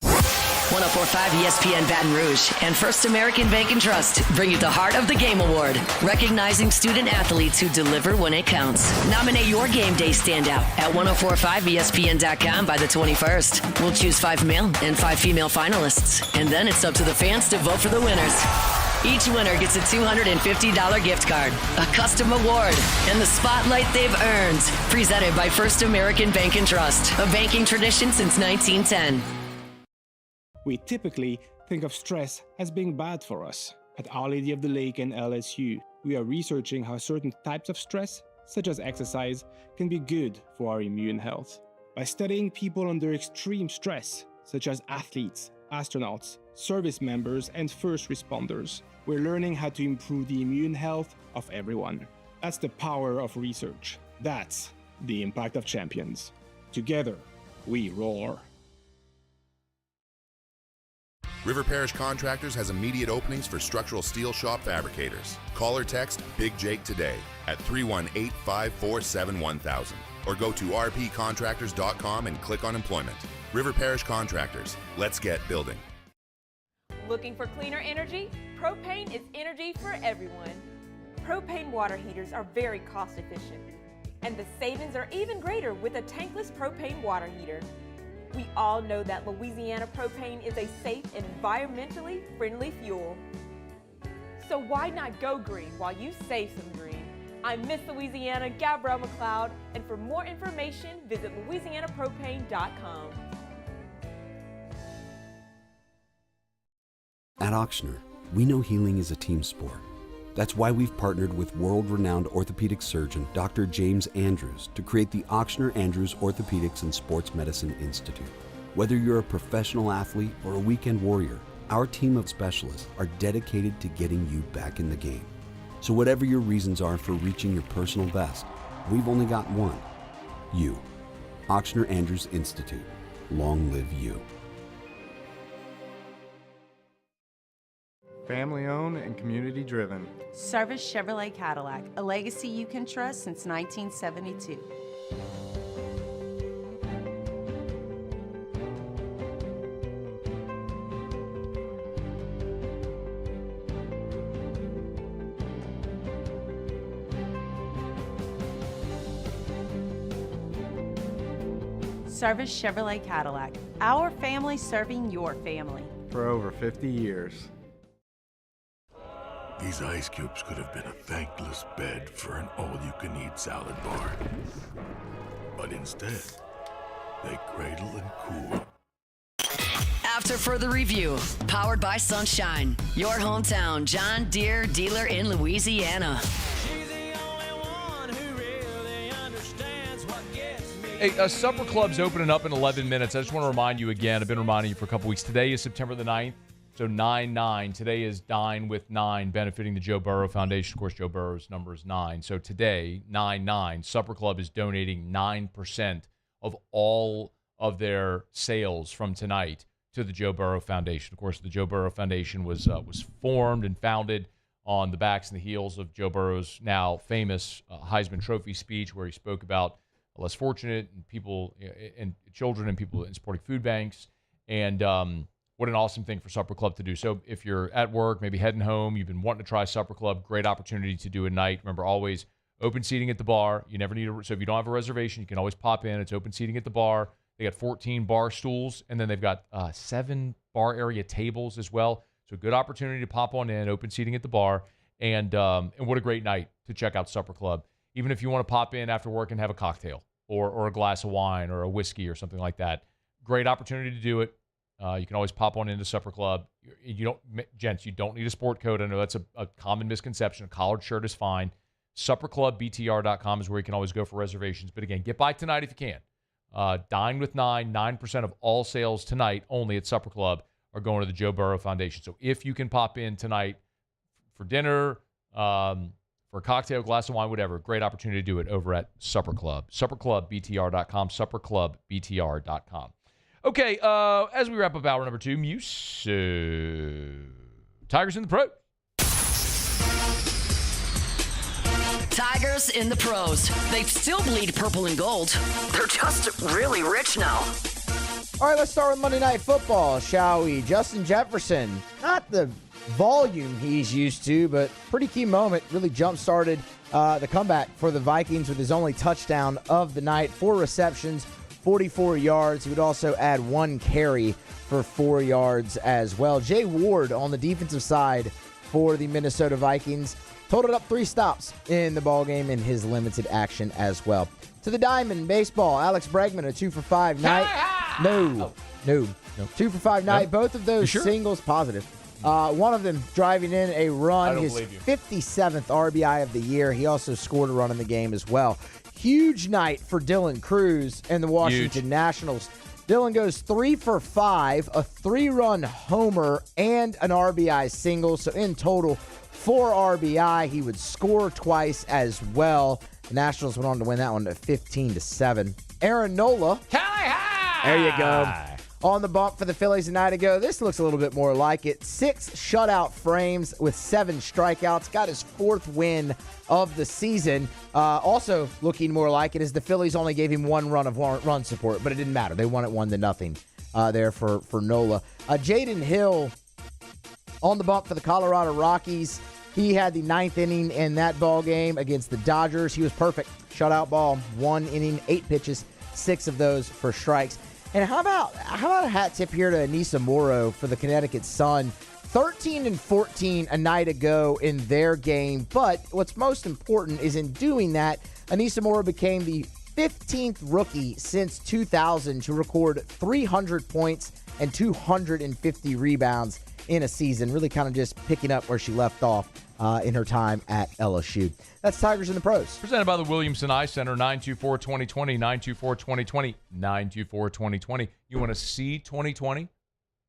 104.5 ESPN Baton Rouge and First American Bank and Trust bring you the Heart of the Game Award, recognizing student athletes who deliver when it counts. Nominate your game day standout at 1045ESPN.com by the 21st. We'll choose 5 male and 5 female finalists, and then it's up to the fans to vote for the winners. Each winner gets a $250 gift card, a custom award, and the spotlight they've earned. Presented by First American Bank and Trust, a banking tradition since 1910. We typically think of stress as being bad for us. At Our Lady of the Lake and LSU, we are researching how certain types of stress, such as exercise, can be good for our immune health. By studying people under extreme stress, such as athletes, astronauts, service members, and first responders, we're learning how to improve the immune health of everyone. That's the power of research. That's the impact of champions. Together, we roar. River Parish Contractors has immediate openings for structural steel shop fabricators. Call or text Big Jake today at 318-547-1000 or go to rpcontractors.com and click on employment. River Parish Contractors. Let's get building. Looking for cleaner energy? Propane is energy for everyone. Propane water heaters are very cost efficient, and the savings are even greater with a tankless propane water heater. We all know that Louisiana propane is a safe and environmentally friendly fuel. So why not go green while you save some green? I'm Miss Louisiana, Gabrielle McLeod, and for more information, visit louisianapropane.com. At Auctioner, we know healing is a team sport. That's why we've partnered with world-renowned orthopedic surgeon Dr. James Andrews to create the Auctioner Andrews Orthopedics and Sports Medicine Institute. Whether you're a professional athlete or a weekend warrior, our team of specialists are dedicated to getting you back in the game. So whatever your reasons are for reaching your personal best, we've only got one: you. Auctioner Andrews Institute. Long live you. Family owned and community driven. Service Chevrolet Cadillac, a legacy you can trust since 1972. Service Chevrolet Cadillac, our family serving your family. For over 50 years. These ice cubes could have been a thankless bed for an all-you-can-eat salad bar. But instead, they cradle and cool. After further review, powered by Sunshine, your hometown John Deere dealer in Louisiana. She's the only one who really understands what gets Hey, Supper Club's opening up in 11 minutes. I just want to remind you again. I've been reminding you for a couple weeks. Today is September the 9th, so 9-9. Today is Dine with 9, benefiting the Joe Burrow Foundation. Of course, Joe Burrow's number is 9. So today, 9-9, Supper Club is donating 9% of all of their sales from tonight to the Joe Burrow Foundation. Of course, the Joe Burrow Foundation was formed and founded on the backs and the heels of Joe Burrow's now famous Heisman Trophy speech, where he spoke about less fortunate and people and children and people in supporting food banks. And what an awesome thing for Supper Club to do. So if you're at work, maybe heading home, you've been wanting to try Supper Club, great opportunity to do a night. Remember, always open seating at the bar. You never need so if you don't have a reservation, you can always pop in. It's open seating at the bar. They got 14 bar stools, and then they've got 7 bar area tables as well. So good opportunity to pop on in, open seating at the bar. And what a great night to check out Supper Club. Even if you want to pop in after work and have a cocktail or a glass of wine or a whiskey or something like that, great opportunity to do it. You can always pop on into Supper Club. Gents, you don't need a sport coat. I know that's a common misconception. A collared shirt is fine. SupperClubBTR.com is where you can always go for reservations. But again, get by tonight if you can. Dine with 9% of all sales tonight only at Supper Club are going to the Joe Burrow Foundation. So if you can pop in tonight for dinner, for a cocktail, glass of wine, whatever, great opportunity to do it over at Supper Club. SupperClubBTR.com, SupperClubBTR.com. Okay, as we wrap up hour number 2, Muse, Tigers in the Pro. Tigers in the pros. They still bleed purple and gold. They're just really rich now. All right, let's start with Monday Night Football, shall we? Justin Jefferson, not the volume he's used to, but pretty key moment. Really jump-started the comeback for the Vikings with his only touchdown of the night. 4 receptions, 44 yards. He would also add 1 carry for 4 yards as well. Jay Ward on the defensive side for the Minnesota Vikings totaled up 3 stops in the ballgame in his limited action as well. To the Diamond Baseball, Alex Bregman, a 2-for-5 night. No. 2-for-5 night. Both of those singles positive. One of them driving in a run, his 57th RBI of the year. He also scored a run in the game as well. Huge night for Dylan Cruz and the Washington Nationals. Dylan goes 3-for-5, a 3-run homer, and an RBI single. So in total, 4 RBI. He would score twice as well. The Nationals went on to win that one at 15-7. Aaron Nola. There you go. On the bump for the Phillies a night ago. This looks a little bit more like it. 6 shutout frames with 7 strikeouts. Got his 4th win of the season. Also looking more like it is the Phillies only gave him 1 run of run support, but it didn't matter. They won it 1-0 there for Nola. Jaden Hill on the bump for the Colorado Rockies. He had the 9th inning in that ball game against the Dodgers. He was perfect. Shutout ball, 1 inning, 8 pitches, 6 of those for strikes. And how about a hat tip here to Anissa Morrow for the Connecticut Sun? 13-14 a night ago in their game. But what's most important is in doing that, Anissa Morrow became the 15th rookie since 2000 to record 300 points and 250 rebounds in a season. Really kind of just picking up where she left off in her time at LSU. That's Tigers in the Pros. Presented by the Williamson Eye Center, 924-2020, 924-2020, 924-2020. You want to see 2020?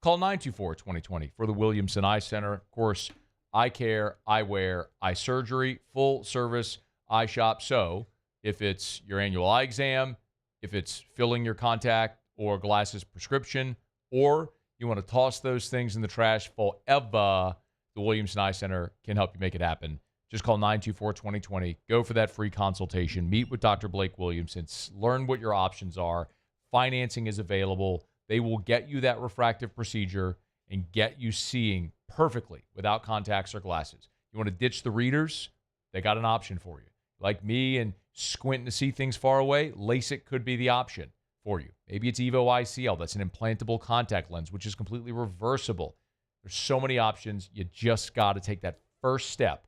Call 924-2020 for the Williamson Eye Center. Of course, eye care, eyewear, eye surgery, full service eye shop. So if it's your annual eye exam, if it's filling your contact or glasses prescription, or you want to toss those things in the trash forever, the Williamson Eye Center can help you make it happen. Just call 924-2020. Go for that free consultation. Meet with Dr. Blake Williamson. Learn what your options are. Financing is available. They will get you that refractive procedure and get you seeing perfectly without contacts or glasses. You want to ditch the readers? They got an option for you. Like me and squinting to see things far away, LASIK could be the option for you. Maybe it's EVO ICL. That's an implantable contact lens, which is completely reversible. There's so many options. You just got to take that first step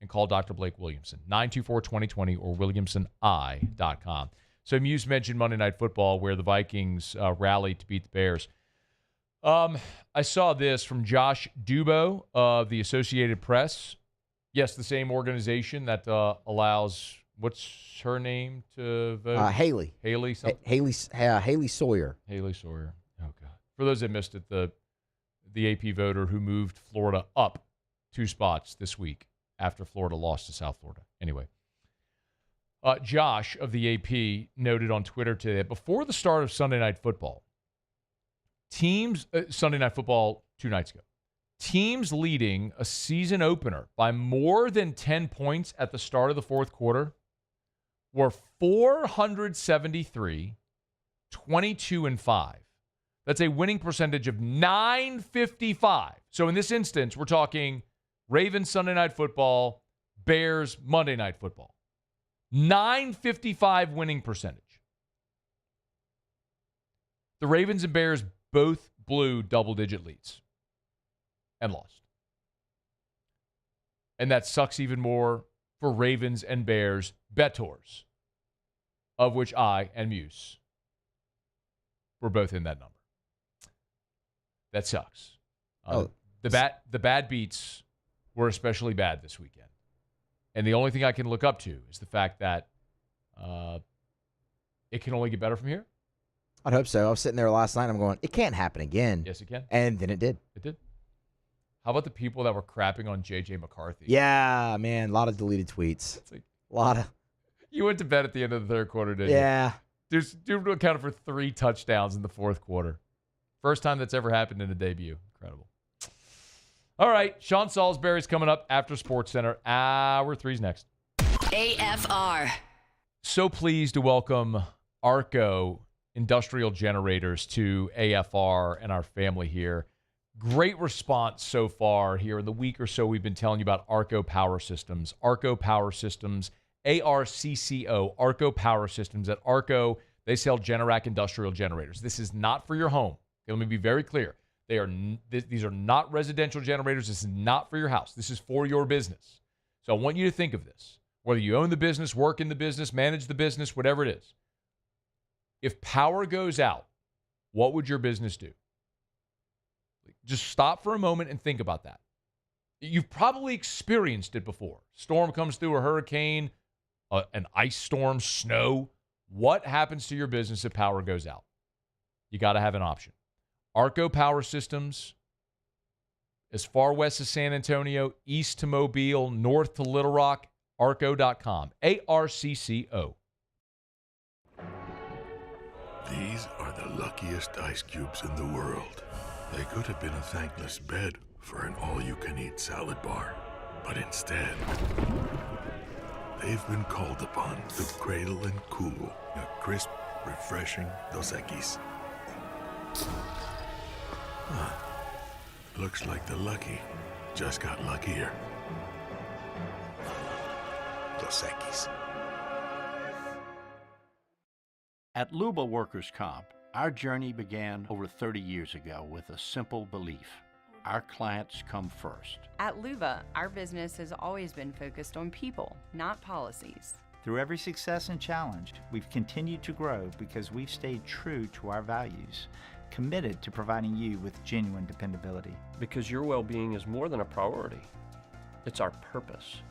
and call Dr. Blake Williamson, 924-2020 or williamsoneye.com. So Muse mentioned Monday Night Football where the Vikings rallied to beat the Bears. I saw this from Josh Dubow of the Associated Press. Yes, the same organization that allows What's her name to vote? Haley. Haley something? Haley Sawyer. Haley Sawyer. Oh, God. For those that missed it, the AP voter who moved Florida up 2 spots this week after Florida lost to South Florida. Anyway. Josh of the AP noted on Twitter today that before the start of Sunday Night Football, Sunday Night Football 2 nights ago, teams leading a season opener by more than 10 points at the start of the fourth quarter were 473, 22, and 5. That's a winning percentage of 955. So in this instance, we're talking Ravens Sunday Night Football, Bears Monday Night Football. 955 winning percentage. The Ravens and Bears both blew double-digit leads and lost. And that sucks even more for Ravens and Bears bettors, of which I and Muse were both in that number. That sucks. The bad beats were especially bad this weekend. And the only thing I can look up to is the fact that it can only get better from here. I'd hope so. I was sitting there last night. I'm going, it can't happen again. Yes, it can. And then it did. It did. How about the people that were crapping on J.J. McCarthy? Yeah, man. A lot of deleted tweets. It's like, a lot of. You went to bed at the end of the third quarter, didn't you? Dude accounted for 3 touchdowns in the fourth quarter. First time that's ever happened in a debut. Incredible. All right. Sean Salisbury's coming up after SportsCenter. Hour 3's next. AFR. So pleased to welcome Arco Industrial Generators to AFR and our family here. Great response so far here in the week or so we've been telling you about Arco Power Systems. Arco Power Systems, ARCCO, Arco Power Systems. At Arco, they sell Generac industrial generators. This is not for your home. Let me be very clear. These are not residential generators. This is not for your house. This is for your business. So I want you to think of this. Whether you own the business, work in the business, manage the business, whatever it is. If power goes out, what would your business do? Just stop for a moment and think about that. You've probably experienced it before. Storm comes through, a hurricane, an ice storm, snow. What happens to your business if power goes out? You got to have an option. Arco Power Systems, as far west as San Antonio, east to Mobile, north to Little Rock, arco.com. ARCCO. These are the luckiest ice cubes in the world. They could have been a thankless bed for an all-you-can-eat salad bar. But instead, they've been called upon to cradle and cool a crisp, refreshing Dos Equis. Looks like the lucky just got luckier. Dos Equis. At Luba Workers' Comp, our journey began over 30 years ago with a simple belief. Our clients come first. At Luba, our business has always been focused on people, not policies. Through every success and challenge, we've continued to grow because we've stayed true to our values, committed to providing you with genuine dependability. Because your well-being is more than a priority. It's our purpose.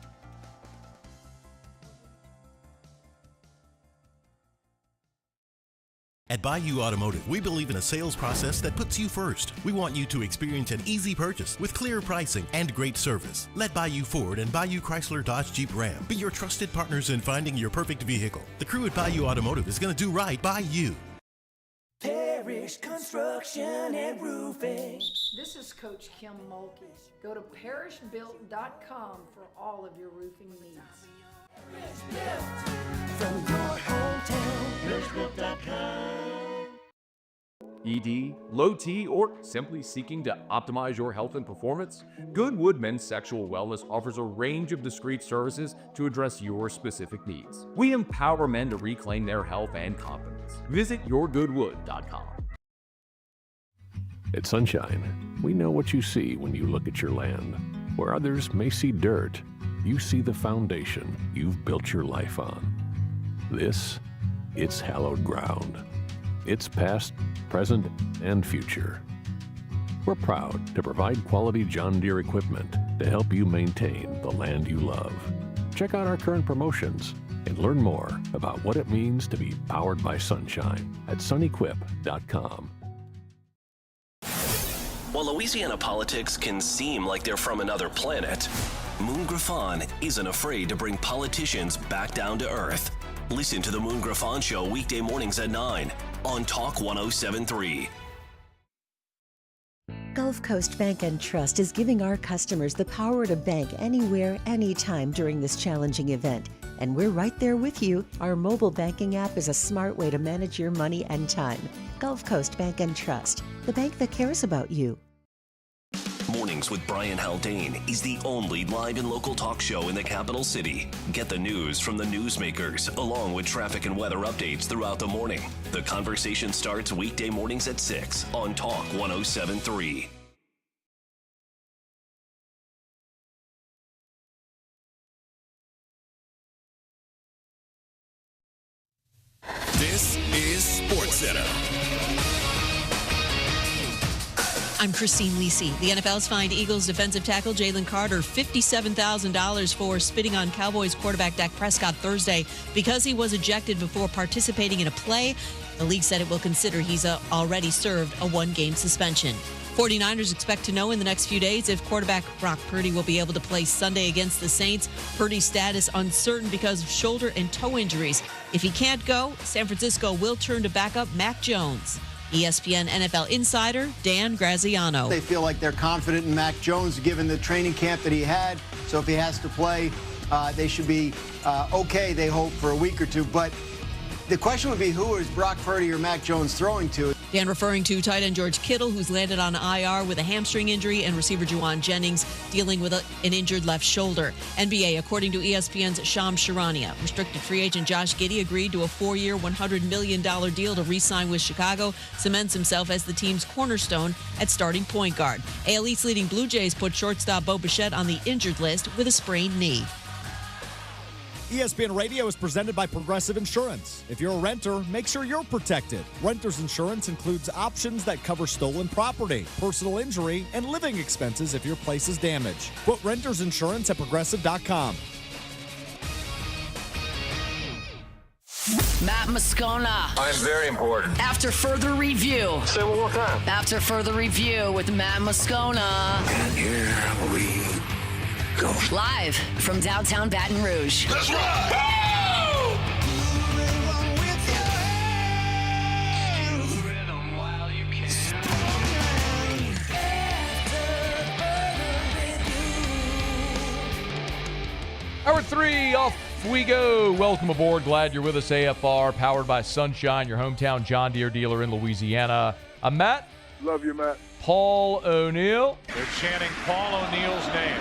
At Bayou Automotive, we believe in a sales process that puts you first. We want you to experience an easy purchase with clear pricing and great service. Let Bayou Ford and Bayou Chrysler Dodge Jeep Ram be your trusted partners in finding your perfect vehicle. The crew at Bayou Automotive is going to do right by you. Parish Construction and Roofing. This is Coach Kim Mulkey. Go to parishbuilt.com for all of your roofing needs. From your hometown, parishbuilt.com. ED, low T, or simply seeking to optimize your health and performance? Goodwood Men's Sexual Wellness offers a range of discreet services to address your specific needs. We empower men to reclaim their health and confidence. Visit yourgoodwood.com. At Sunshine, we know what you see when you look at your land. Where others may see dirt, you see the foundation you've built your life on. This, it's hallowed ground. It's past, present, and future. We're proud to provide quality John Deere equipment to help you maintain the land you love. Check out our current promotions and learn more about what it means to be powered by sunshine at sunequip.com. While Louisiana politics can seem like they're from another planet, Moon Griffon isn't afraid to bring politicians back down to earth. Listen to the Moon Griffon Show weekday mornings at 9 on Talk 107.3. Gulf Coast Bank and Trust is giving our customers the power to bank anywhere, anytime during this challenging event. And we're right there with you. Our mobile banking app is a smart way to manage your money and time. Gulf Coast Bank and Trust, the bank that cares about you. Mornings with Brian Haldane is the only live and local talk show in the capital city. Get the news from the newsmakers, along with traffic and weather updates throughout the morning. The conversation starts weekday mornings at 6 on Talk 107.3. This is SportsCenter. I'm Christine Lisi. The NFL's fined Eagles defensive tackle Jalen Carter $57,000 for spitting on Cowboys quarterback Dak Prescott Thursday because he was ejected before participating in a play. The league said it will consider he's already served a one-game suspension. 49ers expect to know in the next few days if quarterback Brock Purdy will be able to play Sunday against the Saints. Purdy's status uncertain because of shoulder and toe injuries. If he can't go, San Francisco will turn to backup Mac Jones. ESPN NFL insider Dan Graziano. They feel like they're confident in Mac Jones given the training camp that he had. So if he has to play, they should be okay, they hope, for a week or two. But the question would be, who is Brock Purdy or Mac Jones throwing to? Dan referring to tight end George Kittle, who's landed on IR with a hamstring injury, and receiver Juwan Jennings dealing with an injured left shoulder. NBA, according to ESPN's Shams Charania, restricted free agent Josh Giddey agreed to a 4-year, $100 million deal to re-sign with Chicago, cements himself as the team's cornerstone at starting point guard. AL East leading Blue Jays put shortstop Bo Bichette on the injured list with a sprained knee. ESPN Radio is presented by Progressive Insurance. If you're a renter, make sure you're protected. Renter's insurance includes options that cover stolen property, personal injury, and living expenses if your place is damaged. Quote renter's insurance at progressive.com. Matt Moscona. I'm very important. After further review. Say it one more time. After further review with Matt Moscona. And here we go. Live from downtown Baton Rouge. Let's ride! Hour 3, off we go. Welcome aboard. Glad you're with us. AFR, powered by Sunshine, your hometown John Deere dealer in Louisiana. I'm Matt. Love you, Matt. Paul O'Neill. They're chanting Paul O'Neill's name.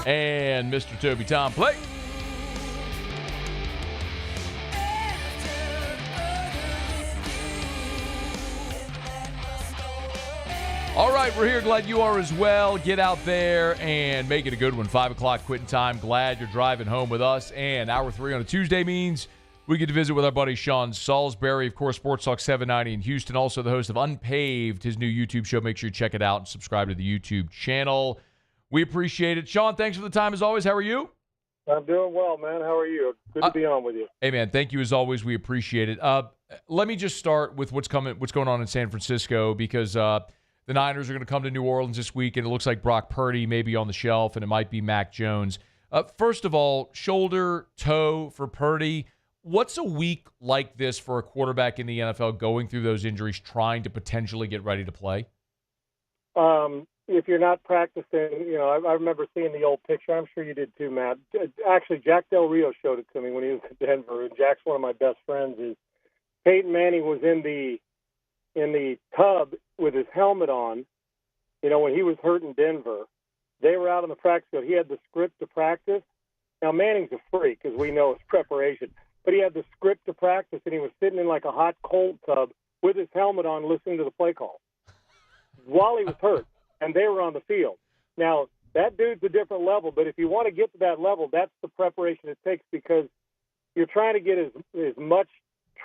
And Mr. Toby Tom Play. All right, we're here. Glad you are as well. Get out there and make it a good one. 5 o'clock quitting time. Glad you're driving home with us. And hour 3 on a Tuesday means we get to visit with our buddy Sean Salisbury, of course, Sports Talk 790 in Houston, also the host of Unpaved, his new YouTube show. Make sure you check it out and subscribe to the YouTube channel. We appreciate it. Sean, thanks for the time as always. How are you? I'm doing well, man. How are you? Good to be on with you. Hey, man, thank you as always. We appreciate it. Let me just start with what's going on in San Francisco, because the Niners are going to come to New Orleans this week, and it looks like Brock Purdy may be on the shelf, and it might be Mac Jones. First of all, shoulder, toe for Purdy. What's a week like this for a quarterback in the NFL going through those injuries, trying to potentially get ready to play? If you're not practicing, I remember seeing the old picture. I'm sure you did too, Matt. Actually, Jack Del Rio showed it to me when he was in Denver. And Jack's one of my best friends. Is Peyton Manning was in the tub with his helmet on. When he was hurt in Denver, they were out on the practice field. He had the script to practice. Now Manning's a freak, as we know, his preparation. But he had the script to practice, and he was sitting in like a hot, cold tub with his helmet on listening to the play call while he was hurt, and they were on the field. Now, that dude's a different level, but if you want to get to that level, that's the preparation it takes, because you're trying to get as much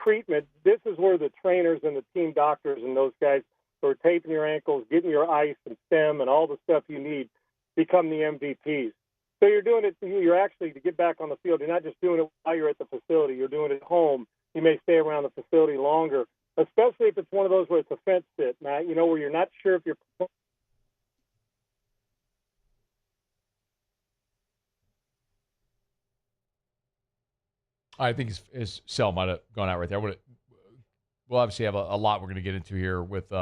treatment. This is where the trainers and the team doctors and those guys who are taping your ankles, getting your ice and stem and all the stuff you need become the MVPs. So you're doing it, you're actually, to get back on the field, you're not just doing it while you're at the facility. You're doing it at home. You may stay around the facility longer, especially if it's one of those where it's a fence sit, Matt, where you're not sure if you're – I think his cell might have gone out right there. We'll obviously have a lot we're going to get into here with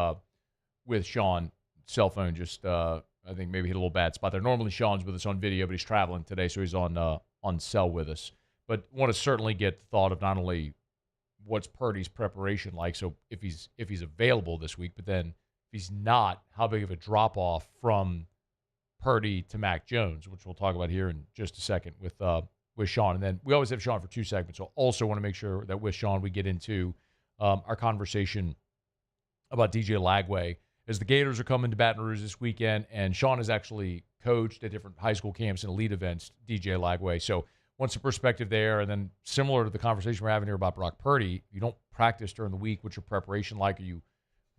Sean. Cell phone just I think maybe hit a little bad spot there. Normally Sean's with us on video, but he's traveling today, so he's on cell with us. But want to certainly get the thought of not only what's Purdy's preparation like, so if he's available this week, but then if he's not, how big of a drop off from Purdy to Mac Jones, which we'll talk about here in just a second with Sean. And then we always have Sean for 2 segments. So also want to make sure that with Sean we get into our conversation about DJ Lagway as the Gators are coming to Baton Rouge this weekend. And Sean has actually coached at different high school camps and elite events, DJ Lagway. So wants a perspective there. And then similar to the conversation we're having here about Brock Purdy, you don't practice during the week. What's your preparation like? Are you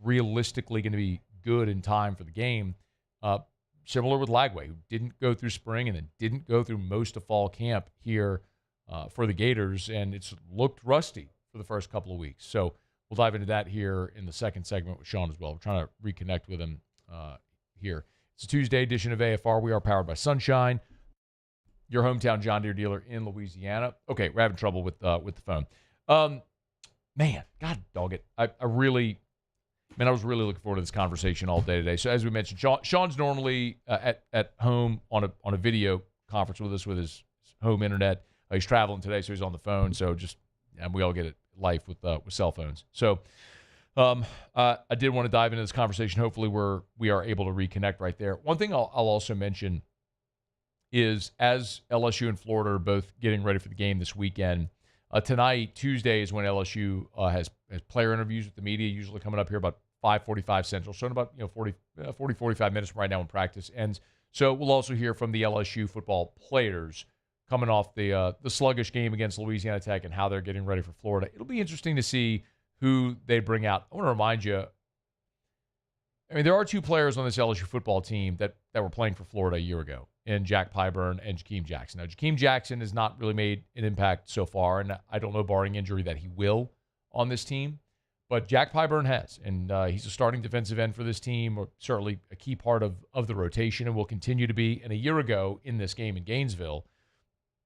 realistically going to be good in time for the game? Similar with Lagway, who didn't go through spring and then didn't go through most of fall camp here for the Gators, and it's looked rusty for the first couple of weeks. So we'll dive into that here in the second segment with Sean as well. We're trying to reconnect with him here. It's a Tuesday edition of AFR. We are powered by Sunshine, your hometown John Deere dealer in Louisiana. Okay, we're having trouble with the phone. Man, God dog it. I was really looking forward to this conversation all day today. So as we mentioned, Sean's normally at home on a video conference with us with his home internet. He's traveling today, so he's on the phone. So and we all get it life with cell phones. So I did want to dive into this conversation. Hopefully we are able to reconnect right there. One thing I'll also mention is as LSU and Florida are both getting ready for the game this weekend, tonight, Tuesday, is when LSU has player interviews with the media, usually coming up here about 5:45 Central. So in about 45 minutes from right now when practice ends. So we'll also hear from the LSU football players coming off the sluggish game against Louisiana Tech and how they're getting ready for Florida. It'll be interesting to see who they bring out. I want to remind you, there are two players on this LSU football team that were playing for Florida a year ago, in Jack Pyburn and Jakeem Jackson. Now, Jakeem Jackson has not really made an impact so far, and I don't know, barring injury, that he will on this team. But Jack Pyburn has, and he's a starting defensive end for this team, or certainly a key part of the rotation, and will continue to be. And a year ago in this game in Gainesville,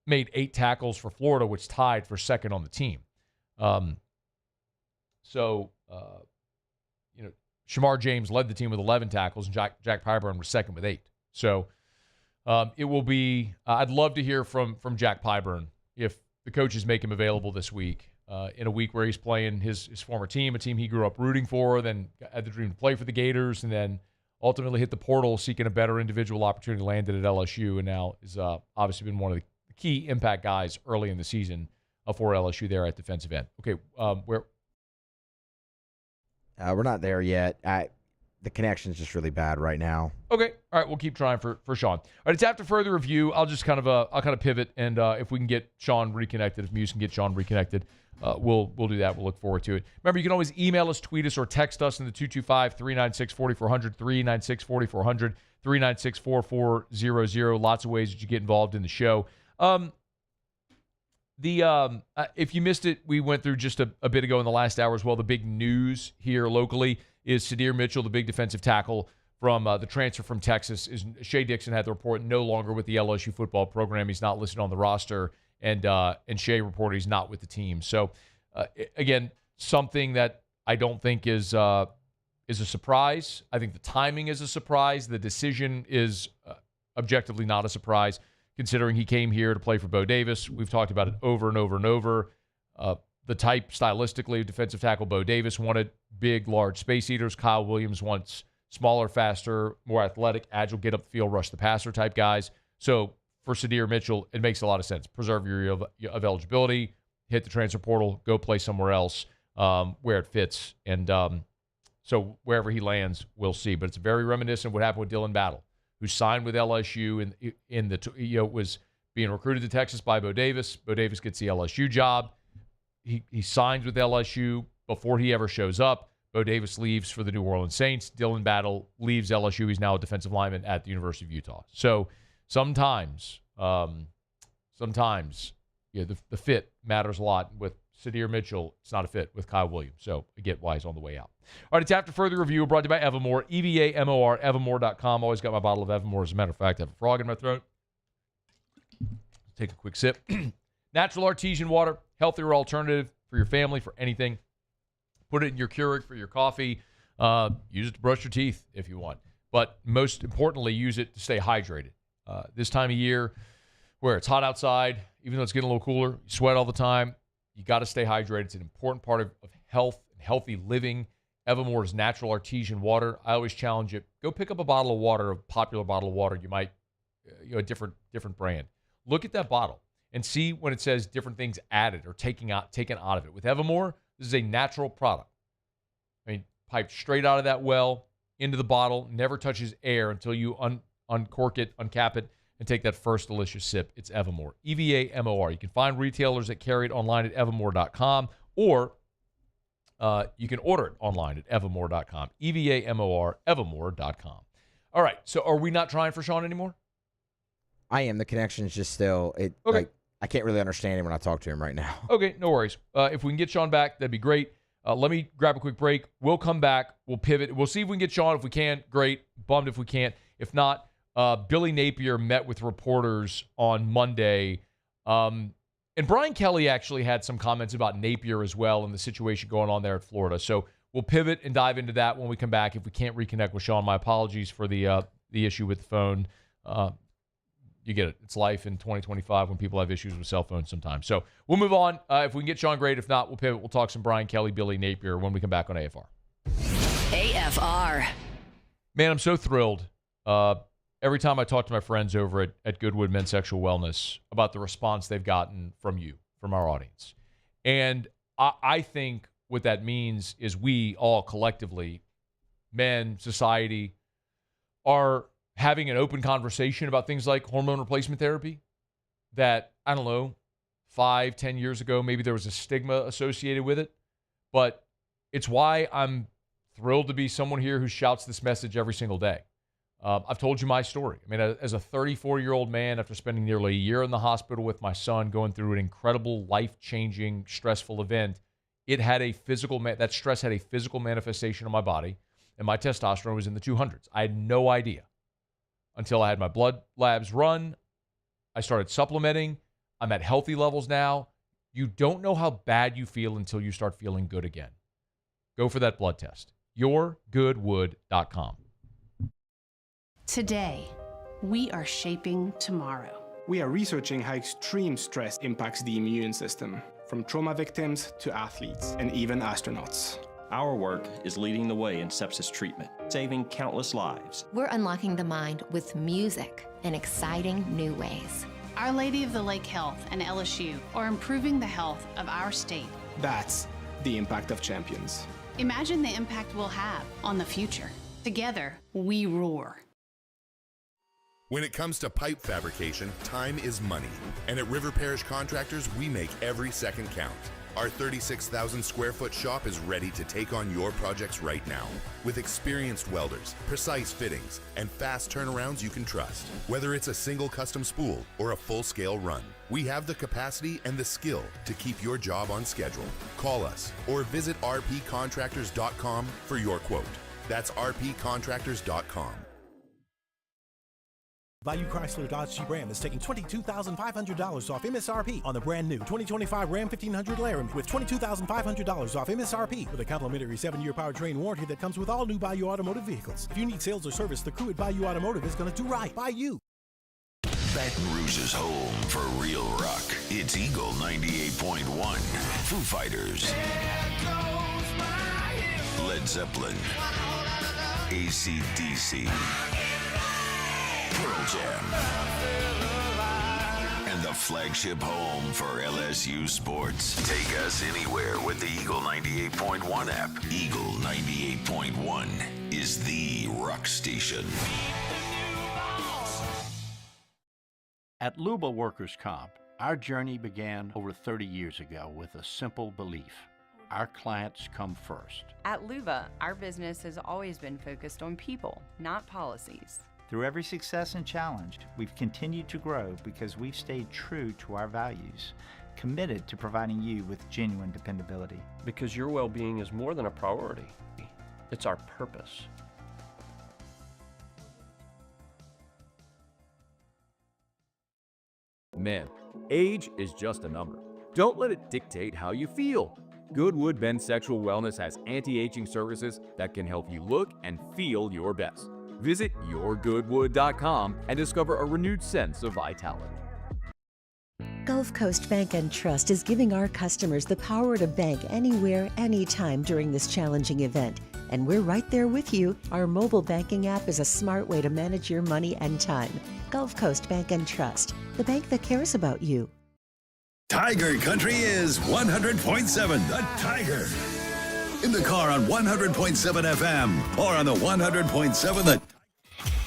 made 8 tackles for Florida, which tied for second on the team. Shamar James led the team with 11 tackles, and Jack Pyburn was second with 8. So it will be I'd love to hear from Jack Pyburn if the coaches make him available this week, in a week where he's playing his former team, a team he grew up rooting for, then had the dream to play for the Gators, and then ultimately hit the portal seeking a better individual opportunity, landed at LSU, and now is obviously been one of the key impact guys early in the season for LSU there at defensive end. Okay, we're not there yet. The connection's just really bad right now. Okay, all right, we'll keep trying for Sean. All right, it's after further review. I'll just kind of pivot, and if we can get Sean reconnected, if Muse can get Sean reconnected, we'll do that. We'll look forward to it. Remember, you can always email us, tweet us, or text us in the 225-396-4400, 396-4400, 396-4400. Lots of ways that you get involved in the show. If you missed it, we went through just a bit ago in the last hour as well. The big news here locally is Sadir Mitchell, the big defensive tackle from the transfer from Texas. Shea Dixon had the report, no longer with the LSU football program. He's not listed on the roster, and Shea reported he's not with the team. So, again, something that I don't think is a surprise. I think the timing is a surprise. The decision is objectively not a surprise, considering he came here to play for Bo Davis. We've talked about it over and over and over. The type, stylistically, of defensive tackle Bo Davis wanted big, large space eaters. Kyle Williams wants smaller, faster, more athletic, agile, get up the field, rush the passer type guys. So for Sadir Mitchell, it makes a lot of sense. Preserve your year of eligibility, hit the transfer portal, go play somewhere else where it fits. And so wherever he lands, we'll see. But it's very reminiscent of what happened with Dylan Battle, who signed with LSU and was being recruited to Texas by Bo Davis. Bo Davis gets the LSU job. He signs with LSU before he ever shows up. Bo Davis leaves for the New Orleans Saints. Dylan Battle leaves LSU. He's now a defensive lineman at the University of Utah. So sometimes, the fit matters a lot. With Sadir Mitchell, it's not a fit with Kyle Williams. So I get why he's on the way out. All right, it's After Further Review, brought to you by Evermore, EVAMOR, evermore.com. Always got my bottle of Evermore. As a matter of fact, I have a frog in my throat. Take a quick sip. Natural artesian water, healthier alternative for your family, for anything. Put it in your Keurig for your coffee. Use it to brush your teeth if you want. But most importantly, use it to stay hydrated. This time of year where it's hot outside, even though it's getting a little cooler, you sweat all the time, you got to stay hydrated. It's an important part of health and healthy living. Evermore's natural artesian water. I always challenge it. Go pick up a bottle of water, a popular bottle of water. You might, a different brand. Look at that bottle and see when it says different things added or taken out of it. With Evermore, this is a natural product. I mean, piped straight out of that well into the bottle, never touches air until you uncork it, uncap it, and take that first delicious sip. It's Evermore. EVAMOR. You can find retailers that carry it online at evermore.com, or you can order it online at evermore.com. EVAMOR, evermore.com. All right, so are we not trying for Sean anymore? I am. The connection's just still, okay. Like, I can't really understand him when I talk to him right now. Okay, no worries. If we can get Sean back, that'd be great. Let me grab a quick break. We'll come back. We'll pivot. We'll see if we can get Sean. If we can, great. Bummed if we can't. If not, Billy Napier met with reporters on Monday. And Brian Kelly actually had some comments about Napier as well and the situation going on there at Florida. So we'll pivot and dive into that when we come back. If we can't reconnect with Sean, my apologies for the issue with the phone. You get it. It's life in 2025 when people have issues with cell phones sometimes. So we'll move on. If we can get Sean, great. If not, we'll pivot. We'll talk some Brian Kelly, Billy Napier when we come back on AFR. AFR. Man, I'm so thrilled. Every time I talk to my friends over at Goodwood Men's Sexual Wellness about the response they've gotten from you, from our audience. And I think what that means is we all collectively, men, society, are having an open conversation about things like hormone replacement therapy that, I don't know, 5-10 years ago, maybe there was a stigma associated with it. But it's why I'm thrilled to be someone here who shouts this message every single day. I've told you my story. I mean, as a 34-year-old man, after spending nearly a year in the hospital with my son, going through an incredible, life-changing, stressful event, that stress had a physical manifestation on my body, and my testosterone was in the 200s. I had no idea until I had my blood labs run. I started supplementing. I'm at healthy levels now. You don't know how bad you feel until you start feeling good again. Go for that blood test. YourGoodWood.com. Today, we are shaping tomorrow. We are researching how extreme stress impacts the immune system, from trauma victims to athletes and even astronauts. Our work is leading the way in sepsis treatment, saving countless lives. We're unlocking the mind with music in exciting new ways. Our Lady of the Lake Health and LSU are improving the health of our state. That's the impact of champions. Imagine the impact we'll have on the future. Together, we roar. When it comes to pipe fabrication, time is money. And at River Parish Contractors, we make every second count. Our 36,000 square foot shop is ready to take on your projects right now. With experienced welders, precise fittings, and fast turnarounds you can trust. Whether it's a single custom spool or a full-scale run, we have the capacity and the skill to keep your job on schedule. Call us or visit rpcontractors.com for your quote. That's rpcontractors.com. Bayou Chrysler Dodge Jeep Ram is taking $22,500 off MSRP on the brand new 2025 Ram 1500 Laramie with $22,500 off MSRP with a complimentary 7-year powertrain warranty that comes with all new Bayou Automotive vehicles. If you need sales or service, the crew at Bayou Automotive is going to do right by you. Baton Rouge's home for real rock. It's Eagle 98.1. Foo Fighters. Led Zeppelin. AC/DC. Pearl Jam. And the flagship home for LSU sports. Take us anywhere with the Eagle 98.1 app. Eagle 98.1 is the rock station. At Luba Workers' Comp, our journey began over 30 years ago with a simple belief. Our clients come first. At Luva, our business has always been focused on people, not policies. Through every success and challenge, we've continued to grow because we've stayed true to our values, committed to providing you with genuine dependability. Because your well-being is more than a priority. It's our purpose. Men, age is just a number. Don't let it dictate how you feel. Goodwood Men's Sexual Wellness has anti-aging services that can help you look and feel your best. Visit yourgoodwood.com and discover a renewed sense of vitality. Gulf Coast Bank and Trust is giving our customers the power to bank anywhere, anytime during this challenging event. And we're right there with you. Our mobile banking app is a smart way to manage your money and time. Gulf Coast Bank and Trust, the bank that cares about you. Tiger Country is 100.7 The Tiger. In the car on 100.7 FM or on the 100.7 The.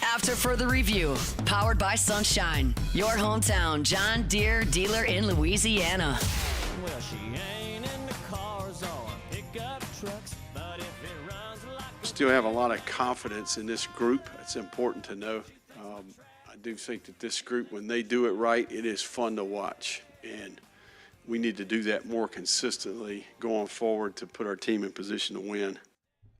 After further review, powered by Sunshine, your hometown John Deere dealer in Louisiana. Well, she ain't in the cars or pickup trucks, but if it runs like... Still have a lot of confidence in this group. It's important to know. I do think that this group, when they do it right, it is fun to watch. And we need to do that more consistently going forward to put our team in position to win.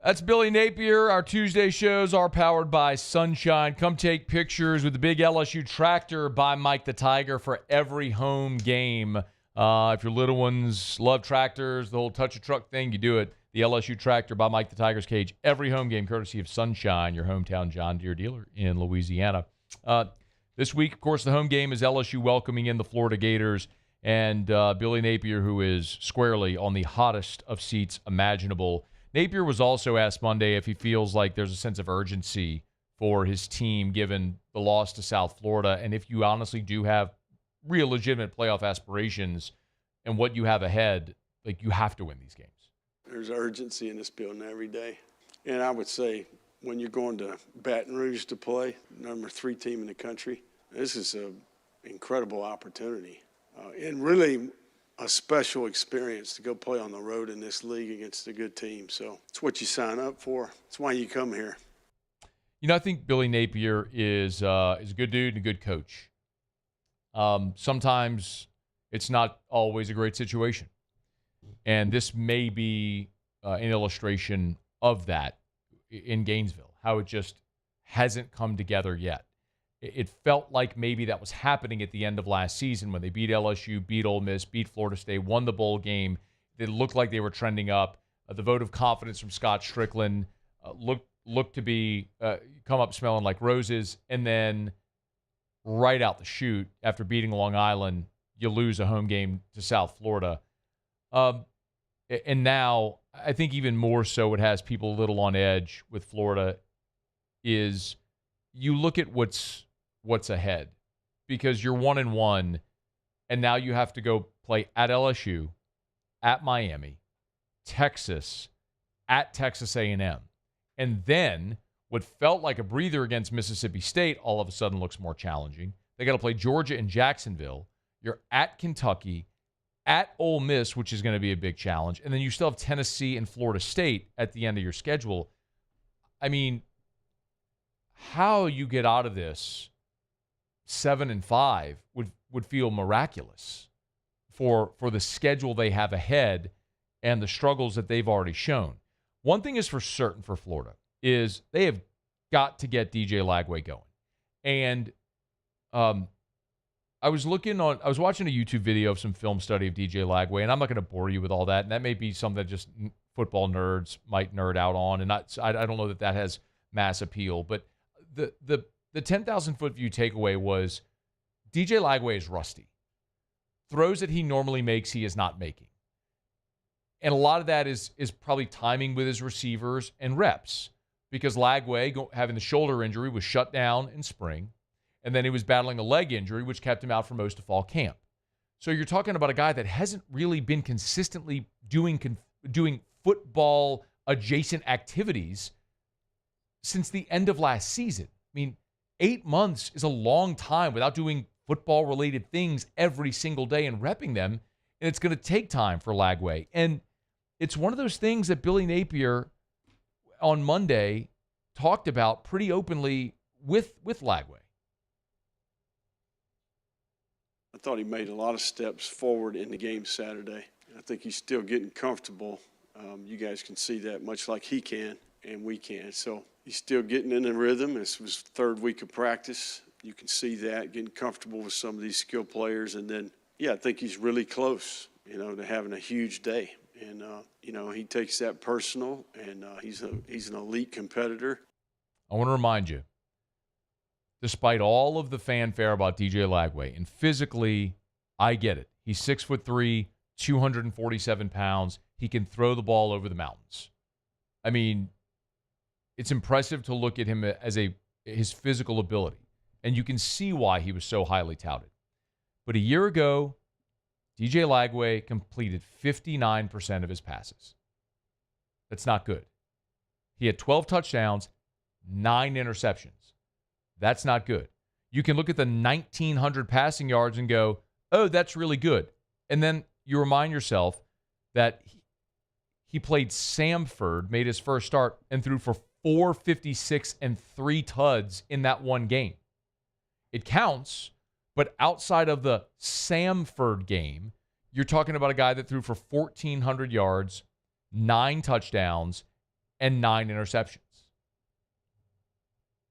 That's Billy Napier. Our Tuesday shows are powered by Sunshine. Come take pictures with the big LSU tractor by Mike the Tiger for every home game. If your little ones love tractors, the whole touch a truck thing, you do it. The LSU tractor by Mike the Tiger's cage. Every home game, courtesy of Sunshine, your hometown John Deere dealer in Louisiana. This week, of course, the home game is LSU welcoming in the Florida Gators. And Billy Napier, who is squarely on the hottest of seats imaginable. Napier was also asked Monday if he feels like there's a sense of urgency for his team given the loss to South Florida, and if you honestly do have real legitimate playoff aspirations and what you have ahead, like you have to win these games. There's urgency in this building every day. And I would say when you're going to Baton Rouge to play, number 3 team in the country, this is an incredible opportunity. And really a special experience to go play on the road in this league against a good team. So it's what you sign up for. It's why you come here. You know, I think Billy Napier is a good dude and a good coach. Sometimes it's not always a great situation. And this may be an illustration of that in Gainesville, how it just hasn't come together yet. It felt like maybe that was happening at the end of last season when they beat LSU, beat Ole Miss, beat Florida State, won the bowl game. It looked like they were trending up. The vote of confidence from Scott Strickland looked to be come up smelling like roses. And then right out the chute, after beating Long Island, you lose a home game to South Florida. And now, I think even more so, it has people a little on edge with Florida is you look at what's ahead, because you're 1-1, and now you have to go play at LSU, at Miami, Texas, at Texas A&M. And then what felt like a breather against Mississippi State all of a sudden looks more challenging. They got to play Georgia and Jacksonville. You're at Kentucky, at Ole Miss, which is going to be a big challenge. And then you still have Tennessee and Florida State at the end of your schedule. I mean, how you get out of this 7-5 would feel miraculous for the schedule they have ahead and the struggles that they've already shown. One thing is for certain for Florida is they have got to get DJ Lagway going. And I was watching a YouTube video of some film study of DJ Lagway, and I'm not going to bore you with all that. And that may be something that just football nerds might nerd out on. And I don't know that has mass appeal, but the 10,000-foot view takeaway was DJ Lagway is rusty. Throws that he normally makes, he is not making. And a lot of that is probably timing with his receivers and reps, because Lagway, having the shoulder injury, was shut down in spring, and then he was battling a leg injury, which kept him out for most of fall camp. So you're talking about a guy that hasn't really been consistently doing football-adjacent activities since the end of last season. I mean, 8 months is a long time without doing football-related things every single day and repping them, and it's going to take time for Lagway. And it's one of those things that Billy Napier on Monday talked about pretty openly with Lagway. I thought he made a lot of steps forward in the game Saturday. I think he's still getting comfortable. You guys can see that much like he can and we can. So he's still getting in the rhythm. This was third week of practice. You can see that, getting comfortable with some of these skill players. And then, I think he's really close, to having a huge day. And, he takes that personal, and he's an elite competitor. I want to remind you, despite all of the fanfare about DJ Lagway, and physically, I get it. He's 6'3", 247 pounds. He can throw the ball over the mountains. I mean, it's impressive to look at him as his physical ability, and you can see why he was so highly touted. But a year ago, DJ Lagway completed 59% of his passes. That's not good. He had 12 touchdowns, 9 interceptions. That's not good. You can look at the 1,900 passing yards and go, oh, that's really good. And then you remind yourself that he played Samford, made his first start, and threw for 456 and 3 tuds in that one game. It counts, but outside of the Samford game, you're talking about a guy that threw for 1,400 yards, 9 touchdowns, and 9 interceptions.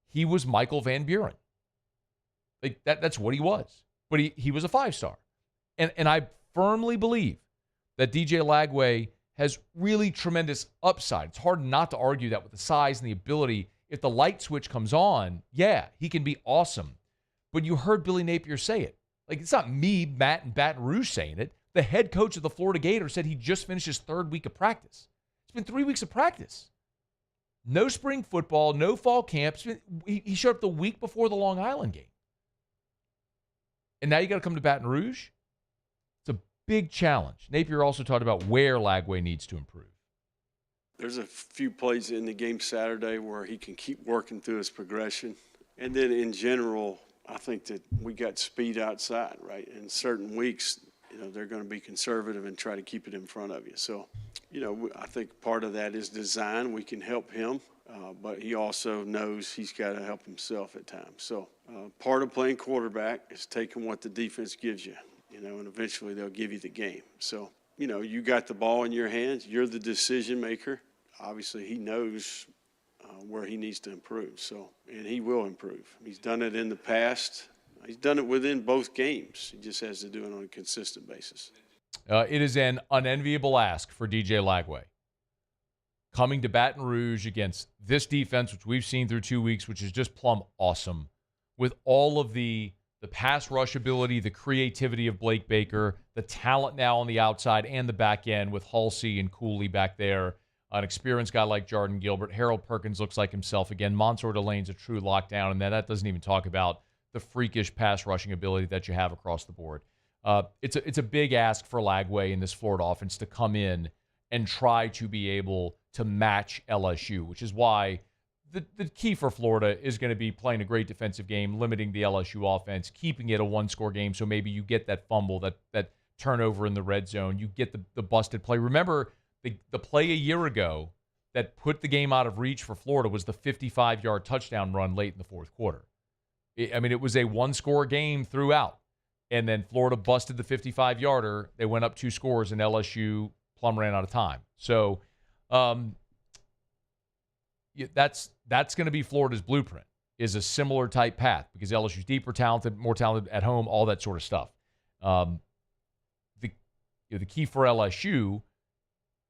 He was Michael Van Buren. Like that's what he was. But he was a 5-star. And I firmly believe that DJ Lagway has really tremendous upside. It's hard not to argue that with the size and the ability. If the light switch comes on, he can be awesome. But you heard Billy Napier say it. Like, it's not me, Matt, and Baton Rouge saying it. The head coach of the Florida Gators said he just finished his 3rd week of practice. It's been 3 weeks of practice. No spring football, no fall camps. He showed up the week before the Long Island game. And now you got to come to Baton Rouge? It's a big challenge. Napier also talked about where Lagway needs to improve. There's a few plays in the game Saturday where he can keep working through his progression. And then in general, I think that we got speed outside, right? In certain weeks, they're going to be conservative and try to keep it in front of you. So, I think part of that is design. We can help him, but he also knows he's got to help himself at times. So part of playing quarterback is taking what the defense gives you, and eventually they'll give you the game. So, you got the ball in your hands. You're the decision maker. Obviously, he knows where he needs to improve. So, and he will improve. He's done it in the past. He's done it within both games. He just has to do it on a consistent basis. It is an unenviable ask for DJ Lagway. Coming to Baton Rouge against this defense, which we've seen through 2 weeks, which is just plumb awesome, with all of the pass rush ability, the creativity of Blake Baker, the talent now on the outside and the back end with Halsey and Cooley back there, an experienced guy like Jordan Gilbert. Harold Perkins looks like himself again. Mansour Delane's a true lockdown, and that doesn't even talk about the freakish pass rushing ability that you have across the board. It's a big ask for Lagway in this Florida offense to come in and try to be able to match LSU, which is why the key for Florida is going to be playing a great defensive game, limiting the LSU offense, keeping it a one-score game, so maybe you get that fumble, that turnover in the red zone, you get the busted play. Remember, the play a year ago that put the game out of reach for Florida was the 55-yard touchdown run late in the fourth quarter. It was a one-score game throughout. And then Florida busted the 55-yarder. They went up 2 scores, and LSU plumb ran out of time. So that's going to be Florida's blueprint, is a similar type path, because LSU's deeper talented, more talented at home, all that sort of stuff. The key for LSU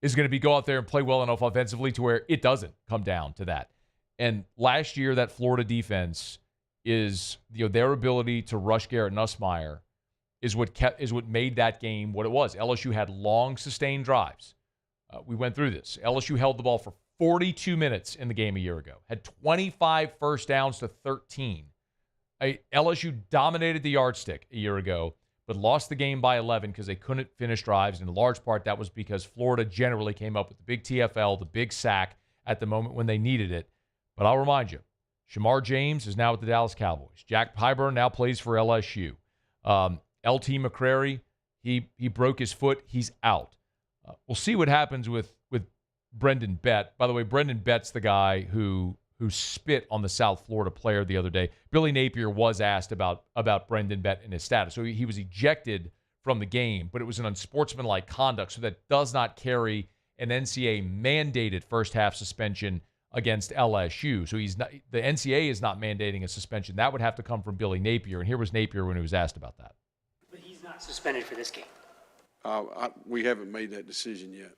is going to be go out there and play well enough offensively to where it doesn't come down to that. And last year, that Florida defense is, their ability to rush Garrett Nussmeier is what made that game what it was. LSU had long, sustained drives. We went through this. LSU held the ball for 42 minutes in the game a year ago, had 25 first downs to 13. LSU dominated the yardstick a year ago, but lost the game by 11 because they couldn't finish drives. And in large part, that was because Florida generally came up with the big TFL, the big sack at the moment when they needed it. But I'll remind you, Shamar James is now with the Dallas Cowboys. Jack Pyburn now plays for LSU. LT McCrary, he broke his foot. He's out. We'll see what happens with Brendan Bett. By the way, Brendan Bett's the guy who spit on the South Florida player the other day. Billy Napier was asked about Brendan Bett and his status. So he was ejected from the game, but it was an unsportsmanlike conduct, so that does not carry an NCAA-mandated first-half suspension against LSU. So the NCAA is not mandating a suspension. That would have to come from Billy Napier, and here was Napier when he was asked about that. But he's not suspended for this game. We haven't made that decision yet.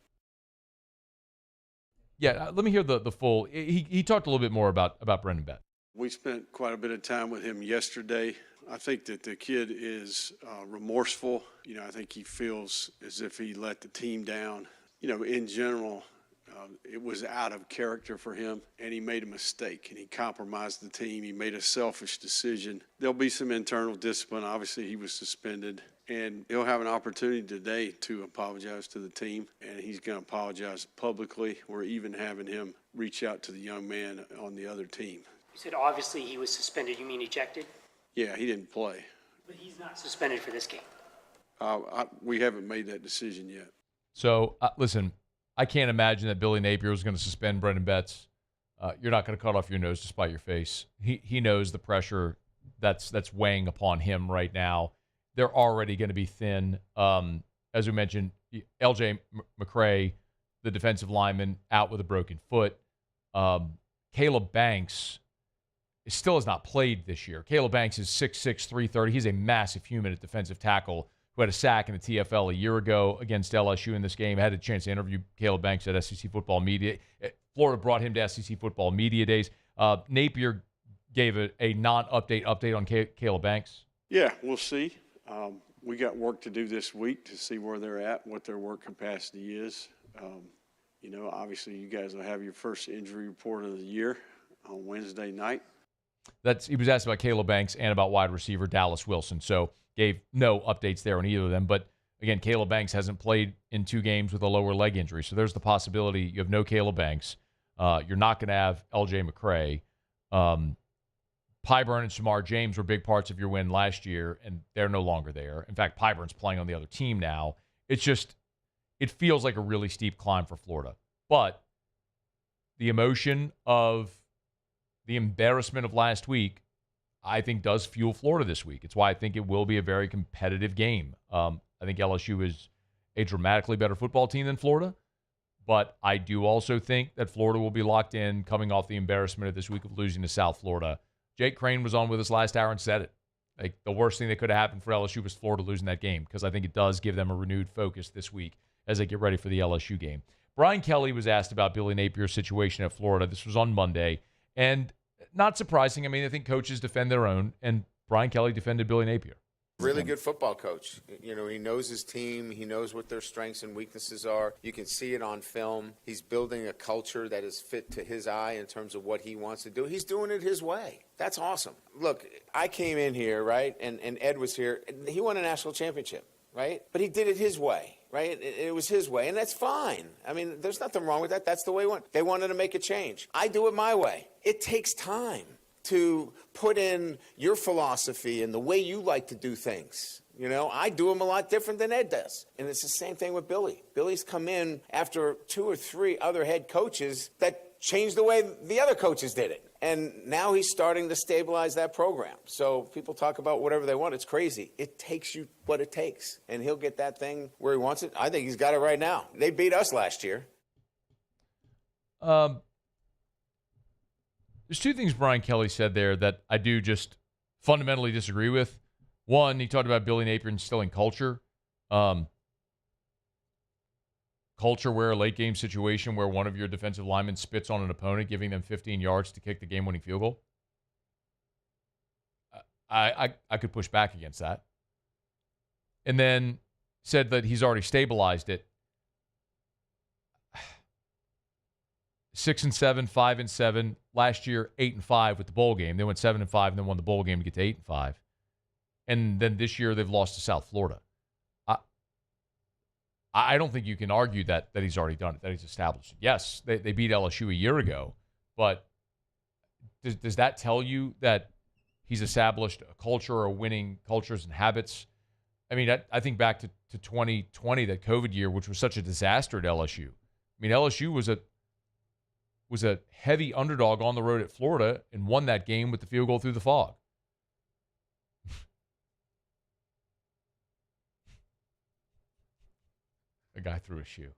Yeah, let me hear the full. He talked a little bit more about Brendan Bett. We spent quite a bit of time with him yesterday. I think that the kid is remorseful. I think he feels as if he let the team down. In general, it was out of character for him, and he made a mistake, and he compromised the team. He made a selfish decision. There'll be some internal discipline. Obviously, he was suspended, and he'll have an opportunity today to apologize to the team, and he's going to apologize publicly. We're even having him reach out to the young man on the other team. You said obviously he was suspended. You mean ejected? Yeah, he didn't play. But he's not suspended for this game. We haven't made that decision yet. So, listen, I can't imagine that Billy Napier was going to suspend Brendan Betts. You're not going to cut off your nose to spite your face. He knows the pressure that's weighing upon him right now. They're already going to be thin. As we mentioned, LJ McCray, the defensive lineman, out with a broken foot. Caleb Banks still has not played this year. Caleb Banks is 6'6", 330. He's a massive human at defensive tackle who had a sack in the TFL a year ago against LSU in this game. I had a chance to interview Caleb Banks at SEC Football Media. Florida brought him to SEC Football Media Days. Napier gave a non-update update on Caleb Banks. Yeah, we'll see. We got work to do this week to see where they're at, what their work capacity is. Obviously you guys will have your first injury report of the year on Wednesday night. He was asked about Caleb Banks and about wide receiver Dallas Wilson, so gave no updates there on either of them. But again, Caleb Banks hasn't played in 2 games with a lower leg injury, so there's the possibility you have no Caleb Banks. You're not going to have LJ McCray. Pyburn and Shamar James were big parts of your win last year, and they're no longer there. In fact, Pyburn's playing on the other team now. It feels like a really steep climb for Florida. But the emotion of the embarrassment of last week, I think, does fuel Florida this week. It's why I think it will be a very competitive game. I think LSU is a dramatically better football team than Florida, but I do also think that Florida will be locked in coming off the embarrassment of this week of losing to South Florida. Jake Crain was on with us last hour and said it. Like, the worst thing that could have happened for LSU was Florida losing that game, because I think it does give them a renewed focus this week as they get ready for the LSU game. Brian Kelly was asked about Billy Napier's situation at Florida. This was on Monday. And not surprising. I mean, I think coaches defend their own, and Brian Kelly defended Billy Napier. Really good football coach. He knows his team. He knows what their strengths and weaknesses are. You can see it on film. He's building a culture that is fit to his eye in terms of what he wants to do. He's doing it his way. That's awesome. Look, I came in here, right, and Ed was here. He won a national championship, right? But he did it his way, right? It was his way, and that's fine. I mean, there's nothing wrong with that. That's the way he went. They wanted to make a change. I do it my way. It takes time to put in your philosophy and the way you like to do things. I do them a lot different than Ed does. And it's the same thing with Billy. Billy's come in after 2 or 3 other head coaches that changed the way the other coaches did it. And now he's starting to stabilize that program. So people talk about whatever they want. It's crazy. It takes you what it takes. And he'll get that thing where he wants it. I think he's got it right now. They beat us last year. There's 2 things Brian Kelly said there that I do just fundamentally disagree with. One, he talked about Billy Napier instilling culture. Culture where a late game situation where one of your defensive linemen spits on an opponent, giving them 15 yards to kick the game-winning field goal. I could push back against that. And then said that he's already stabilized it. 6-7, 5-7. Last year, 8-5 with the bowl game. They went 7-5 and then won the bowl game to get to 8-5. And then this year they've lost to South Florida. I don't think you can argue that he's already done it, that he's established it. Yes, they beat LSU a year ago, but does that tell you that he's established a culture or winning cultures and habits I mean, I think back to 2020, that COVID year, which was such a disaster at LSU. I mean, LSU was a heavy underdog on the road at Florida and won that game with the field goal through the fog. A guy threw a shoe.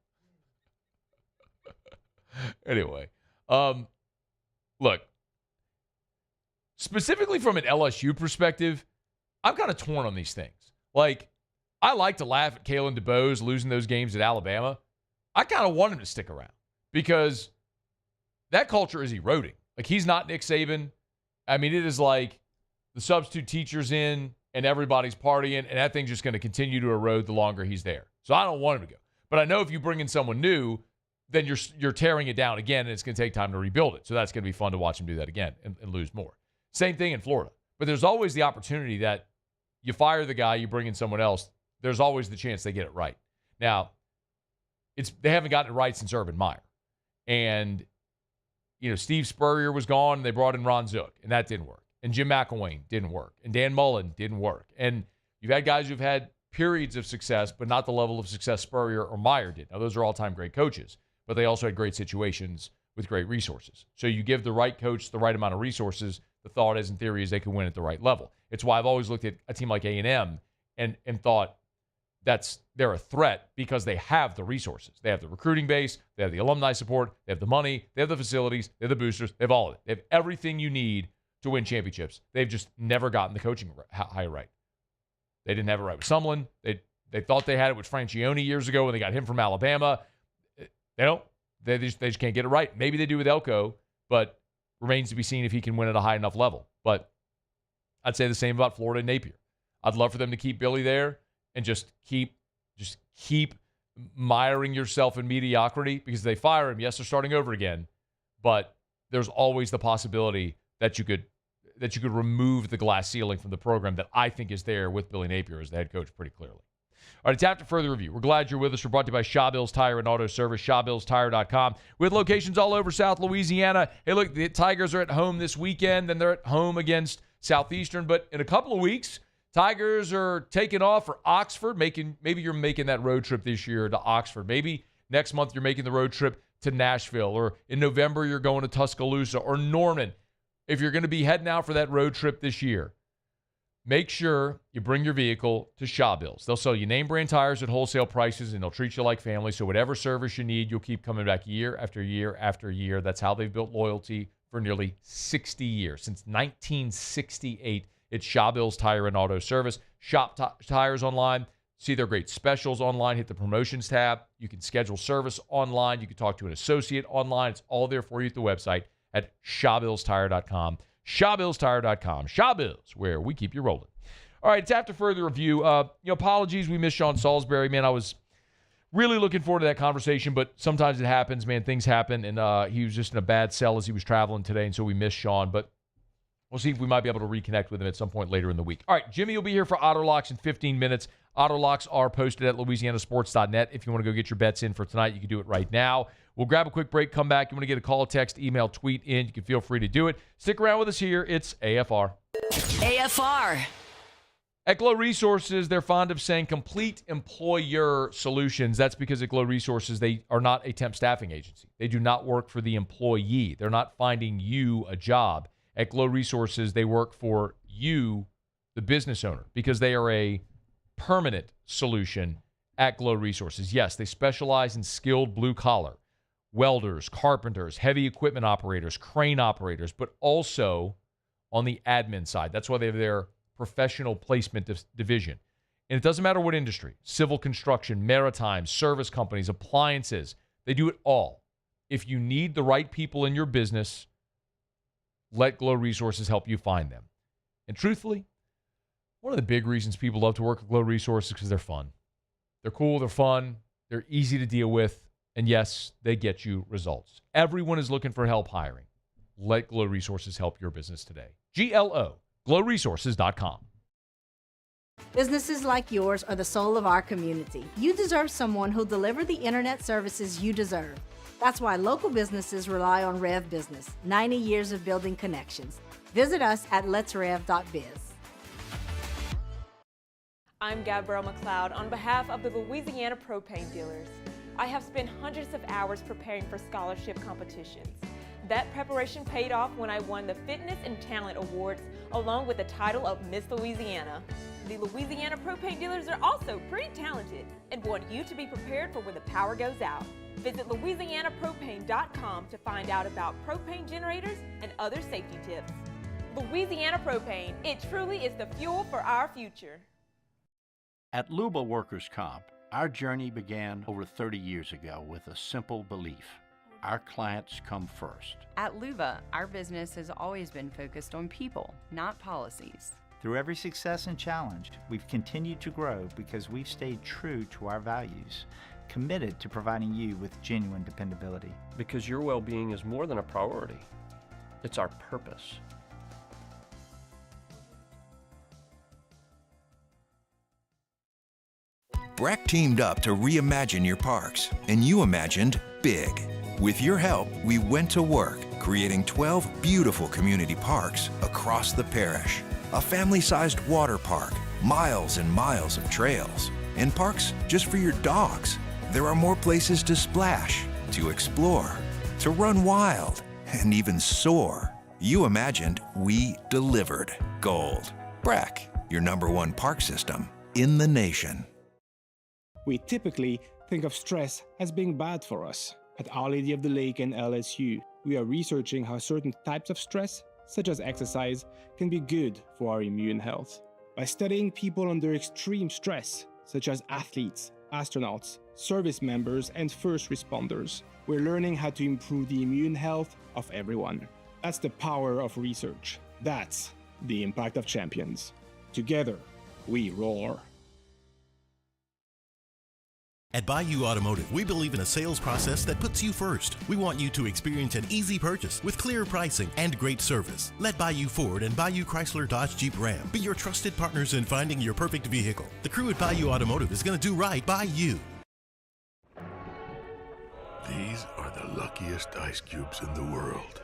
Anyway, look, specifically from an LSU perspective, I'm kind of torn on these things. Like, I like to laugh at Kalen DeBose losing those games at Alabama. I kind of want him to stick around because that culture is eroding. Like, he's not Nick Saban. I mean, it is like the substitute teacher's in and everybody's partying, and that thing's just going to continue to erode the longer he's there. So I don't want him to go. But I know if you bring in someone new, then you're tearing it down again, and it's going to take time to rebuild it. So that's going to be fun to watch him do that again and lose more. Same thing in Florida. But there's always the opportunity that you fire the guy, you bring in someone else, there's always the chance they get it right. Now, they haven't gotten it right since Urban Meyer. And, Steve Spurrier was gone, and they brought in Ron Zook, and that didn't work. And Jim McElwain didn't work. And Dan Mullen didn't work. And you've had guys who've had periods of success, but not the level of success Spurrier or Meyer did. Now, those are all-time great coaches, but they also had great situations with great resources. So you give the right coach the right amount of resources, the thought is, in theory, is they can win at the right level. It's why I've always looked at a team like A&M and thought they're a threat because they have the resources. They have the recruiting base, they have the alumni support, they have the money, they have the facilities, they have the boosters, they have all of it. They have everything you need to win championships. They've just never gotten the coaching hire right. They didn't have it right with Sumlin. They thought they had it with Francione years ago when they got him from Alabama. They just can't get it right. Maybe they do with Elko, but remains to be seen if he can win at a high enough level. But I'd say the same about Florida and Napier. I'd love for them to keep Billy there and just keep miring yourself in mediocrity, because if they fire him, yes, they're starting over again, but there's always the possibility that you could remove the glass ceiling from the program that I think is there with Billy Napier as the head coach pretty clearly. All right, it's after further review. We're glad you're with us. We're brought to you by Shaw Bills Tire and Auto Service, ShawBillsTire.com, with locations all over South Louisiana. Hey, look, the Tigers are at home this weekend, then they're at home against Southeastern. But in a couple of weeks, Tigers are taking off for Oxford. Maybe you're making that road trip this year to Oxford. Maybe next month you're making the road trip to Nashville. Or in November you're going to Tuscaloosa or Norman. If you're going to be heading out for that road trip this year, make sure you bring your vehicle to Shaw Bills. They'll sell you name brand tires at wholesale prices, and they'll treat you like family. So whatever service you need, you'll keep coming back year after year after year. That's how they've built loyalty for nearly 60 years. Since 1968, it's Shaw Bills Tire and Auto Service. Shop tires online. See their great specials online. Hit the promotions tab. You can schedule service online. You can talk to an associate online. It's all there for you at the website at ShawBillsTire.com. ShawBillsTire.com. Shaw Bills, where we keep you rolling. All right, it's after further review. Apologies, we missed Sean Salisbury. Man, I was really looking forward to that conversation, but sometimes it happens, man. Things happen, and he was just in a bad cell as he was traveling today, and so we missed Sean. But we'll see if we might be able to reconnect with him at some point later in the week. All right, Jimmy will be here for Otterlocks in 15 minutes. Otterlocks are posted at LouisianaSports.net. If you want to go get your bets in for tonight, you can do it right now. We'll grab a quick break, come back. You want to get a call, text, email, tweet in. You can feel free to do it. Stick around with us here. It's AFR. AFR. At Glow Resources, they're fond of saying complete employer solutions. That's because at Glow Resources, they are not a temp staffing agency. They do not work for the employee. They're not finding you a job. At Glow Resources, they work for you, the business owner, because they are a permanent solution at Glow Resources. Yes, they specialize in skilled blue-collar welders, carpenters, heavy equipment operators, crane operators, but also on the admin side. That's why they have their professional placement division. And it doesn't matter what industry, civil construction, maritime, service companies, appliances, they do it all. If you need the right people in your business, let Glow Resources help you find them. And truthfully, one of the big reasons people love to work at Glow Resources is because they're fun. They're cool, they're fun, they're easy to deal with, and yes, they get you results. Everyone is looking for help hiring. Let Glow Resources help your business today. GLO, glowresources.com. Businesses like yours are the soul of our community. You deserve someone who'll deliver the internet services you deserve. That's why local businesses rely on Rev Business, 90 years of building connections. Visit us at letsrev.biz. I'm Gabrielle McLeod on behalf of the Louisiana Propane Dealers. I have spent hundreds of hours preparing for scholarship competitions. That preparation paid off when I won the Fitness and Talent Awards along with the title of Miss Louisiana. The Louisiana Propane Dealers are also pretty talented and want you to be prepared for when the power goes out. Visit louisianapropane.com to find out about propane generators and other safety tips. Louisiana Propane, it truly is the fuel for our future. At Luba Workers' Comp, our journey began over 30 years ago with a simple belief. Our clients come first. At Luba, our business has always been focused on people, not policies. Through every success and challenge, we've continued to grow because we've stayed true to our values, committed to providing you with genuine dependability. Because your well-being is more than a priority. It's our purpose. BRAC teamed up to reimagine your parks, and you imagined big. With your help, we went to work, creating 12 beautiful community parks across the parish. A family-sized water park, miles and miles of trails, and parks just for your dogs. There are more places to splash, to explore, to run wild, and even soar. You imagined, we delivered. Gold. BRAC, your #1 park system in the nation. We typically think of stress as being bad for us. At Our Lady of the Lake and LSU, we are researching how certain types of stress, such as exercise, can be good for our immune health. By studying people under extreme stress, such as athletes, astronauts, service members, and first responders, we're learning how to improve the immune health of everyone. That's the power of research. That's the impact of champions. Together, we roar. At Bayou Automotive, we believe in a sales process that puts you first. We want you to experience an easy purchase with clear pricing and great service. Let Bayou Ford and Bayou Chrysler Dodge Jeep Ram be your trusted partners in finding your perfect vehicle. The crew at Bayou Automotive is going to do right by you. These are the luckiest ice cubes in the world.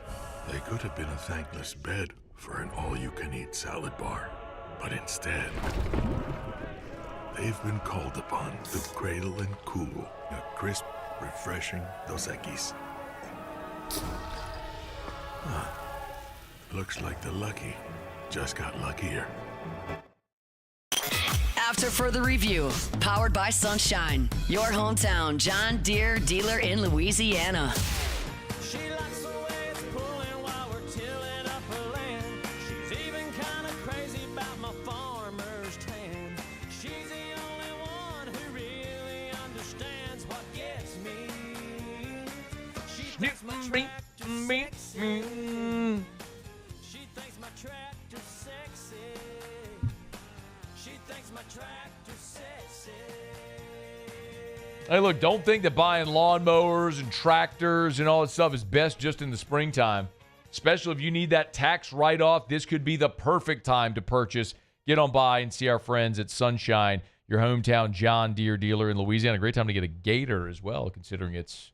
They could have been a thankless bed for an all-you-can-eat salad bar, but instead, they've been called upon to cradle and cool a crisp, refreshing Dos Equis. Looks like the lucky just got luckier. After further review, powered by Sunshine, your hometown John Deere dealer in Louisiana. Hey, look, don't think that buying lawnmowers and tractors and all that stuff is best just in the springtime. Especially if you need that tax write-off, this could be the perfect time to purchase. Get on by and see our friends at Sunshine, your hometown John Deere dealer in Louisiana. Great time to get a Gator as well, considering it's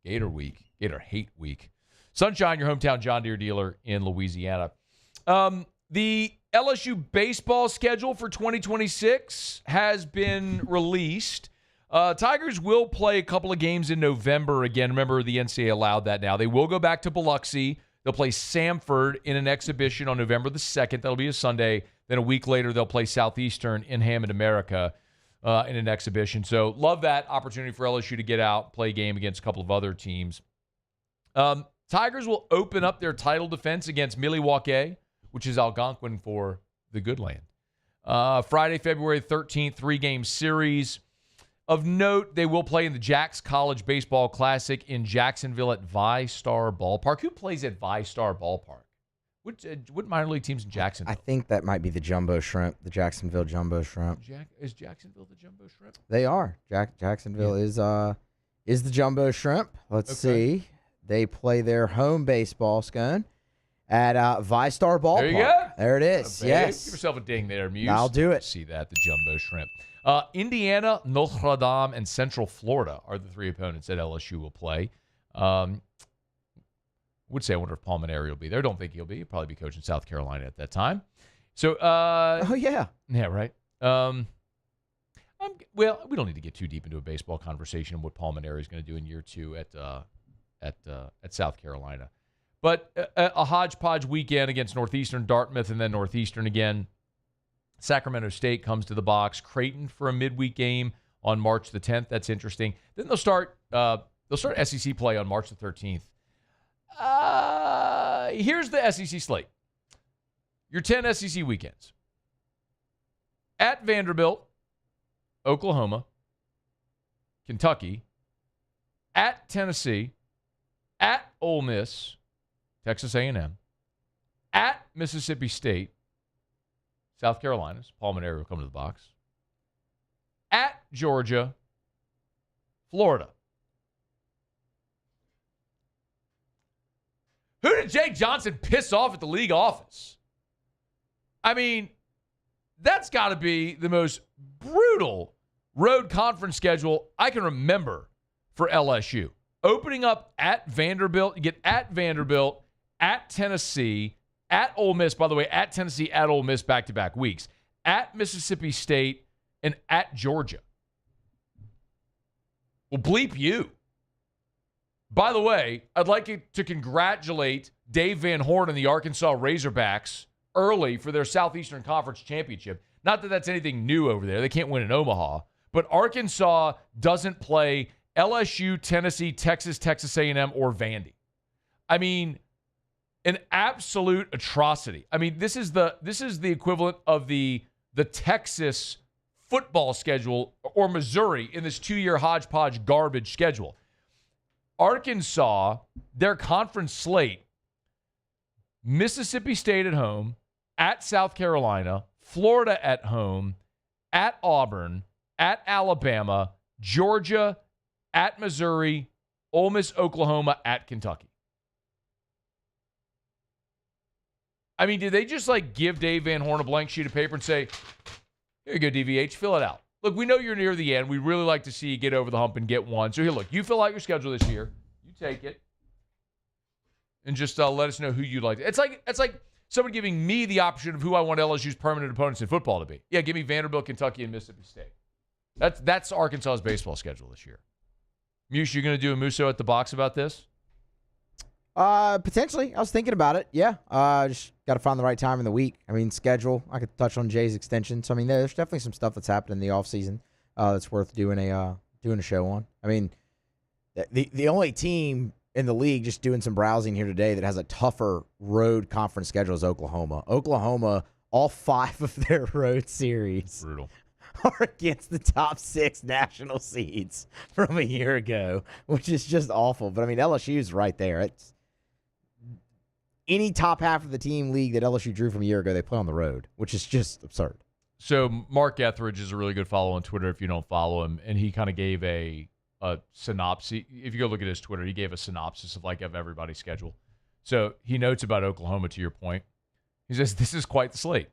Gator Week, Gator Hate Week. Sunshine, your hometown John Deere dealer in Louisiana. The LSU baseball schedule for 2026 has been released. Tigers will play a couple of games in November again. Remember, the NCAA allowed that now. They will go back to Biloxi. They'll play Samford in an exhibition on November the 2nd. That'll be a Sunday. Then a week later, they'll play Southeastern in Hammond, America in an exhibition. So love that opportunity for LSU to get out, play a game against a couple of other teams. Tigers will open up their title defense against Milwaukee, which is Algonquin for the good land. Friday, February 13th, 3-game series. Of note, they will play in the Jacks College Baseball Classic in Jacksonville at VyStar Ballpark. Who plays at VyStar Ballpark? What minor league teams in Jacksonville? I think that might be the Jumbo Shrimp, the Jacksonville Jumbo Shrimp. Is Jacksonville the Jumbo Shrimp? They are. Jacksonville is the Jumbo Shrimp. Let's see. They play their home baseball, Scone, at VyStar Ballpark. There you go. There it is. Yes. Give yourself a ding there, Muse. I'll do it. See that, the Jumbo Shrimp. Indiana, Notre Dame, and Central Florida are the three opponents that LSU will play. Would say I wonder if Paul Maneri will be there. Don't think he'll be. He'll probably be coaching South Carolina at that time. So, oh, yeah. Yeah, right. Well, we don't need to get too deep into a baseball conversation and what Palmineri is going to do in year 2 at South Carolina. But a hodgepodge weekend against Northeastern, Dartmouth, and then Northeastern again. Sacramento State comes to the box. Creighton for a midweek game on March the 10th. That's interesting. Then they'll start SEC play on March the 13th. Here's the SEC slate. Your 10 SEC weekends. At Vanderbilt, Oklahoma, Kentucky, at Tennessee, at Ole Miss, Texas A&M, at Mississippi State, South Carolina's Palmineri will come to the box, at Georgia, Florida. Who did Jay Johnson piss off at the league office? I mean, that's got to be the most brutal road conference schedule I can remember for LSU. Opening up at Vanderbilt, you get at Vanderbilt, at Tennessee, at Ole Miss, by the way, at Tennessee, at Ole Miss back-to-back weeks, at Mississippi State, and at Georgia. Well, bleep you. By the way, I'd like to congratulate Dave Van Horn and the Arkansas Razorbacks early for their Southeastern Conference Championship. Not that that's anything new over there. They can't win in Omaha. But Arkansas doesn't play LSU, Tennessee, Texas, Texas A&M, or Vandy. I mean, an absolute atrocity. I mean, this is the equivalent of the Texas football schedule or Missouri in this 2-year hodgepodge garbage schedule. Arkansas, their conference slate, Mississippi State at home, at South Carolina, Florida at home, at Auburn, at Alabama, Georgia, at Missouri, Ole Miss, Oklahoma, at Kentucky. I mean, did they just give Dave Van Horn a blank sheet of paper and say, here you go, DVH, fill it out. Look, we know you're near the end. We'd really like to see you get over the hump and get one. So here, look, you fill out your schedule this year. You take it. And just let us know who you'd like. It's like someone giving me the option of who I want LSU's permanent opponents in football to be. Yeah, give me Vanderbilt, Kentucky, and Mississippi State. That's Arkansas's baseball schedule this year. Muse, you going to do a Musso at the box about this? Potentially. I was thinking about it. Yeah. Just got to find the right time in the week. I mean, schedule. I could touch on Jay's extension. So, I mean, there's definitely some stuff that's happened in the offseason that's worth doing a show on. I mean, the only team in the league, just doing some browsing here today, that has a tougher road conference schedule is Oklahoma. Oklahoma, all 5 of their road series are against the top 6 national seeds from a year ago, which is just awful. But, I mean, LSU's right there. It's any top half of the team league that LSU drew from a year ago, they play on the road, which is just absurd. So Mark Etheridge is a really good follow on Twitter if you don't follow him, and he kind of gave a synopsis. If you go look at his Twitter, he gave a synopsis of everybody's schedule. So he notes about Oklahoma, to your point. He says, this is quite the slate.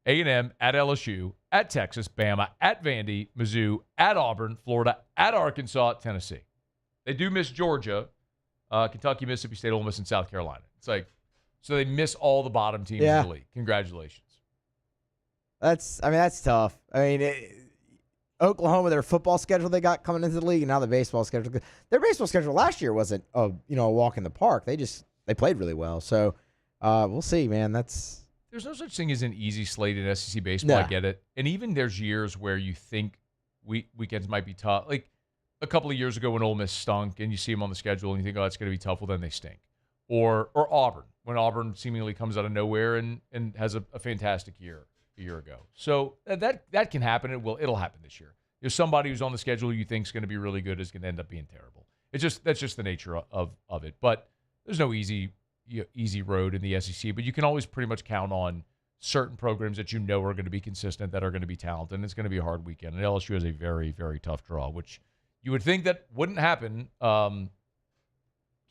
A&M at LSU, at Texas, Bama, at Vandy, Mizzou, at Auburn, Florida, at Arkansas, Tennessee. They do miss Georgia, Kentucky, Mississippi State, Ole Miss, and South Carolina. So they miss all the bottom teams in the league. Congratulations. That's tough. I mean, Oklahoma, their football schedule they got coming into the league, and now the baseball schedule. Their baseball schedule last year wasn't a walk in the park. They played really well. So we'll see, man. There's no such thing as an easy slate in SEC baseball. Nah. I get it. And even there's years where you think weekends might be tough. Like a couple of years ago when Ole Miss stunk, and you see them on the schedule, and you think, oh, that's going to be tough. Well, then they stink. Or Auburn, when Auburn seemingly comes out of nowhere and has a fantastic year a year ago. So that can happen. It'll happen this year. If somebody who's on the schedule you think is going to be really good is going to end up being terrible. That's just the nature of it. But there's no easy road in the SEC. But you can always pretty much count on certain programs that you know are going to be consistent, that are going to be talented, and it's going to be a hard weekend. And LSU has a very, very tough draw, which you would think that wouldn't happen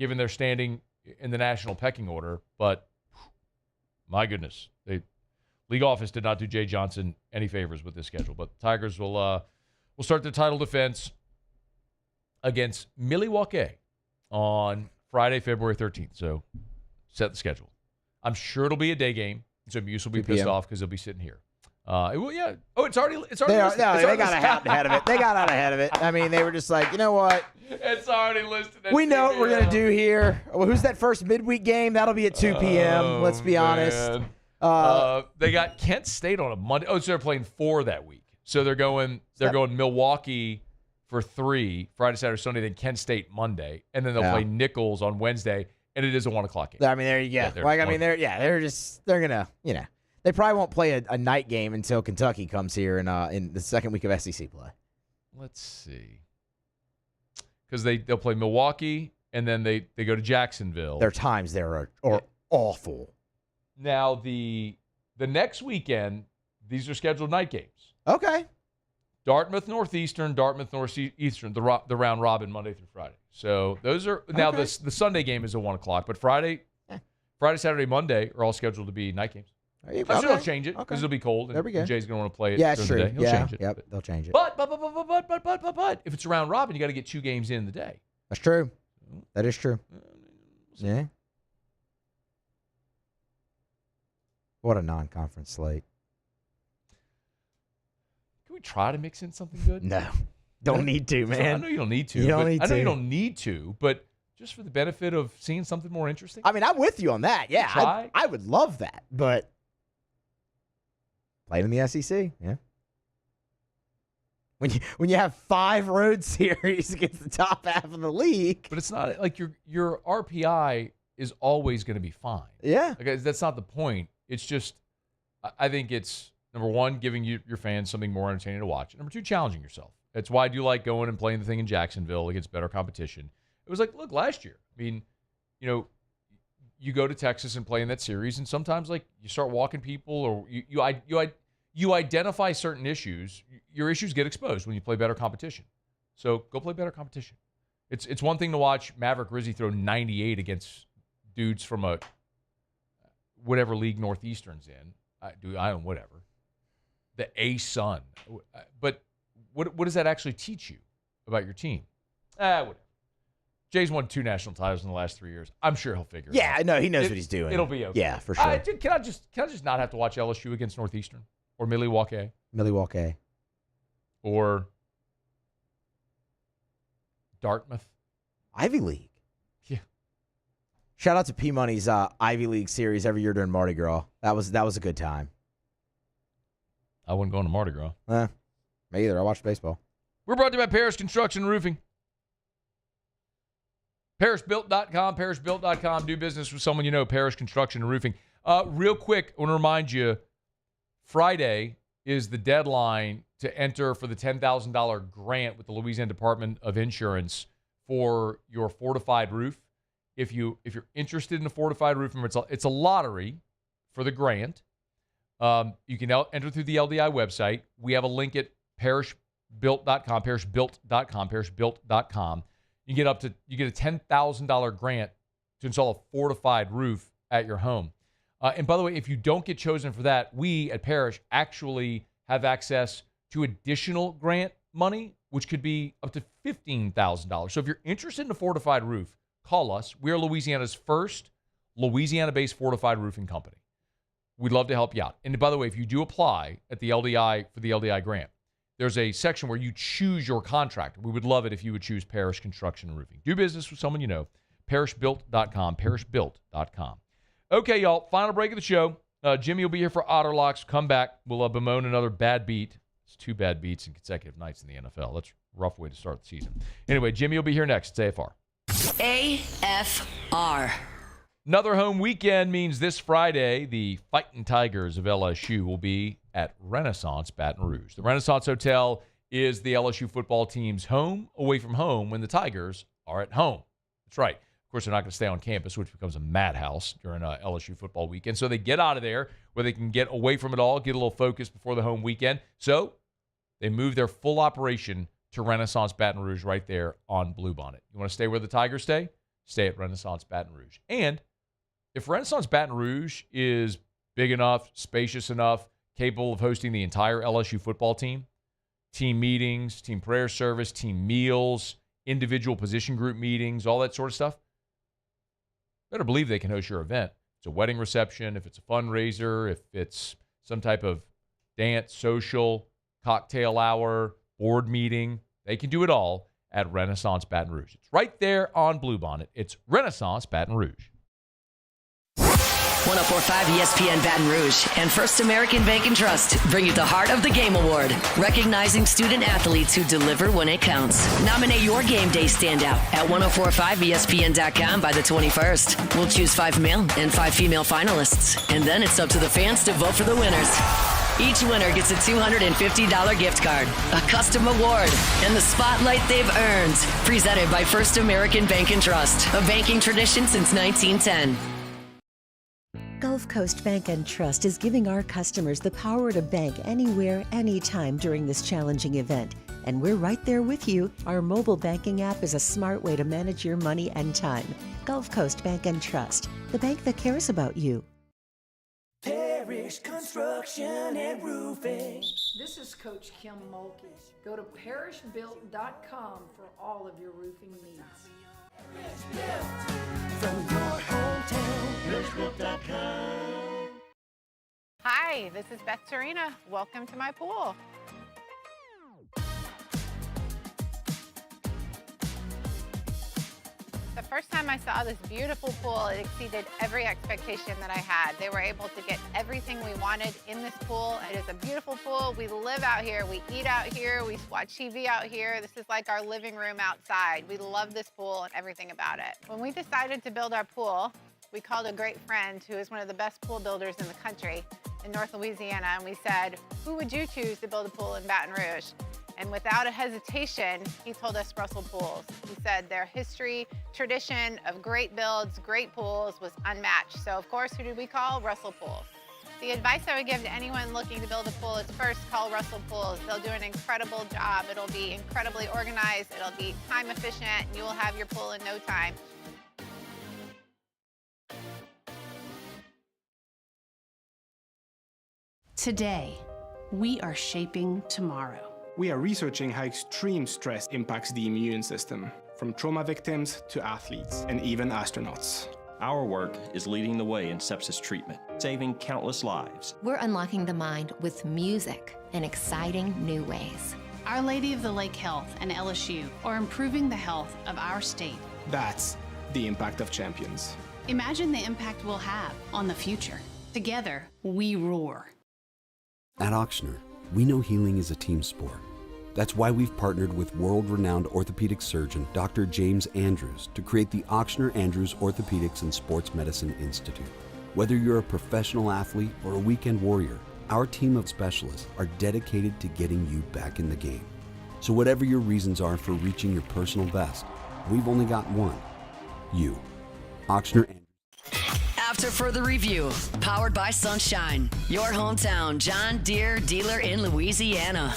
given their standing in the national pecking order. But my goodness, league office did not do Jay Johnson any favors with this schedule. But the Tigers will start the title defense against Milwaukee on Friday, February 13th. So set the schedule. I'm sure it'll be a day game, so Muse will be pissed off because he'll be sitting here. Well, yeah. Oh, it's already. It's already. They listed. got out ahead of it. They got out ahead of it. I mean, they were just like, you know what? It's already listed. We know what we're gonna do here. Well, who's that first midweek game? That'll be at 2 p.m. Let's be honest. They got Kent State on a Monday. Oh, so they're playing 4 that week. So they're going Milwaukee for 3 Friday, Saturday, Sunday. Then Kent State Monday, and then they'll play Nichols on Wednesday. And it is a 1 o'clock game. I mean, there you go. They're gonna, they probably won't play a night game until Kentucky comes here in the second week of SEC play. Let's see. Because they'll play Milwaukee, and then they go to Jacksonville. Their times there are awful. Now, the next weekend, these are scheduled night games. Okay. Dartmouth Northeastern, the round robin Monday through Friday. So those are now the Sunday game is at 1 o'clock, but Friday, Saturday, Monday are all scheduled to be night games. I'm sure they'll change it because it'll be cold. There we go. And Jay's going to want to play it. Yeah, during true. the day. He'll change it. Yep, they'll change it. But if it's a round robin, you got to get 2 games in the day. That's true. That is true. Yeah. What a non-conference slate. Can we try to mix in something good? No. Don't need to, man. I know you don't need to. You don't need to, but just for the benefit of seeing something more interesting. I mean, I'm with you on that. Yeah, I would love that, but playing in the SEC, yeah. When you have 5 road series against the top half of the league, but it's not like your RPI is always going to be fine. Yeah, like, that's not the point. It's just I think it's number 1, giving your fans something more entertaining to watch. Number 2, challenging yourself. That's why I do like going and playing the thing in Jacksonville against better competition. It was like, look, last year. I mean, you go to Texas and play in that series, and sometimes like you start walking people, or you identify certain issues. Your issues get exposed when you play better competition. So go play better competition. It's one thing to watch Maverick Rizzi throw 98 against dudes from a whatever league Northeastern's in. I don't whatever. The A-Sun. But what does that actually teach you about your team? Whatever. Jay's won 2 national titles in the last 3 years. I'm sure he'll figure it out. Yeah, no, he knows what he's doing. It'll be okay. Yeah, for sure. Can I just not have to watch LSU against Northeastern or Milwaukee? Or Dartmouth? Ivy League. Yeah. Shout out to P Money's Ivy League series every year during Mardi Gras. That was a good time. I wouldn't go into Mardi Gras. Me either. I watched baseball. We're brought to you by Parrish Construction and Roofing. ParrishBuilt.com, ParrishBuilt.com. Do business with someone you know, Parrish Construction and Roofing. Real quick, I want to remind you, Friday is the deadline to enter for the $10,000 grant with the Louisiana Department of Insurance for your fortified roof. If you're interested in a fortified roof, remember it's a lottery for the grant. You can enter through the LDI website. We have a link at ParrishBuilt.com, ParrishBuilt.com. You get a $10,000 grant to install a fortified roof at your home. And by the way, if you don't get chosen for that, we at Parrish actually have access to additional grant money, which could be up to $15,000. So if you're interested in a fortified roof, call us. We are Louisiana's first Louisiana-based fortified roofing company. We'd love to help you out. And by the way, if you do apply at the LDI for the LDI grant, there's a section where you choose your contractor. We would love it if you would choose Parrish Construction and Roofing. Do business with someone you know. ParrishBuilt.com, ParrishBuilt.com. Okay, y'all, final break of the show. Jimmy will be here for Otterlocks. Come back. We'll bemoan another bad beat. It's 2 bad beats in consecutive nights in the NFL. That's a rough way to start the season. Anyway, Jimmy will be here next. It's AFR. AFR. Another home weekend means this Friday, the Fighting Tigers of LSU will be at Renaissance Baton Rouge. The Renaissance Hotel is the LSU football team's home away from home when the Tigers are at home. That's right. Of course, they're not going to stay on campus, which becomes a madhouse during LSU football weekend. So they get out of there where they can get away from it all, get a little focus before the home weekend. So they move their full operation to Renaissance Baton Rouge right there on Bluebonnet. You want to stay where the Tigers stay? Stay at Renaissance Baton Rouge. And if Renaissance Baton Rouge is big enough, spacious enough, capable of hosting the entire LSU football team meetings, team prayer service, team meals, individual position group meetings, all that sort of stuff, better believe they can host your event. If it's a wedding reception, if it's a fundraiser, if it's some type of dance, social, cocktail hour, board meeting. They can do it all at Renaissance Baton Rouge. It's right there on Bluebonnet. It's Renaissance Baton Rouge. 104.5 ESPN Baton Rouge and First American Bank and Trust bring you the Heart of the Game Award, recognizing student athletes who deliver when it counts. Nominate your game day standout at 1045ESPN.com by the 21st. We'll choose 5 male and 5 female finalists, and then it's up to the fans to vote for the winners. Each winner gets a $250 gift card, a custom award, and the spotlight they've earned. Presented by First American Bank and Trust, a banking tradition since 1910. Gulf Coast Bank and Trust is giving our customers the power to bank anywhere, anytime during this challenging event. And we're right there with you. Our mobile banking app is a smart way to manage your money and time. Gulf Coast Bank and Trust, the bank that cares about you. Parish Construction and Roofing. This is Coach Kim Mulkey. Go to parishbuilt.com for all of your roofing needs. From your hometown, parishbuilt.com. Hi, this is Beth Serena. Welcome to my pool. The first time I saw this beautiful pool, it exceeded every expectation that I had. They were able to get everything we wanted in this pool. It is a beautiful pool. We live out here. We eat out here. We watch TV out here. This is like our living room outside. We love this pool and everything about it. When we decided to build our pool, we called a great friend who is one of the best pool builders in the country in North Louisiana, and we said, who would you choose to build a pool in Baton Rouge? And without a hesitation, he told us Russell Pools. He said their history, tradition of great builds, great pools was unmatched. So of course, who did we call? Russell Pools. The advice I would give to anyone looking to build a pool is first call Russell Pools. They'll do an incredible job. It'll be incredibly organized. It'll be time efficient, and you will have your pool in no time. Today, we are shaping tomorrow. We are researching how extreme stress impacts the immune system, from trauma victims to athletes and even astronauts. Our work is leading the way in sepsis treatment, saving countless lives. We're unlocking the mind with music in exciting new ways. Our Lady of the Lake Health and LSU are improving the health of our state. That's the impact of champions. Imagine the impact we'll have on the future. Together, we roar. At Ochsner, we know healing is a team sport. That's why we've partnered with world-renowned orthopedic surgeon Dr. James Andrews to create the Ochsner Andrews Orthopedics and Sports Medicine Institute. Whether you're a professional athlete or a weekend warrior, our team of specialists are dedicated to getting you back in the game. So whatever your reasons are for reaching your personal best, we've only got one: you. Ochsner Andrews. After further review, powered by Sunshine, your hometown John Deere dealer in Louisiana.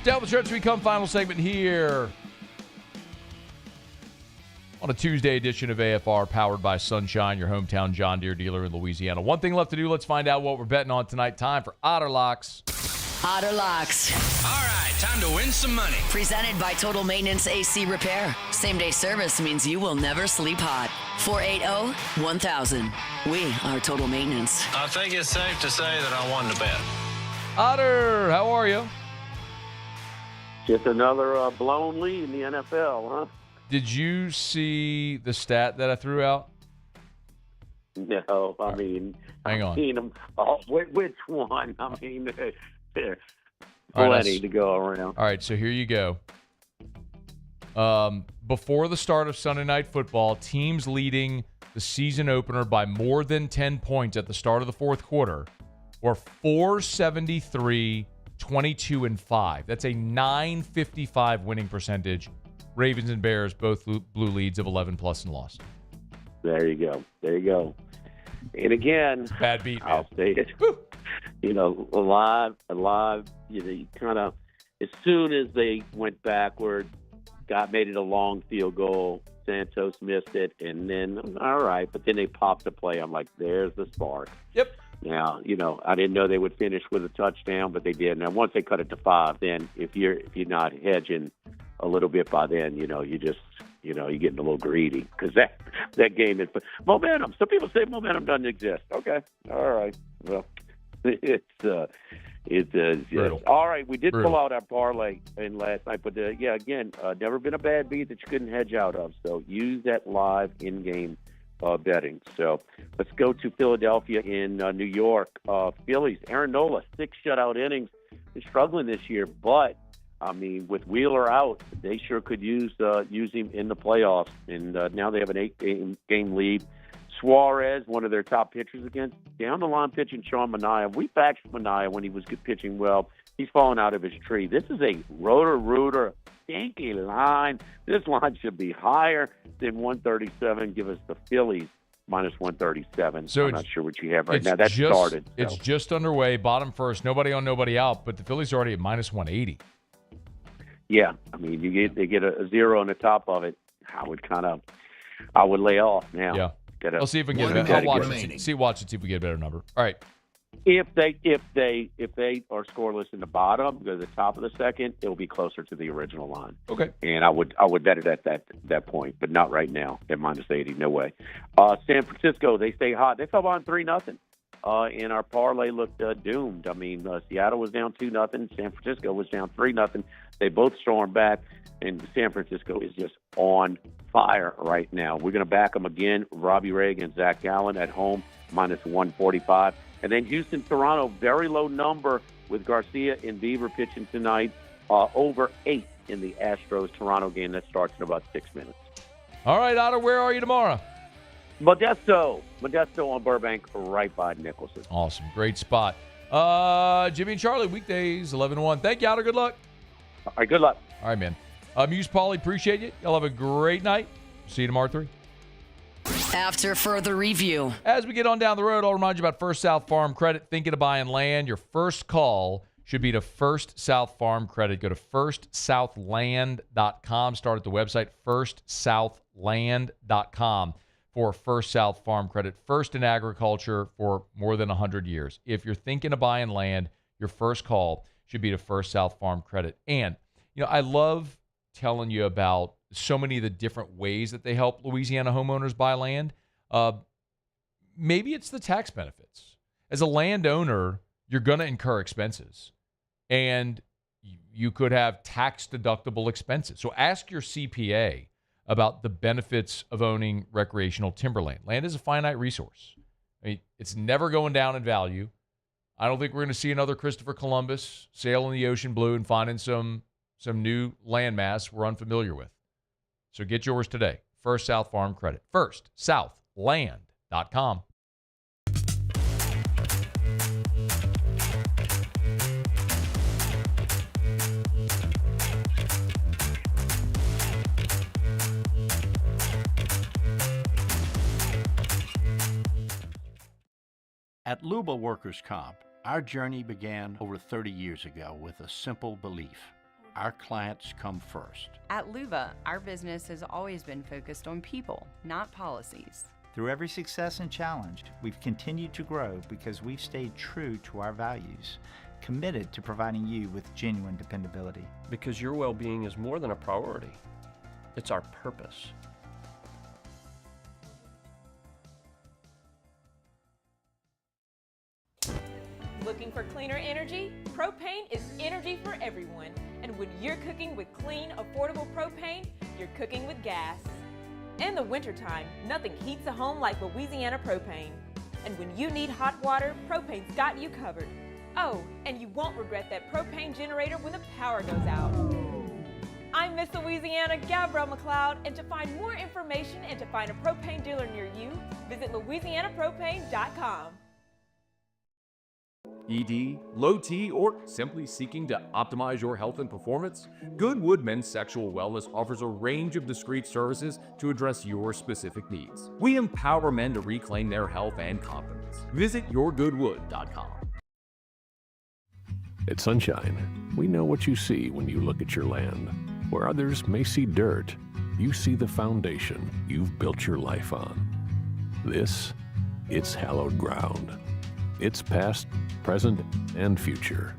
Down the stretch we come, final segment here on a Tuesday edition of AFR, powered by Sunshine, your hometown John Deere dealer in Louisiana. One thing left to do. Let's find out what we're betting on tonight. Time for Otterlocks. Otterlocks. All right, time to win some money. Presented by Total Maintenance AC Repair. Same-day service means you will never sleep hot. 480-1000. We are Total Maintenance. I think it's safe to say that I won the bet. Otter, how are you? Just another blown lead in the NFL, huh? Did you see the stat that I threw out? No, I mean, hang on. I've seen them. Oh, which one? I mean, there's All right, plenty to go around. All right, so here you go. Before the start of Sunday Night Football, teams leading the season opener by more than 10 points at the start of the fourth quarter were 473, 22, and 5. That's a 955 winning percentage. Ravens and Bears both blew leads of 11+ and lost. There you go. There you go. And again, bad beat, man. I'll say it. You know, alive. You know, you kind of, as soon as they went backward, made it a long field goal. Santos missed it, and then all right, but then they popped the play. I'm like, there's the spark. Yep. Now, you know, I didn't know they would finish with a touchdown, but they did. Now, once they cut it to 5, then if you're not hedging a little bit by then, you know, you you're getting a little greedy because that game is momentum. Some people say momentum doesn't exist. Okay, all right. Well, it is. Yes. All right, we did pull out our parlay in last night, but again, never been a bad beat that you couldn't hedge out of. So use that live in-game betting. So let's go to Philadelphia in New York. Phillies, Aaron Nola, 6 shutout innings. They're struggling this year, but I mean, with Wheeler out, they sure could use him in the playoffs. And now they have an 8-game lead. Suarez, one of their top pitchers against, down the line pitching Sean Manaea. We backed Manaea when he was pitching well. He's fallen out of his tree. This is a rotor-rooter, stinky line. This line should be higher than 137. Give us the Phillies minus 137. So I'm not sure what you have right now. That started. So. It's just underway, bottom first, nobody on, nobody out, but the Phillies are already at minus 180. Yeah, I mean, they get a 0 on the top of it. I would lay off now. Yeah. I'll see if we can get a better. I'll watch it. See if we get a better number. All right. If they are scoreless in the bottom, go to the top of the second, it'll be closer to the original line. Okay. And I would bet it at that point, but not right now at minus 80. No way. San Francisco, they stay hot. They fell behind 3-0. And our parlay looked doomed. I mean, Seattle was down 2-0. San Francisco was down 3-0. They both stormed back, and San Francisco is just on fire right now. We're going to back them again. Robbie Ray and Zach Gallen at home, minus 145. And then Houston, Toronto, very low number with Garcia and Bieber pitching tonight, over 8 in the Astros-Toronto game that starts in about 6 minutes. All right, Otter, where are you tomorrow? Modesto on Burbank, right by Nicholson. Awesome. Great spot. Jimmy and Charlie, weekdays, 11-1. Thank you, Otter. Good luck. All right, good luck. All right, man. Muse Pauly, appreciate you. Y'all have a great night. See you tomorrow, 3. After further review. As we get on down the road, I'll remind you about First South Farm Credit. Thinking of buying land? Your first call should be to First South Farm Credit. Go to firstsouthland.com. Start at the website, firstsouthland.com. for First South Farm Credit. First in agriculture for more than 100 years. If you're thinking of buying land, your first call should be to First South Farm Credit. And, I love telling you about so many of the different ways that they help Louisiana homeowners buy land. Maybe it's the tax benefits. As a landowner, you're going to incur expenses. And you could have tax-deductible expenses. So ask your CPA about the benefits of owning recreational timberland. Land is a finite resource. I mean, it's never going down in value. I don't think we're going to see another Christopher Columbus sailing the ocean blue and finding some new landmass we're unfamiliar with. So get yours today. First South Farm Credit. firstsouthland.com. At Luba Workers' Comp, our journey began over 30 years ago with a simple belief. Our clients come first. At Luba, our business has always been focused on people, not policies. Through every success and challenge, we've continued to grow because we've stayed true to our values, committed to providing you with genuine dependability. Because your well-being is more than a priority. It's our purpose. Looking for cleaner energy? Propane is energy for everyone. And when you're cooking with clean, affordable propane, you're cooking with gas. In the wintertime, nothing heats a home like Louisiana propane. And when you need hot water, propane's got you covered. Oh, and you won't regret that propane generator when the power goes out. I'm Miss Louisiana, Gabrielle McLeod, and to find more information and to find a propane dealer near you, visit louisianapropane.com. ED, low T, or simply seeking to optimize your health and performance? Goodwood Men's Sexual Wellness offers a range of discreet services to address your specific needs. We empower men to reclaim their health and confidence. Visit yourgoodwood.com. At Sunshine, we know what you see when you look at your land. Where others may see dirt, you see the foundation you've built your life on. It's hallowed ground. It's past, present, and future.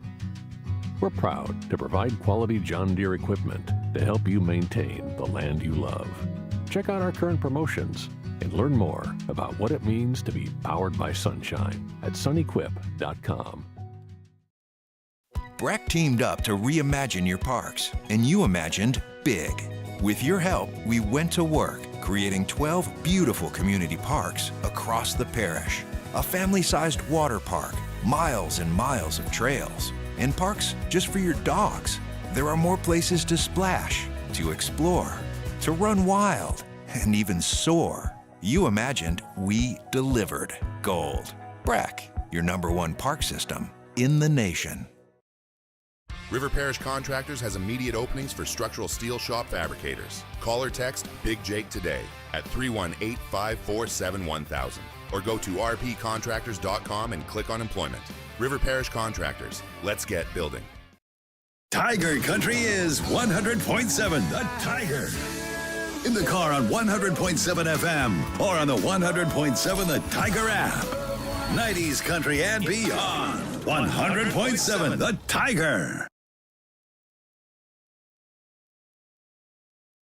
We're proud to provide quality John Deere equipment to help you maintain the land you love. Check out our current promotions and learn more about what it means to be powered by sunshine at sunequip.com. BRAC teamed up to reimagine your parks, and you imagined big. With your help, we went to work, creating 12 beautiful community parks across the parish. A family-sized water park, miles and miles of trails, and parks just for your dogs. There are more places to splash, to explore, to run wild, and even soar. You imagined, we delivered. Gold. BRAC, your #1 park system in the nation. River Parish Contractors has immediate openings for structural steel shop fabricators. Call or text Big Jake today at 318-547-1000 or go to rpcontractors.com and click on employment. River Parish Contractors. Let's get building. Tiger Country is 100.7 The Tiger. In the car on 100.7 FM or on the 100.7 The Tiger app. 90s country and beyond. 100.7 The Tiger.